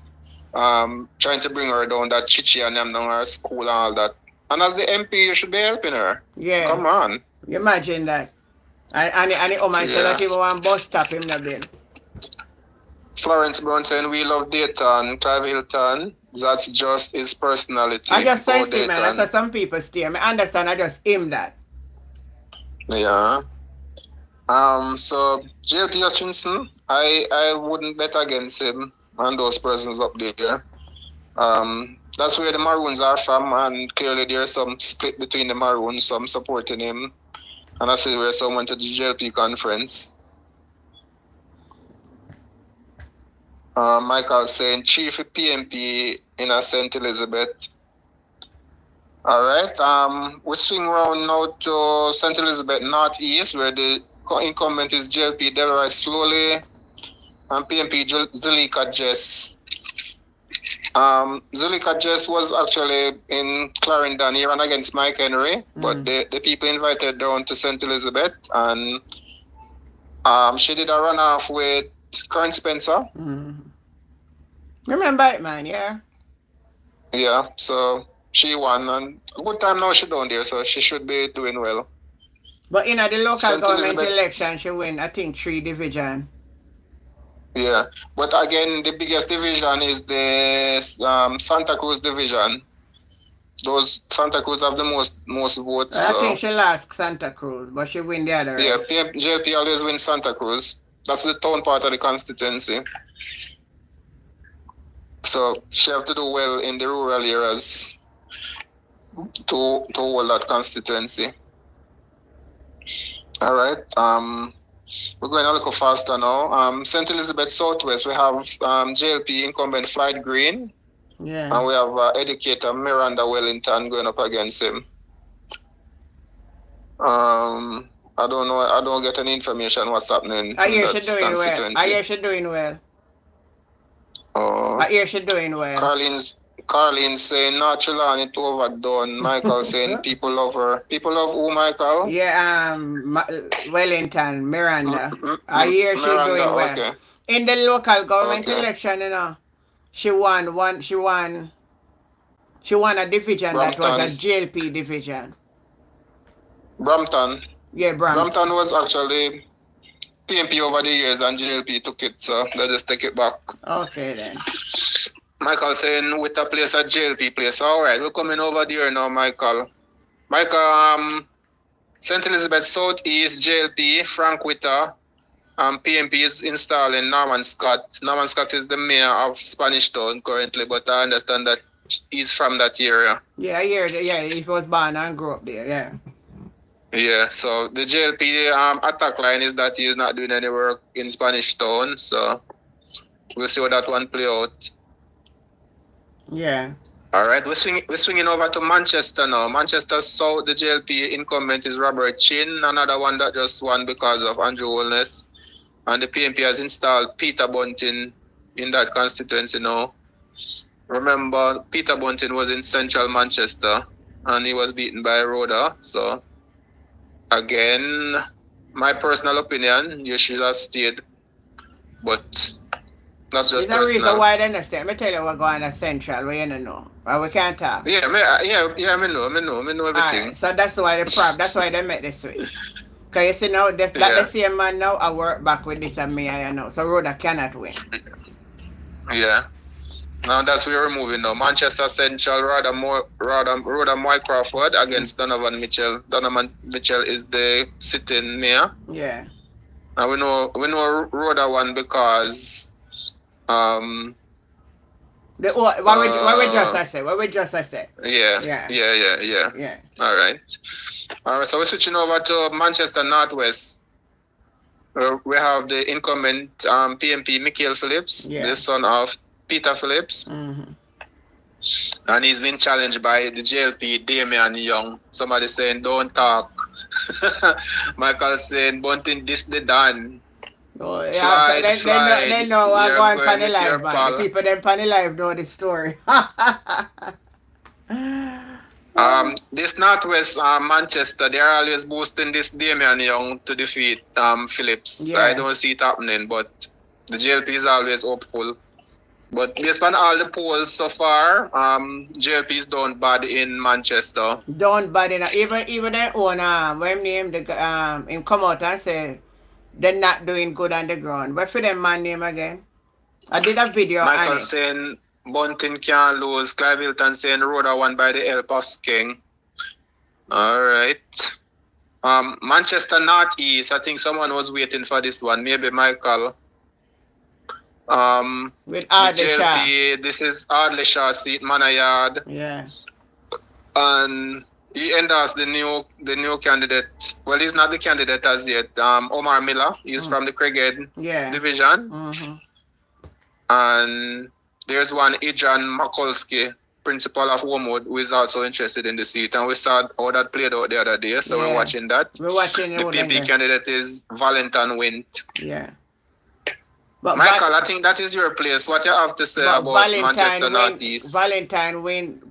S4: trying to bring her down, that Chichi and them down her school and all that. And as the MP, you should be helping her.
S1: Yeah.
S4: Come on.
S1: You imagine that. And the woman said that even one bus stop him not been.
S4: Florence Brown saying we love Dayton, Clive Hilton. That's just his personality.
S1: I just say him, man. That's how some people stay. I understand, I just him that.
S4: Yeah. So JLP Hutchinson, I wouldn't bet against him and those persons up there. That's where the Maroons are from, and clearly there's some split between the Maroons, some supporting him. And I see where some went to the JLP conference. Michael saying Chief PMP in St. Elizabeth. All right. We swing around now to St. Elizabeth Northeast, where the incumbent is JLP Delroy Slowly and PMP Zulika Jess. Zulika Jess was actually in Clarendon. He ran against Mike Henry, but the people invited down to St. Elizabeth, and she did a runoff with Karen Spencer.
S1: Remember it, man, yeah?
S4: Yeah, so she won, and a good time now she down there, so she should be doing well.
S1: But in the local
S4: St.
S1: government
S4: Elizabeth-
S1: election, she win, I think, 3 division.
S4: Yeah, but again, the biggest division is the Santa Cruz division. Those Santa Cruz have the most votes.
S1: I think she lost Santa Cruz, but she win the other
S4: Yeah,
S1: rest.
S4: JLP always wins Santa Cruz. That's the town part of the constituency. So she have to do well in the rural areas to hold that constituency. All right. We're going a little faster now. St. Elizabeth Southwest, we have JLP incumbent Floyd Green,
S1: Yeah.
S4: and we have educator Miranda Wellington going up against him. I don't know. I don't get any information what's happening.
S1: I
S4: in
S1: hear
S4: that
S1: she doing well.
S4: constituency.
S1: I hear she doing well.
S4: Oh.
S1: I hear she doing well.
S4: Carlene's saying not Trelawney too overdone. Michael saying people love her. People love who, Michael?
S1: Yeah, Wellington, Miranda. I hear she
S4: Miranda,
S1: doing well.
S4: okay.
S1: In the local government
S4: Okay.
S1: election, you know, she won a division that was a
S4: Brampton.
S1: JLP division.
S4: Brampton.
S1: Yeah, Brampton.
S4: Brampton was actually PMP over the years and JLP took it, so they just take it back.
S1: Okay then.
S4: Michael saying with a place at JLP place. All right, we're coming over there now, Michael. Michael, St. Elizabeth Southeast, JLP, Frank Witter, PMP is installing Norman Scott. Norman Scott is the mayor of Spanish Town currently, but I understand that he's from that area.
S1: Yeah, I hear that. Yeah, he was born and grew up there. Yeah.
S4: Yeah, so the JLP attack line is that he is not doing any work in Spanish Town, so we'll see how that one play out.
S1: Yeah.
S4: All right, we're swinging over to Manchester now. Manchester South, the JLP incumbent is Robert Chin, another one that just won because of Andrew Holness. And the PMP has installed Peter Bunting in that constituency now. Remember, Peter Bunting was in central Manchester and he was beaten by Rhoda. So, again, my personal opinion, you should have stayed. But that's just
S1: There's a reason
S4: personal.
S1: why they don't stay. Let me tell you what's going on central, we don't know. But we can't talk.
S4: Yeah, I know everything.
S1: Alright, so that's why they make the switch. Because you see now, that the same man now, I work back with this and me, I know. So Rhoda cannot win.
S4: Yeah. Now that's where we're moving now. Manchester Central, Rhoda Moy Crawford against Donovan Mitchell. Donovan Mitchell is the sitting mayor.
S1: Yeah.
S4: And we know Rhoda won because
S1: What we just say? What we just say?
S4: Yeah.
S1: Yeah.
S4: All right. So we're switching over to Manchester Northwest. We have the incumbent PMP Michael Phillips, the son of Peter Phillips.
S1: Mm-hmm.
S4: And he's been challenged by the JLP Damian Young. Somebody saying don't talk. Michael saying Bunting this the done.
S1: Oh, yeah, so they know what's going on the live, man.
S4: pal.
S1: The people them on the live know the story.
S4: This Northwest Manchester, they're always boosting this Damian Young to defeat Phillips.
S1: Yeah.
S4: I don't see it happening, but the JLP is always hopeful. But based on all the polls so far, JLP is done bad in Manchester.
S1: Don't bad enough. Even their own when name him come out and say they're not doing good on the ground. What for them man name again? I did a video on
S4: Michael
S1: it.
S4: saying Bunting can't lose. Clive Hilton saying Rhoda won by the help of King. All right. Manchester Northeast. I think someone was waiting for this one. Maybe Michael.
S1: With Ardisha.
S4: JLP, this is Ardisha seat, Manayard.
S1: Yeah.
S4: And he endorsed the new candidate. Well, he's not the candidate as yet. Omar Miller. He's from the Craighead division.
S1: Mm-hmm.
S4: And there's one Adrian Makulski principal of Wormwood, who is also interested in the seat. And we saw how that played out the other day, so we're
S1: Yeah.
S4: watching that.
S1: We're watching
S4: The PNP candidate is Valentin Wint.
S1: Yeah. But
S4: Michael, I think that is your place. What you have to say about Manchester Northeast?
S1: Valentine win.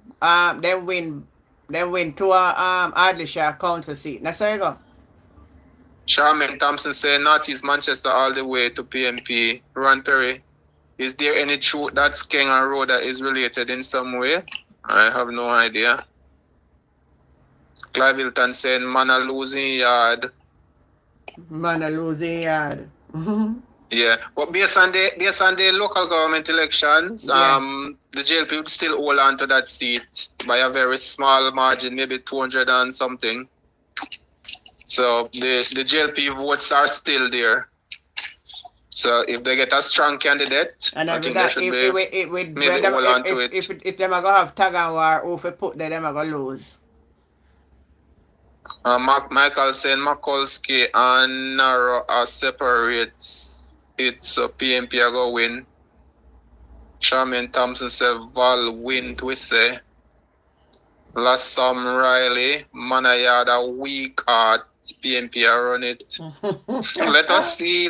S1: They win to a Ardleshire council seat. That's how you go.
S4: Charmaine Thompson saying Northeast Manchester all the way to PNP. Ron Perry, is there any truth that Skeng and Rhoda is related in some way? I have no idea. Clive Hilton saying man a losing yard.
S1: Man a losing yard.
S4: Yeah, but based on the local government elections, the JLP would still hold on to that seat by a very small margin, maybe 200 and something. So the JLP votes are still there. So if they get a strong candidate,
S1: And
S4: I think they should maybe hold on to it.
S1: If them are going to have tag and war, who if put there, them are going to lose.
S4: Michael saying Makulski and Naro are separate. It's so PNP are going to win. Charmaine Thompson said Val win, we say. Lassam Riley, Manayard a weak heart. PNP are run it. Let us see.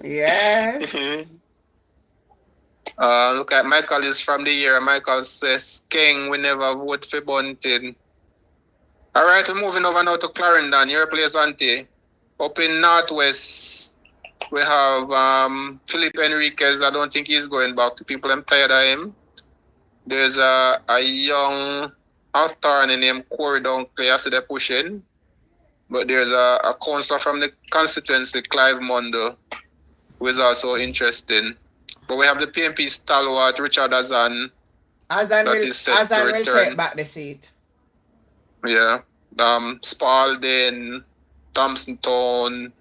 S1: Yes.
S4: Look at Michael is from the year. Michael says King, we never vote for Bunting. All right, we're moving over now to Clarendon. Your place, Auntie. Up in Northwest, we have Philip Enriquez. I don't think he's going back. The people, I'm tired of him. There's a young attorney named Corey Dunkley. I see they're pushing. But there's a councillor from the constituency, Clive Mondo, who is also interesting. But we have the PNP stalwart, Richard Azan.
S1: Azan will take back the seat.
S4: Yeah. Spalding, Thompson Town,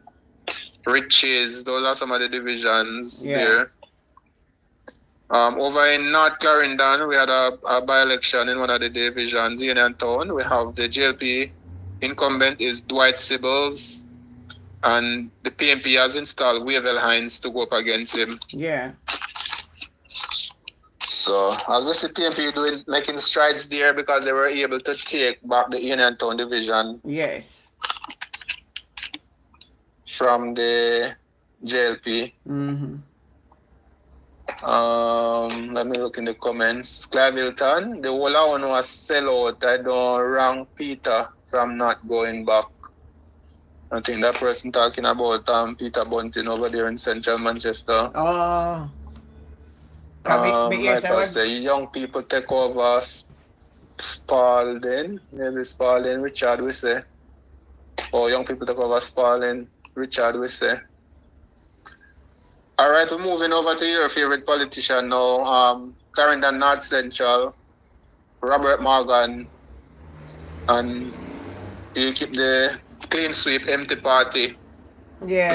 S4: Riches, those are some of the divisions there. Over in North Clarendon, we had a by-election in one of the divisions, Union Town. We have the JLP incumbent is Dwight Sibbles, and the PNP has installed Wavell Hines to go up against him.
S1: Yeah.
S4: So, as we see PNP making strides there because they were able to take back the Union Town division.
S1: Yes.
S4: From the JLP.
S1: Mm-hmm.
S4: Let me look in the comments. Clive Hilton, the whole one was sell out. I don't rank Peter from not going back. I think that person talking about Peter Bunting over there in central Manchester.
S1: Oh.
S4: Michael say young people take over Spalding. Maybe Spalding, Richard we say. Or young people take over Spalding, Richard we say. All right, we're moving over to your favorite politician now. Clarendon North Central, Robert Morgan, and you keep the clean sweep empty party.
S1: Yeah.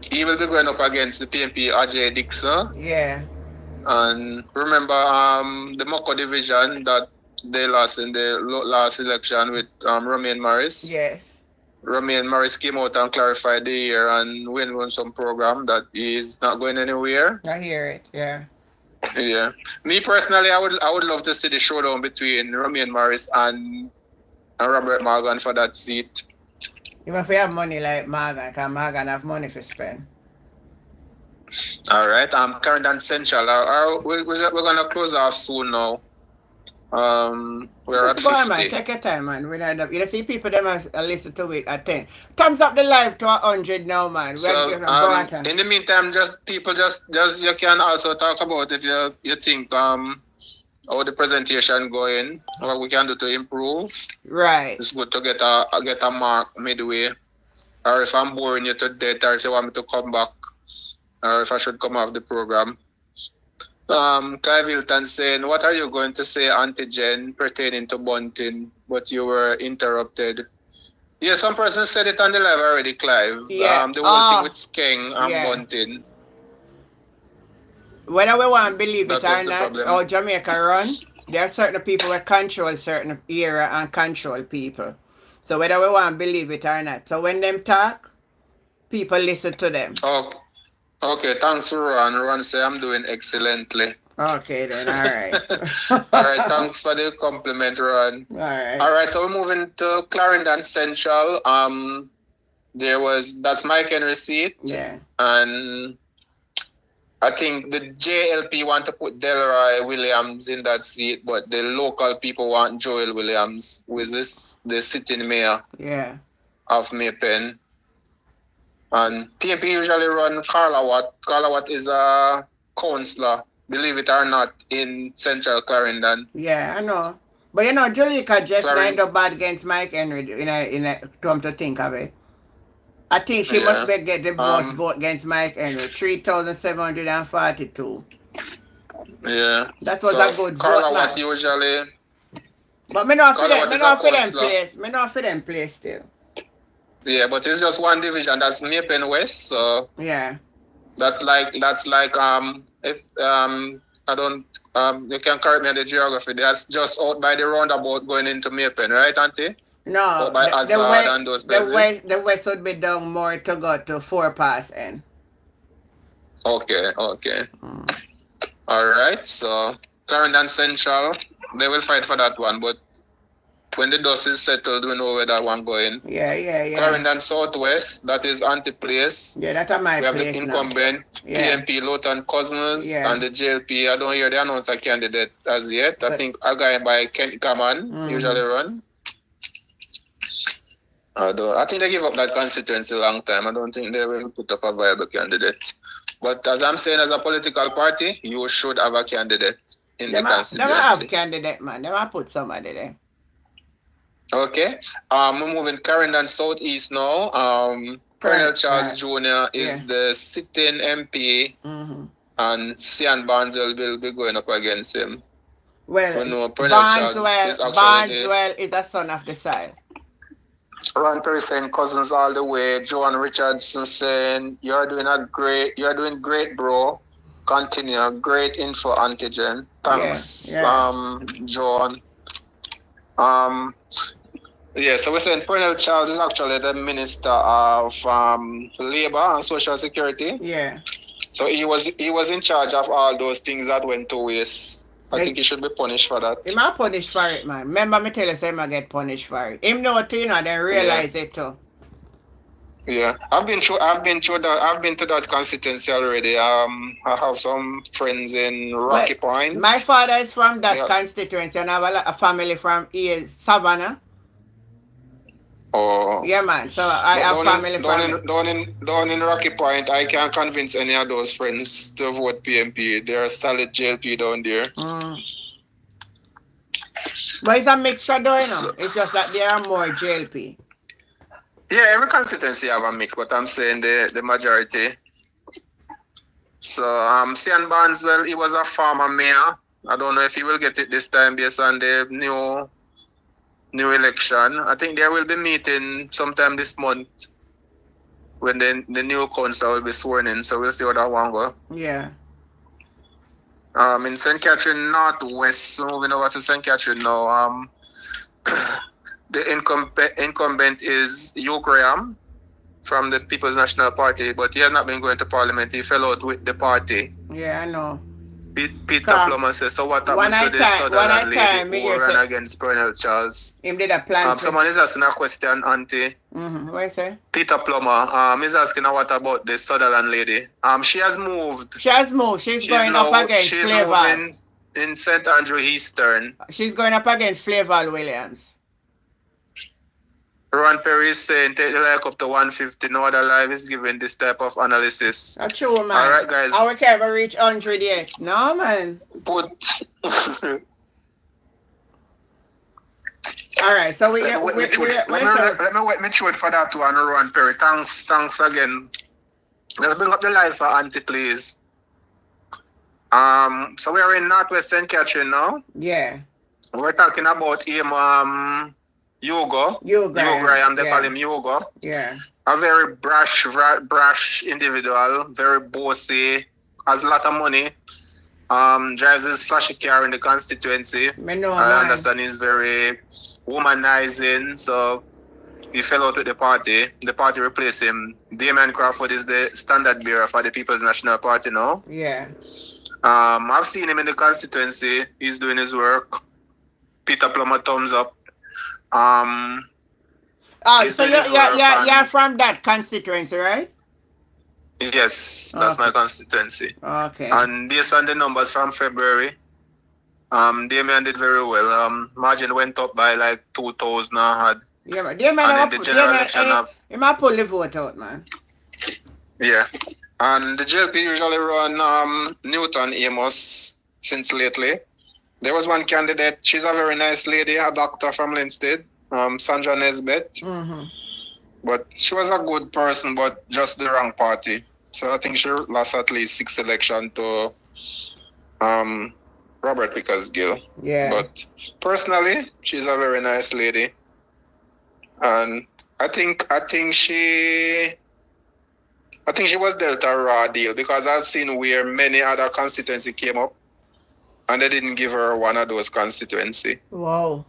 S4: He will be going up against the PNP Ajay Dixon.
S1: Yeah.
S4: And remember the Moko division that they lost in the last election with Romaine Morris?
S1: Yes.
S4: Romaine Morris came out and clarified the year and won some program that is not going anywhere.
S1: I hear it, yeah.
S4: Yeah. Me personally, I would love to see the showdown between Romaine Morris and Robert Morgan for that seat.
S1: Even if we have money like Morgan, because Morgan have money to spend.
S4: All right. Clarendon Central. We're going to close off soon now. We're at 50.
S1: Man, take your time, man. You see people them listen to it at 10. Thumbs up the live to 100 now, man.
S4: So, in the meantime, people you can also talk about if you think how the presentation going, what we can do to improve.
S1: Right.
S4: It's good to get a mark midway. Or if I'm boring you to death, or if you want me to come back, or if I should come off the program. Clive Hilton saying, what are you going to say, Auntie Jen, pertaining to Bunting, but you were interrupted? Yeah, some person said it on the live already, Clive.
S1: Yeah.
S4: The whole thing with Skeng and Bunting.
S1: Whether we want to believe it
S4: That
S1: or
S4: was the
S1: not,
S4: problem.
S1: how Jamaica run, there are certain people who control certain area and control people. So whether we want to believe it or not. So when them talk, people listen to them.
S4: Okay, thanks, Ron. Ron say I'm doing excellently.
S1: Okay then, alright.
S4: All right, thanks for the compliment, Ron.
S1: Alright.
S4: All right, so we're moving to Clarendon Central. That's Mike Henry's seat.
S1: Yeah.
S4: And I think the JLP want to put Delroy Williams in that seat, but the local people want Joel Williams, who is the sitting mayor of Maypen. And PNP usually run Carla Watt. Carla Watt is a councillor, believe it or not, in Central Clarendon.
S1: Yeah, I know. But you know, Julika just lined up bad against Mike Henry in a come to think of it. I think she must be get the most vote against Mike Henry, 3,742.
S4: Yeah.
S1: That was a good
S4: Carla
S1: vote,
S4: Watt usually.
S1: But me not for them place. Me not for them place still.
S4: Yeah, but it's just one division. That's Maypen West. So
S1: yeah.
S4: That's like if I don't you can correct me on the geography. That's just out by the roundabout going into Maypen, right, Auntie?
S1: No,
S4: or by Azad and those places.
S1: The west would be down more to go to 4 Pass N.
S4: Okay. All right. So Clarendon Central, they will fight for that one, but when the dust is settled, we know where that one going.
S1: Yeah.
S4: Clarendon Southwest, that is Anti-Place.
S1: Yeah, that's my place.
S4: We have the incumbent, PNP, Lawton Cousins, and the JLP. I don't hear they announce a candidate as yet. I think a guy by Kent Kaman usually run. I think they give up that constituency a long time. I don't think they will put up a viable candidate. But as I'm saying, as a political party, you should have a candidate in the constituency.
S1: They have candidate, man. They might put somebody there.
S4: Okay. We're moving Clarendon Southeast now. Colonel Charles Jr. is the sitting MP, and Sian Barneswell will be going up against him.
S1: Well, Barneswell is a son of the side.
S4: Ron Perry saying Cousins all the way. Joan Richardson saying you're doing great, bro. Continue. Great info, Antigen. Thanks, Joan. So we're saying Colonel Charles is actually the Minister of Labor and Social Security.
S1: Yeah.
S4: So he was in charge of all those things that went to waste. I think he should be punished for that.
S1: He might punish for it, man. Remember me tell you, say he get punished for it. Him know too, then realize it too.
S4: Yeah, I've been to that constituency already. I have some friends in Rocky Point.
S1: My father is from that constituency, and I have a family from Savannah.
S4: Oh.
S1: Yeah, man. So I have family
S4: down in Rocky Point. I can't convince any of those friends to vote PNP. They're a solid JLP down there.
S1: But it's a mixture though, you know. It's just that there are more JLP.
S4: Yeah, every constituency have a mix, but I'm saying the majority. So Sian Barneswell, he was a former mayor. I don't know if he will get it this time based on the new election. I think they will be meeting sometime this month when the new council will be sworn in. So we'll see how that one go.
S1: Yeah.
S4: In St. Catherine Northwest, moving over to St. Catherine now. The incumbent is Hugh Graham from the People's National Party, but he has not been going to Parliament. He fell out with the party.
S1: Yeah, I know.
S4: Peter Plummer says, so what happened to the Southern lady who ran against Colonel Charles?
S1: Him did a plan.
S4: Someone is asking a question, Auntie.
S1: What is it?
S4: Peter Plummer is asking what about the Sutherland lady. She has moved.
S1: She's going up against Flavel.
S4: She's moving in St. Andrew Eastern.
S1: She's going up against Flavel Williams.
S4: Ron Perry is saying take the like up to 150. No other live is giving this type of analysis.
S1: That's true, man.
S4: All right, guys.
S1: Our can reach 100 yet. No, man.
S4: All
S1: right, so
S4: let me wait me through it for that one, Ron Perry. Thanks again. Let's bring up the lights for Auntie, please. So we are in Northwest St. Catherine now.
S1: Yeah.
S4: We're talking about him. Hugo Graham, they call him Hugo.
S1: Yeah.
S4: A very brash individual, very bossy, has a lot of money. Drives his flashy car in the constituency. I understand he's very womanizing, so he fell out with the party. The party replaced him. Damien Crawford is the standard bearer for the People's National Party now.
S1: Yeah.
S4: I've seen him in the constituency. He's doing his work. Peter Plummer, thumbs up.
S1: Oh,
S4: He's
S1: so
S4: doing his work.
S1: you're from that constituency, right?
S4: Yes, that's my constituency.
S1: Okay.
S4: And based on the numbers from February, Damien did very well. Margin went up by like 2,000 I had.
S1: Yeah, but Damien,
S4: and in the general election
S1: he might pull the vote out, man.
S4: Yeah. And the JLP usually run Newton Amos since lately. There was one candidate, she's a very nice lady, a doctor from Linstead, Sandra Nesbitt.
S1: Mm-hmm.
S4: But she was a good person, but just the wrong party. So I think she lost at least 6 elections to Robert Pickersgill.
S1: Yeah.
S4: But personally, she's a very nice lady. And I think she was dealt a raw deal, because I've seen where many other constituency came up and they didn't give her one of those constituency.
S1: Wow.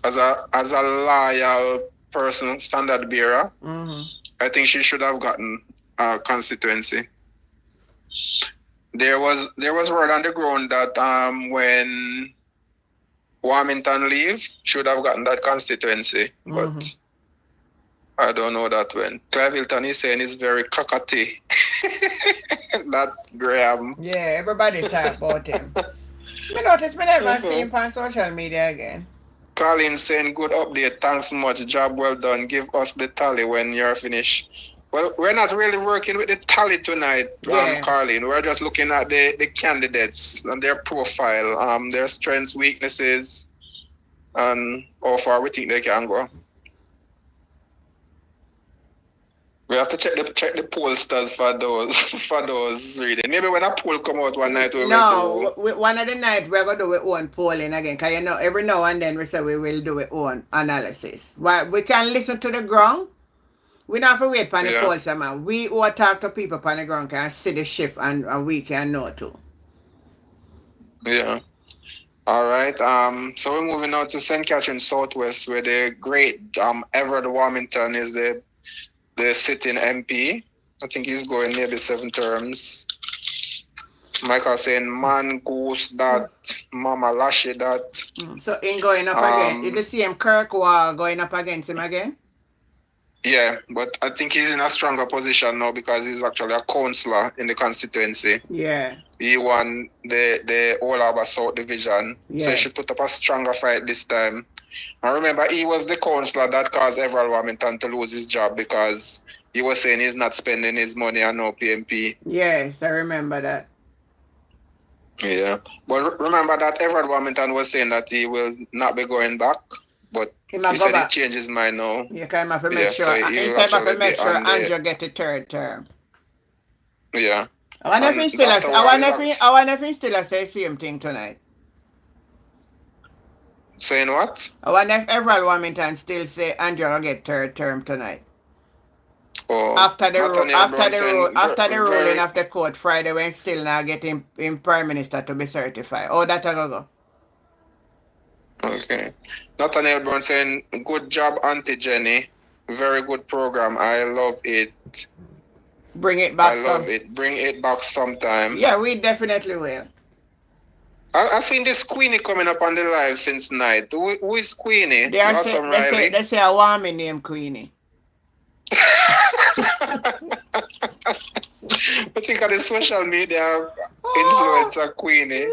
S4: As a loyal person, standard bearer,
S1: Mm-hmm.
S4: I think she should have gotten a constituency. There was word on the ground that when Warmington leave, should have gotten that constituency,
S1: Mm-hmm.
S4: but I don't know that when. Clive Hilton is saying it's very cockatoo. That Graham.
S1: Yeah, everybody talk about him. I notice me never see him on social media again.
S4: Colin saying good update, thanks much, job well done. Give us the tally when you're finished. Well, we're not really working with the tally tonight, Carlin. We're just looking at the candidates and their profile, their strengths, weaknesses, and how far we think they can go. We have to check the pollsters for those reading. Maybe when a poll come out one night,
S1: one of the nights we're gonna do our own polling again. Cause you know every now and then we say we will do our own analysis. Well, we can listen to the ground. We don't have to wait for the polls, man. We will talk to people on the ground, can see the shift, and we can know too.
S4: Yeah. All right. So we're moving on to St. Catherine Southwest, where the great Everett Warmington is the sitting MP. I think he's going nearly 7 terms. Michael saying, man, goose that, mama lashy that.
S1: So in going up again, is the same Kirkwall going up against him again?
S4: Yeah, but I think he's in a stronger position now because he's actually a councillor in the constituency.
S1: Yeah.
S4: He won the All South Division. Yeah. So he should put up a stronger fight this time. And remember, he was the councillor that caused Everett Warmington to lose his job because he was saying he's not spending his money on no PMP.
S1: Yes, I remember that.
S4: Yeah. But remember that Everett Warmington was saying that he will not be going back. But he said he changed his mind now.
S1: You kind of have to make sure. So he said have to make sure Andrew get a 3rd term.
S4: Yeah.
S1: I wonder if he still say the same thing tonight.
S4: Saying what?
S1: I wonder if Everett Warmington still say Andrew will get 3rd term tonight.
S4: Oh,
S1: after the ruling of the court Friday, when still now getting him Prime Minister to be certified. Oh, that I go.
S4: Okay. Nathaniel Brown saying, good job, Auntie Jenny. Very good program. I love it.
S1: Bring it back.
S4: I love it. Bring it back sometime.
S1: Yeah, we definitely will.
S4: I've seen this Queenie coming up on the live since night. Who is Queenie?
S1: They say a woman named Queenie.
S4: I think of the social media influencer Queenie.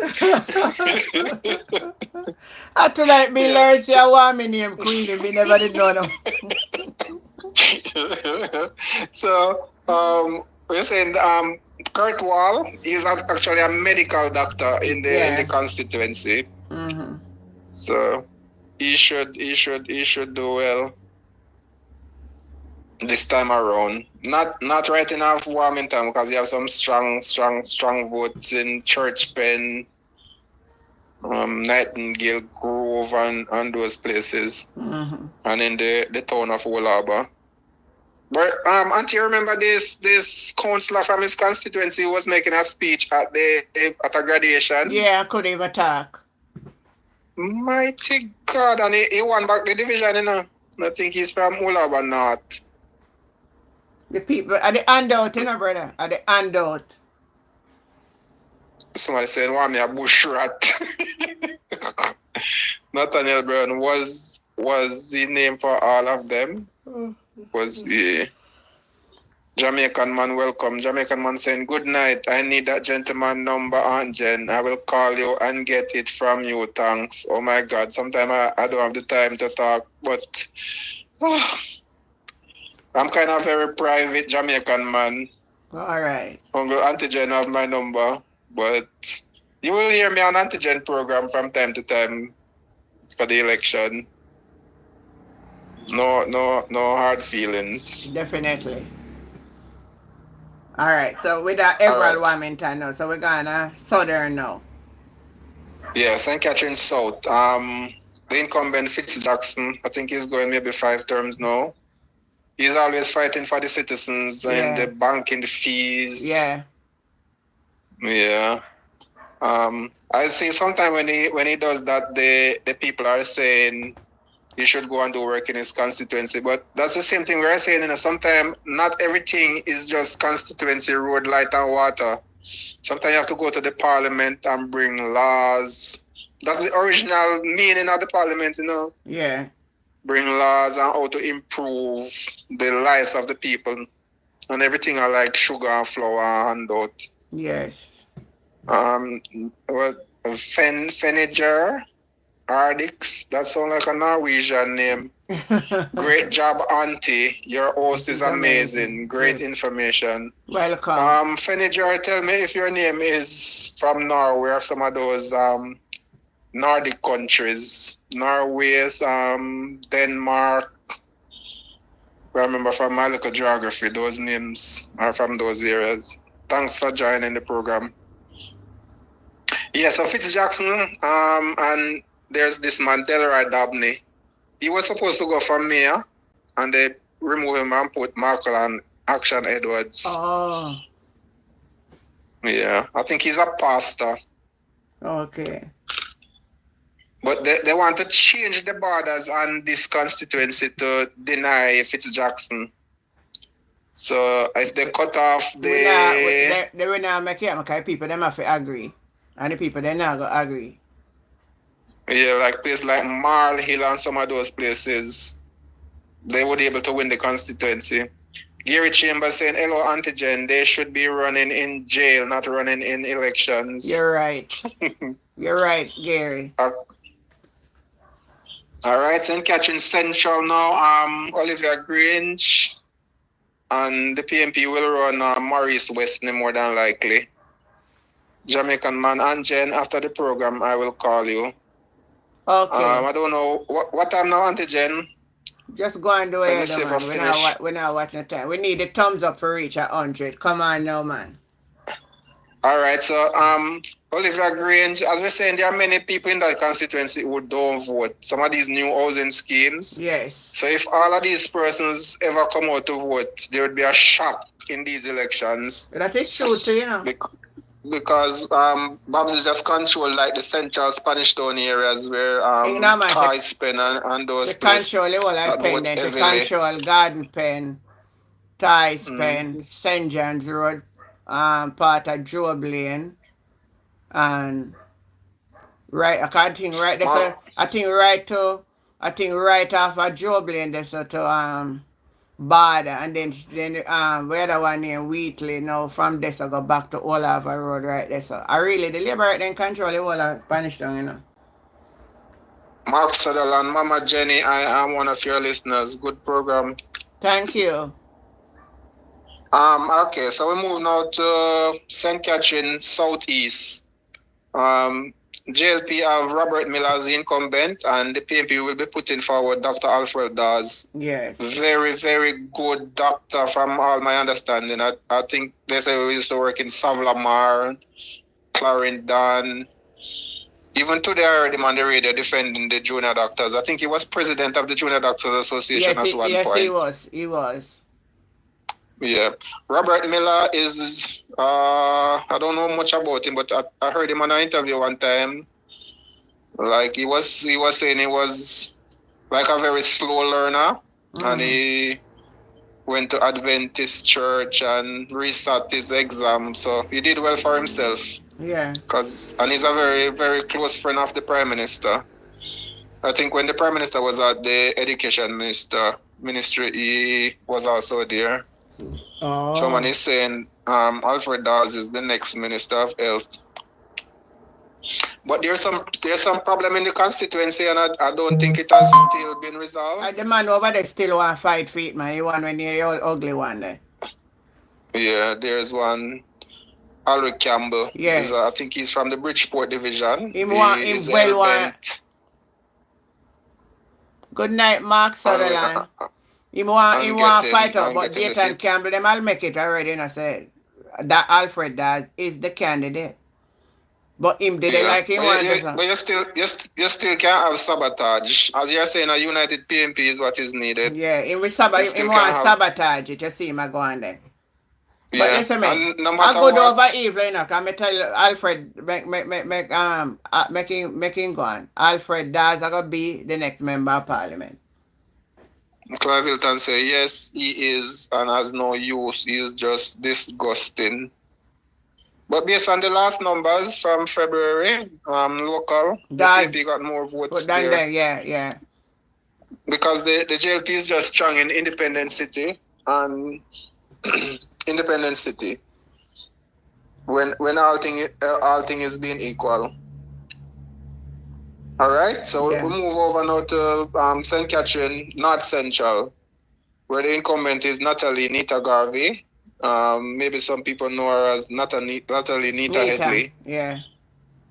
S1: I to like me learn say a woman named Queenie. We never did know them.
S4: So we're saying Kurt Wall is actually a medical doctor in the constituency.
S1: Mm-hmm.
S4: So he should do well this time around. Not right enough Warmington because you have some strong votes in Church Pen, Nightingale Grove and those places.
S1: Mm-hmm.
S4: And in the town of Wolaba. But auntie, you remember this councillor from his constituency who was making a speech at a graduation?
S1: Yeah, I couldn't even talk.
S4: Mighty God, and he won back the division, you know. I think he's from Wolaba North.
S1: The people at the handout, you know, brother. At the handout.
S4: Somebody saying, want me a bush rat. Nathaniel Brown was the name for all of them. Was the Jamaican man welcome. Jamaican man saying, good night. I need that gentleman number, Aunt Jen. I will call you and get it from you. Thanks. Oh my God. Sometimes I don't have the time to talk, but I'm kind of very private Jamaican man.
S1: All right.
S4: Uncle Auntie Jen have my number, but you will hear me on Auntie Jen program from time to time for the election. No hard feelings.
S1: Definitely. All right. So with that Everald Wilmington now, so we're gonna Southern now.
S4: Yeah, St. Catherine South. The incumbent Fitz Jackson, I think he's going maybe 5 terms now. He's always fighting for the citizens and the banking fees.
S1: Yeah.
S4: Yeah. I see sometimes when he does that, the people are saying he should go and do work in his constituency. But that's the same thing we're saying, sometimes not everything is just constituency, road, light and water. Sometimes you have to go to the parliament and bring laws. That's the original meaning of the parliament,
S1: Yeah.
S4: Bring laws and how to improve the lives of the people. And everything are like sugar and flour and handout.
S1: Yes.
S4: Feniger Ardix, that sounds like a Norwegian name. Great job, Auntie. Your host is amazing. Great information.
S1: Welcome.
S4: Feniger, tell me if your name is from Norway or some of those Nordic countries. Norway, Denmark. I remember from my little geography, those names are from those areas. Thanks for joining the program. Yeah, so Fitz Jackson, and there's this man, Delroy Dabney. He was supposed to go for mayor, and they removed him and put Markle and Action Edwards.
S1: Oh.
S4: Yeah, I think he's a pastor.
S1: Okay.
S4: But they want to change the borders on this constituency to deny Fitz Jackson. So if they cut off
S1: they will not make it because people them have to agree. And the people they not gonna agree.
S4: Yeah, like places like Marl Hill and some of those places, they would be able to win the constituency. Gary Chambers saying, hello, Auntie Jen, they should be running in jail, not running in elections.
S1: You're right. You're right, Gary.
S4: All right, St. Catherine Central now, Olivia Grange and the PMP will run Maurice Westney more than likely. Jamaican man, and Jen, after the program, I will call you.
S1: Okay.
S4: I don't know, what time now, Auntie Jen?
S1: Just go and do it, man. We're not watching the time. We need the thumbs up for reach 100. Come on now, man.
S4: All right, so Olivia Grange, as we're saying, there are many people in that constituency who don't vote. Some of these new housing schemes.
S1: Yes.
S4: So if all of these persons ever come out to vote, there would be a shock in these elections.
S1: That is true too,
S4: Because Babs is just control like the central Spanish Town areas where Thais Pen and those places.
S1: Control the whole of Pen, then control Garden Pen, Thais Pen, St. John's Road, part of Job Lane, and right I think right off of Job Lane there's to Border, and then where the one named Wheatley now from there so go back to Oliver Road right there. So I really the labor right then control the whole of Spanish Town,
S4: Mark Sutherland, Mama Jenny, I am one of your listeners. Good program.
S1: Thank you.
S4: Okay, so we move now to St. Catherine Southeast. JLP have Robert Miller as the incumbent, and the PMP will be putting forward Dr. Alfred Dawes.
S1: Yes.
S4: Very, very good doctor from all my understanding. I think they say we used to work in Savlamar, Clarendon. Even today I heard him on the radio defending the junior doctors. I think he was president of the Junior Doctors Association at one point.
S1: Yes, he was.
S4: Yeah. Robert Miller is, I don't know much about him, but I heard him on an interview one time. Like he was saying he was like a very slow learner, and he went to Adventist church and resat his exam. So he did well for himself.
S1: Yeah.
S4: And he's a very, very close friend of the Prime Minister. I think when the Prime Minister was at the Education Ministry, he was also there. Someone
S1: Oh.
S4: is saying Alfred Dawes is the next Minister of Health. But there's some problem in the constituency, and I don't think it has still been resolved.
S1: The man over there still want to fight for it, man. He want when the ugly one there.
S4: Yeah, there's one. Alric Campbell.
S1: Yes.
S4: I think he's from the Bridgeport division.
S1: Him well want. Good night, Mark Sutherland. He want fight up, but Dayton Campbell, them I'll make it already, and I said that Alfred Dawes is the candidate. But him didn't like him.
S4: But you still can't have sabotage. As you're saying, a united PNP is what is needed.
S1: Yeah, he want sabotage it. You see him go on there. But
S4: Yeah.
S1: listen, man,
S4: No
S1: I
S4: matter
S1: go
S4: what,
S1: over evil, you know, can I tell you, Alfred, make him go on. Alfred Dawes are gonna be the next member of parliament.
S4: Clive Hilton say yes, he is, and has no use. He is just disgusting. But based on the last numbers from February, local, the PNP got more votes there.
S1: Yeah.
S4: Because the JLP is just strong in Independent City and Independent City. When all thing is being equal. All right, so we move over now to St. Catherine, North Central, where the incumbent is Natalie Nita Garvey. Maybe some people know her as Natalie Nita Headley.
S1: Yeah.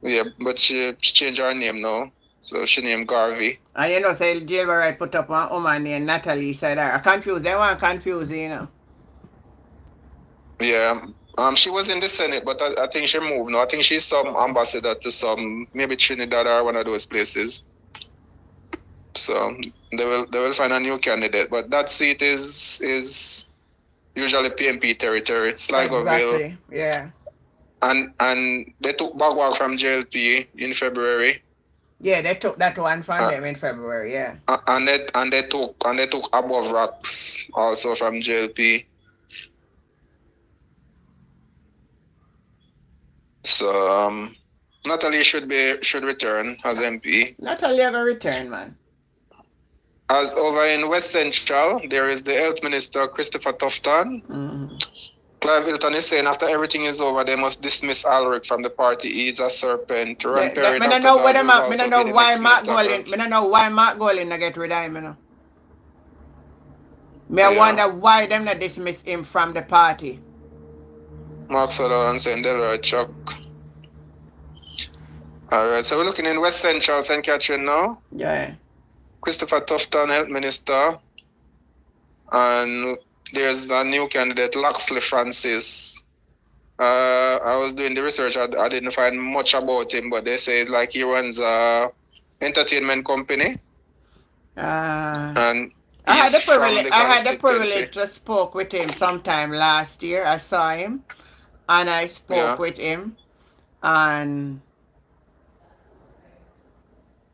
S4: Yeah, but she changed her name now. So she named Garvey.
S1: And you know, say Jailbird put up one woman named Natalie said her. They want confusing, you know.
S4: Yeah. She was in the Senate, but I think she moved now. I think she's some ambassador to some, maybe Trinidad or one of those places. So they will find a new candidate. But that seat is usually PNP territory. Sligoville.
S1: Exactly. Yeah.
S4: And they took Bagwag from JLP in February.
S1: Yeah, they took that one from them in February, yeah.
S4: And they took Above Rocks also from JLP. So Natalie should return as MP.
S1: Natalie ever return, man.
S4: As over in West Central, there is the Health Minister Christopher Tufton.
S1: Mm-hmm.
S4: Clive Hilton is saying after everything is over, they must dismiss Alric from the party. He's a serpent.
S1: I don't know why Mark Golin not get rid of him, you know. I wonder why them not dismiss him from the party.
S4: Mark Sutherland saying Delroy Chuck. Alright, so we're looking in West Central, St. Catherine now.
S1: Yeah.
S4: Christopher Tufton, Health Minister. And there's a new candidate, Loxley Francis. I was doing the research. I didn't find much about him, but they say like he runs a entertainment company.
S1: And I had the privilege to spoke with him sometime last year. I saw him and I spoke with him, and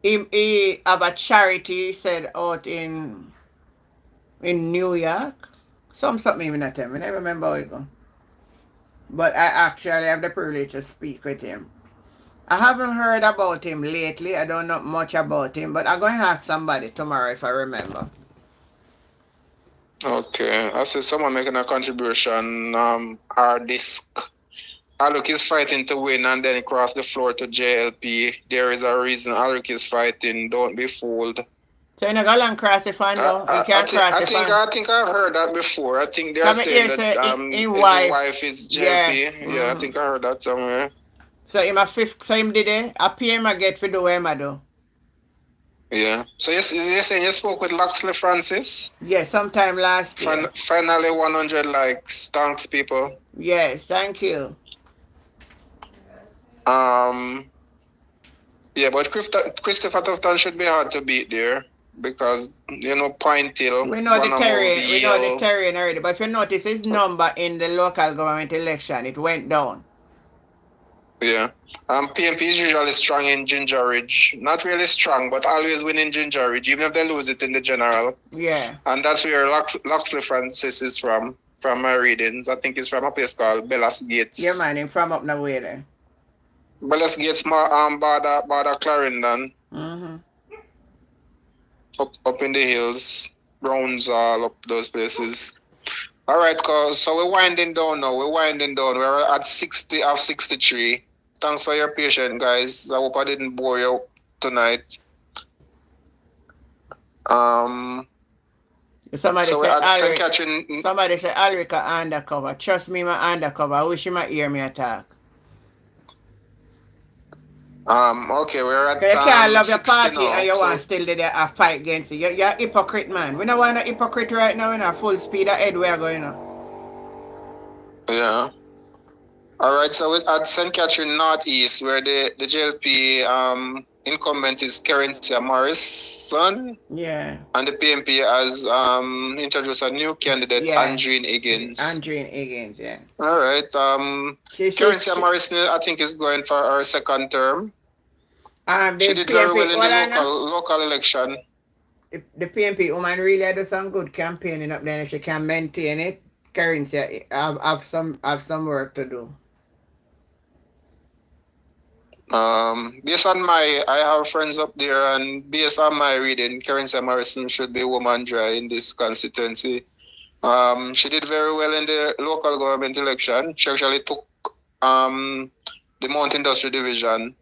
S1: he have a charity, he said, out in New York. Something even at him. I never remember how it go. But I actually have the privilege to speak with him. I haven't heard about him lately. I don't know much about him, but I'm going to ask somebody tomorrow if I remember.
S4: Okay. I see someone making a contribution. Our disc. Alric is fighting to win and then cross the floor to JLP. There is a reason Alric is fighting. Don't be fooled.
S1: So you're not going to cross the fan though? You can't cross the fan?
S4: I think I've heard that before. I think they're saying that his wife is JLP. Yeah, I think I heard that somewhere.
S1: So him did it? I pay him I get for do him I do.
S4: Yeah. So you're saying you spoke with Loxley Francis?
S1: Yes, sometime last year.
S4: Finally 100 likes. Thanks, people.
S1: Yes, thank you.
S4: Yeah, but Christopher Tufton should be hard to beat there because, Pine Hill.
S1: We know the terrain already, but if you notice his number in the local government election, it went down.
S4: Yeah. PNP is usually strong in Ginger Ridge. Not really strong, but always winning Ginger Ridge, even if they lose it in the general.
S1: Yeah. And
S4: that's where Loxley Francis is from my readings. I think he's from a place called Bellas Gates.
S1: Yeah, man, he's from up nowhere there.
S4: Bellas Gates, Bada Clarendon,
S1: Mm-hmm.
S4: up in the hills, Browns, all up those places. All right, cause so we're winding down now. We're winding down. We're at 60 of 63. Thanks for your patience, guys. I hope I didn't bore you tonight.
S1: Somebody
S4: So we're
S1: said
S4: at St.
S1: Alric.
S4: Catherine.
S1: Somebody said Alric are undercover. Trust me, my undercover. I wish you might hear me attack.
S4: Okay, we're at
S1: Cause you can't love your
S4: 60
S1: party and
S4: now.
S1: you want
S4: So
S1: still there a fight against it. You're a hypocrite, man. We don't want a hypocrite right now, full speed ahead we are going on.
S4: yeah. All right, so we're at St. Catherine Northeast, where the JLP incumbent is Kerencia Morrison.
S1: Yeah.
S4: And the PMP has introduced a new candidate, Andreen Higgins.
S1: Andreen Higgins, yeah.
S4: All right. Kerencia Morrison, I think, is going for her second term. She did very well in the local election.
S1: The PMP woman really do some good campaigning up there. If she can maintain it, Kerencia have some work to do.
S4: Based on I have friends up there, and based on my reading, Kerencia Morrison should be woman dry in this constituency. She did very well in the local government election. She actually took the Mount Industry Division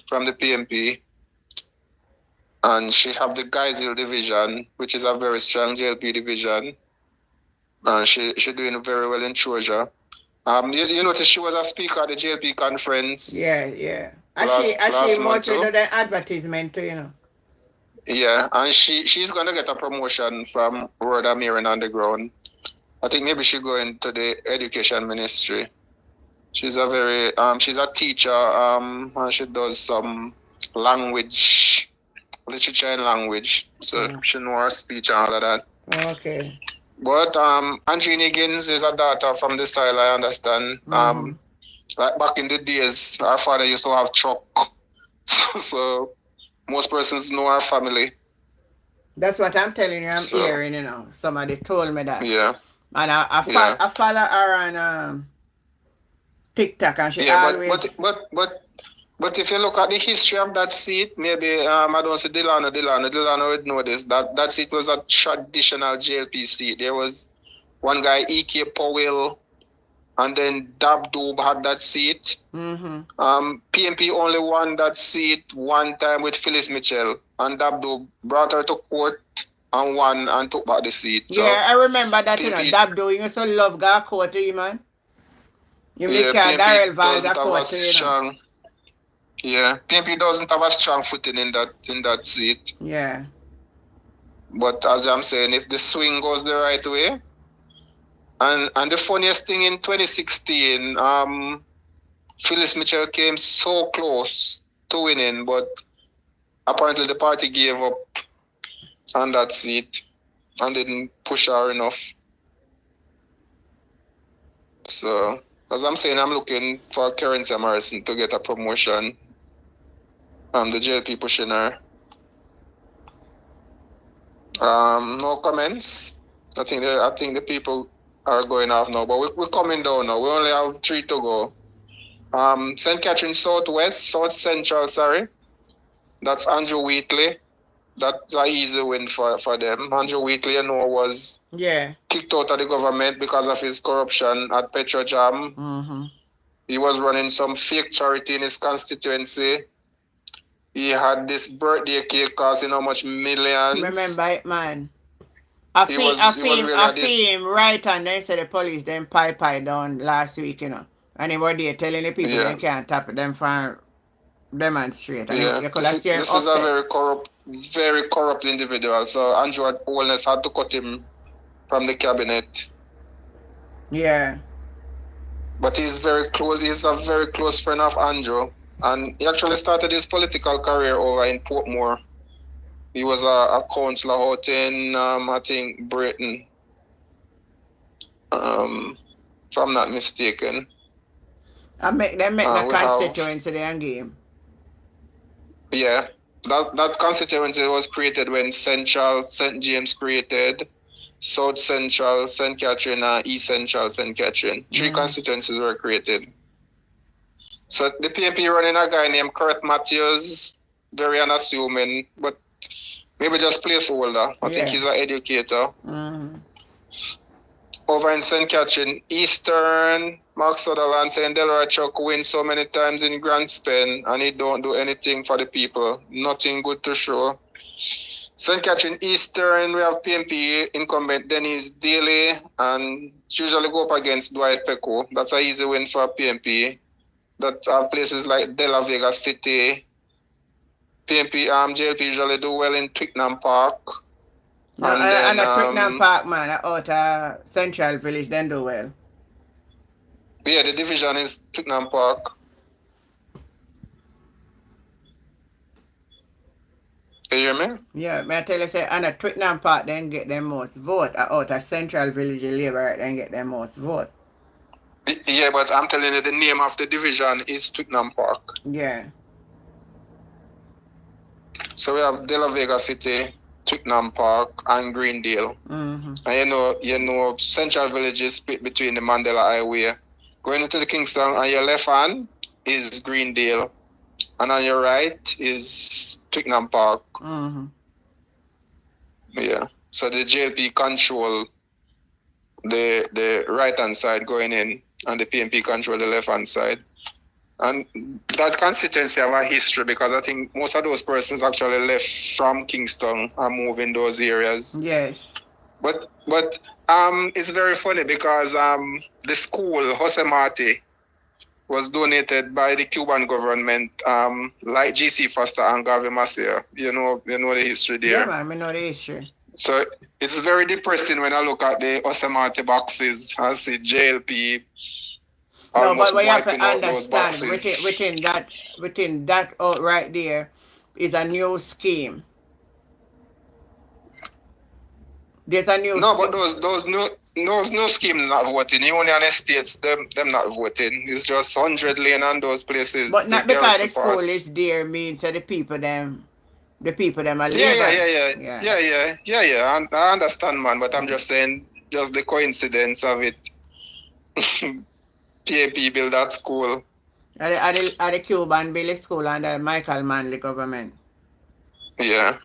S4: from the PMP, and she have the Geisel Division, which is a very strong JLP division. She doing very well in Georgia. You notice she was a speaker at the JLP conference.
S1: Yeah. She mostly do the advertisement too,
S4: Yeah, and she's gonna get a promotion from Rhoda Marin on the ground. I think maybe she'll go into the education ministry. She's a very she's a teacher, and she does some language, literature and language. So she know her speech and all of that.
S1: Okay.
S4: But Andreen Higgins is a daughter from the style, I understand. Like back in the days, our father used to have truck. So most persons know our family.
S1: That's what I'm telling you. I'm hearing, Somebody told me that.
S4: Yeah.
S1: And I follow her on TikTok, and she always.
S4: But if you look at the history of that seat, maybe I don't see Delano would know this. That seat was a traditional JLP seat. There was one guy, E.K. Powell, and then Dabdoob had that seat. PMP only won that seat one time with Phyllis Mitchell, and Dabdoob brought her to court and won and took back the seat. So
S1: yeah, I remember that. Dabdoob, you used to love go court to you, man. You make Darrell Valls a court to
S4: Yeah, PMP doesn't have a strong footing in that seat.
S1: Yeah.
S4: But as I'm saying, if the swing goes the right way, and the funniest thing in 2016, Phyllis Mitchell came so close to winning, but apparently the party gave up on that seat and didn't push her enough. So, as I'm saying, I'm looking for Kerencia Morrison to get a promotion. The JLP pushing her. No comments. I think the people are going off now, but we're coming down now. We only have 3 to go. St. Catherine South Central, sorry. That's Andrew Wheatley. That's an easy win for them. Andrew Wheatley, was kicked out of the government because of his corruption at Petrojam. He was running some fake charity in his constituency. He had this birthday cake costing how much millions.
S1: Remember it, man. I feel him right, and then said the police then pipe down last week, and they were there telling the people they can't tap them from demonstrate. And
S4: this is a very corrupt individual. So Andrew Holness had to cut him from the cabinet.
S1: Yeah.
S4: But he's very close. He's a very close friend of Andrew. And he actually started his political career over in Portmore. He was a councillor out in, I think, Britain. If I'm not mistaken.
S1: They make the constituency there game.
S4: Yeah. That constituency was created when Central St. James created, South Central St. Catherine, and East Central St. Catherine. 3 constituencies were created. So the PNP running a guy named Kurt Matthews, very unassuming, but maybe just placeholder. I think he's an educator.
S1: Mm-hmm.
S4: Over in St. Catherine, Eastern, Mark Sutherland saying Delroy Chuck wins so many times in Grand Spen and he don't do anything for the people. Nothing good to show. St. Catherine Eastern, we have PNP incumbent Dennis Daly and usually go up against Dwight Pecco. That's an easy win for PNP. That have places like De La Vega City. PNP, JLP usually do well in Twickenham Park.
S1: No, and a Twickenham Park, man, out of Central Village, then do well.
S4: Yeah, the division is Twickenham Park. You hear me?
S1: Yeah, may I tell you, say, and a Twickenham Park then get them most vote. Out of Central Village, Labour then get them most vote.
S4: Yeah, but I'm telling you, the name of the division is Twickenham Park.
S1: Yeah.
S4: So we have De La Vega City, Twickenham Park, and Greendale.
S1: Mm-hmm.
S4: And you know, Central Village is split between the Mandela Highway. Going into the Kingston, on your left hand is Greendale, and on your right is Twickenham Park.
S1: Mm-hmm.
S4: Yeah. So the JLP control the right hand side going in, and the PNP control the left hand side. And that constituency have a history because I think most of those persons actually left from Kingston and moved in those areas.
S1: Yes.
S4: But it's very funny because the school, Jose Marti, was donated by the Cuban government, like GC Foster and Gavi Macier. You know the history there.
S1: Yeah, man, I know the history.
S4: So it's very depressing when I look at the Jose Marti boxes and see JLP.
S1: No, but what you have to understand, within that out right there is a new scheme. There's a new
S4: No, but those no schemes not voting. Union Estates, them not voting. It's just 100 lane and those places.
S1: But not because the school is there means that the people them are living.
S4: Yeah. I understand, man, but I'm just saying just the coincidence of it. PAP build that school.
S1: Are the Cuban build school under Michael Manley government.
S4: Yeah.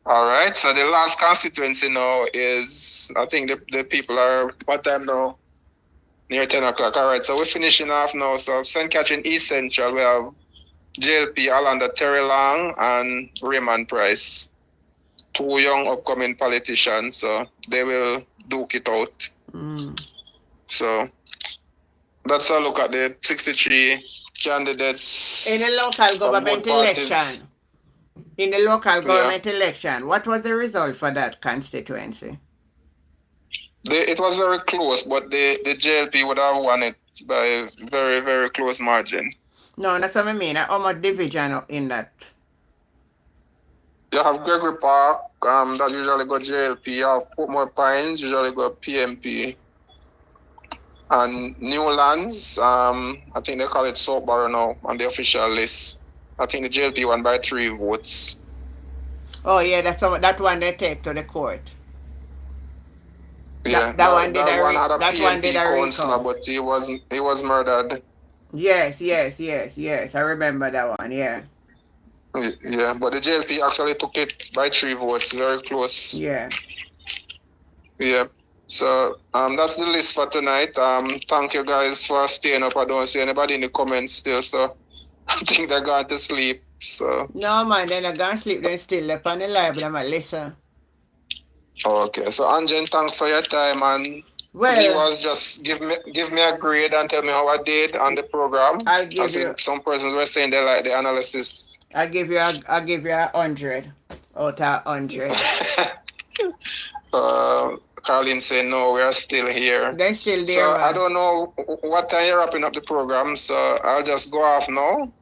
S4: All right. So the last constituency now is, I think the people are, what time now? Near 10 o'clock. All right. So we're finishing off now. So St. Catherine East Central, we have JLP Alanda Terry Long and Raymond Price. Two young upcoming politicians. So they will duke it out.
S1: Mm.
S4: So that's a look at the 63 candidates.
S1: In the local government election. In the local government election, what was the result for that constituency?
S4: It was very close, but the JLP would have won it by a very, very close margin.
S1: No, that's what I mean. How much division in that?
S4: You have Gregory Park, that usually got JLP. You have Portmore Pines, usually got PMP. And Newlands, I think they call it Soapborough now on the official list. I think the JLP won by 3 votes.
S1: Oh yeah, that one they take to the court.
S4: Yeah,
S1: that one did
S4: had a
S1: that
S4: PNP
S1: one did a
S4: councillor,
S1: recall.
S4: but he was murdered.
S1: Yes. I remember that one. Yeah.
S4: Yeah, but the JLP actually took it by 3 votes, very close.
S1: Yeah.
S4: Yeah. So that's the list for tonight. Thank you guys for staying up. I don't see anybody in the comments still, so I think they're going to sleep. So
S1: no man, they're not going to sleep. They're still up on the live. They're going to listen.
S4: Okay. So Anjan, thanks for your time, and viewers, just give me a grade and tell me how I did on the program.
S1: I'll give you.
S4: Some persons were saying they like the analysis.
S1: I'll give you 100 out of 100.
S4: Carlin said no, we are still here.
S1: They're still there.
S4: So
S1: man.
S4: I don't know what time you're wrapping up the program, so I'll just go off now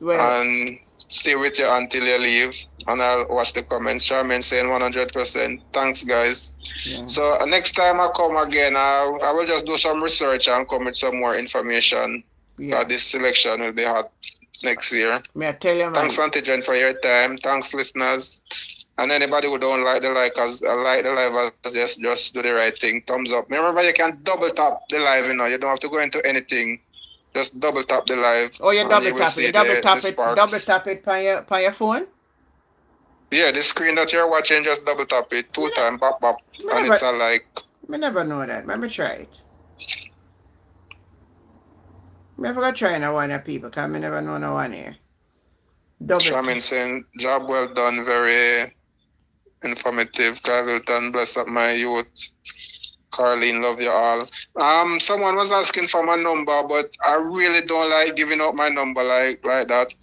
S4: and stay with you until you leave, and I'll watch the comments. Charmaine saying 100%. Thanks, guys. Yeah. So next time I come again, I will just do some research and come with some more information. Yeah. This selection will be hot next year.
S1: May I tell you, man.
S4: Thanks, Auntie Jen, for your time. Thanks, listeners. And anybody who don't like the live, just do the right thing. Thumbs up. Remember, you can double tap the live, you don't have to go into anything. just double tap the live,
S1: Oh, you
S4: and
S1: double
S4: you will
S1: tap it.
S4: see
S1: You double
S4: the
S1: tap it. Double
S4: sparks.
S1: tap it on your phone.
S4: Yeah, the screen that you're watching, just double tap it 2 times, pop, pop,
S1: Me
S4: and
S1: never,
S4: it's a like.
S1: me never know that. Let me try it. Me never gonna try no one of people, cause me never know no one here. Double
S4: Shamin saying, job well done, very informative. Clivelton, bless up my youth. Carlene, love you all. Someone was asking for my number, but I really don't like giving out my number like that.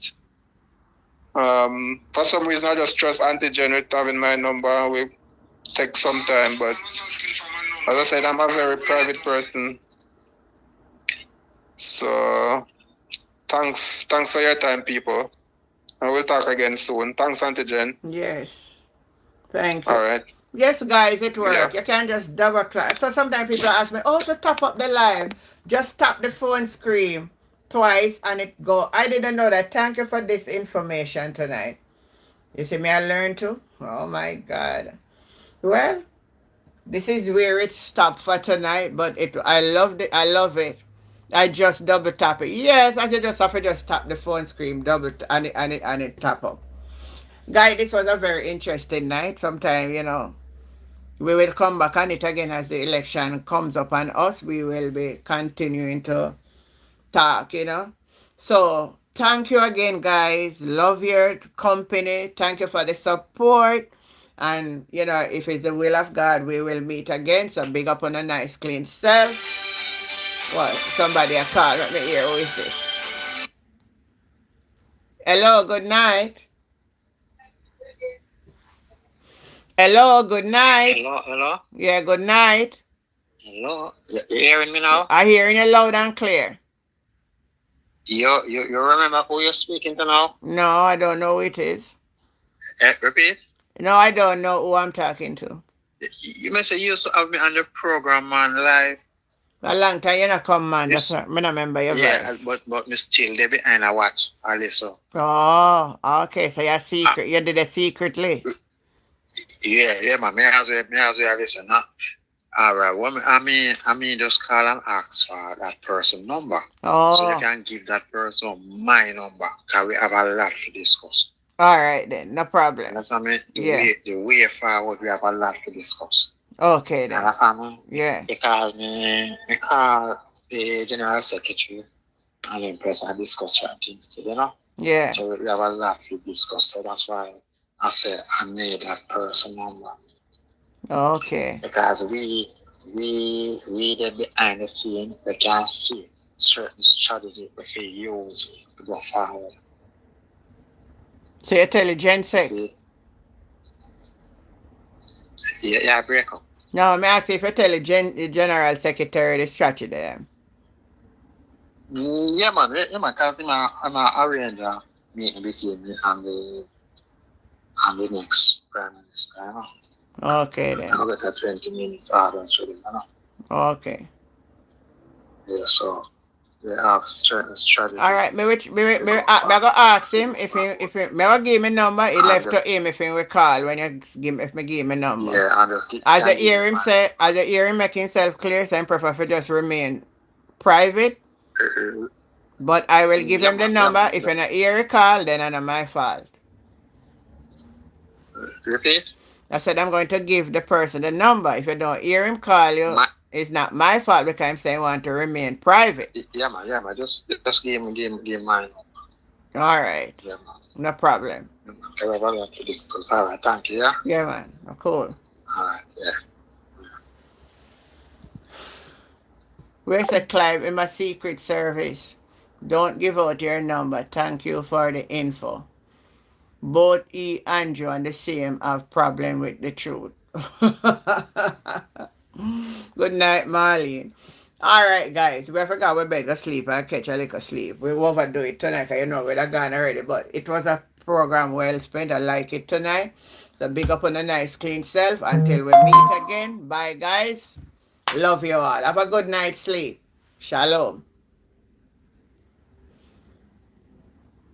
S4: For some reason, I just trust Antigen with having my number. We take some time, but as I said, I'm a very private person. So thanks for your time, people. And we'll talk again soon. Thanks, Antigen.
S1: Yes. Thank you.
S4: All right.
S1: Yes, guys, it works.
S4: Yeah.
S1: You can just double clap. So sometimes people ask me, oh, to top up the live, just tap the phone screen twice and it go. I didn't know that. Thank you for this information tonight. You see me, I learned too. Oh my God. Well, this is where it stopped for tonight, but I loved it. I love it. I just double tap it. Yes, I just have to just tap the phone screen, and it tap up. Guy, this was a very interesting night. Sometime, we will come back on it again as the election comes up on us. We will be continuing to talk. So thank you again, guys. Love your company. Thank you for the support. And if it's the will of God, we will meet again. So big up on a nice clean self. What? Somebody a call. Let me hear. Who is this? Hello, good night. Hello, good night.
S3: Hello.
S1: Yeah, good night.
S3: Hello. You hearing me now?
S1: I hearing you loud and clear.
S3: You remember who you're speaking to now?
S1: No, I don't know who it is.
S3: Repeat.
S1: No, I don't know who I'm talking to.
S3: You may say you used to have me on the program, man, live.
S1: A long time you not come, man. Yes. That's what I remember your voice.
S3: But me still there behind a watch. So.
S1: Oh, okay. So you're secret. You did it secretly.
S3: Yeah, man. Me as well listen. All right. Well, I mean, just call and ask for that person number.
S1: Oh.
S3: So you can give that person my number, because we have a lot to discuss.
S1: All right then, no problem.
S3: That's what I mean. The way forward, we have a lot to discuss.
S1: Okay then.
S3: That's what I mean.
S1: Yeah.
S3: Because me call the general secretary and then person discuss certain things today,
S1: Yeah.
S3: So we have a lot to discuss. So that's why I said I made that person number.
S1: Okay.
S3: Because we there behind the scene, we can see certain strategy we can use to go forward.
S1: So you tell the Gen Sec?
S3: Yeah, break up.
S1: No, I'm asking if you tell the General Secretary the strategy there.
S3: Yeah, man, because I'm a arrange a meeting between me and the next Prime Minister,
S1: Okay then.
S3: I'll get a 20 minutes audience with him,
S1: Okay.
S3: Yeah, so they have certain strategy.
S1: All right, me go ask him if me go give me number. It left to him if he will call when if me give me number.
S3: Yeah, and just
S1: as I hear him make himself clear, so I prefer to just remain private. But I will give him the number. If you not hear a call, then it's not my fault.
S3: Repeat?
S1: I said I'm going to give the person the number. If you don't hear him call you, it's not my fault because I'm saying I want to remain private.
S3: Yeah, man. Just give my number.
S1: All right.
S3: Yeah, man.
S1: No problem.
S3: All right, thank you, yeah?
S1: Yeah, man. Cool.
S3: All right, yeah.
S1: Where's the Clive in my Secret Service? Don't give out your number. Thank you for the info. Both Andrew and the same have problem with the truth. Good night, Marlene. All right, guys. We forgot we better sleep and catch a little sleep. We overdo it tonight because we're gone already. But it was a program well spent. I like it tonight. So big up on a nice clean self. Until we meet again. Bye, guys. Love you all. Have a good night's sleep. Shalom.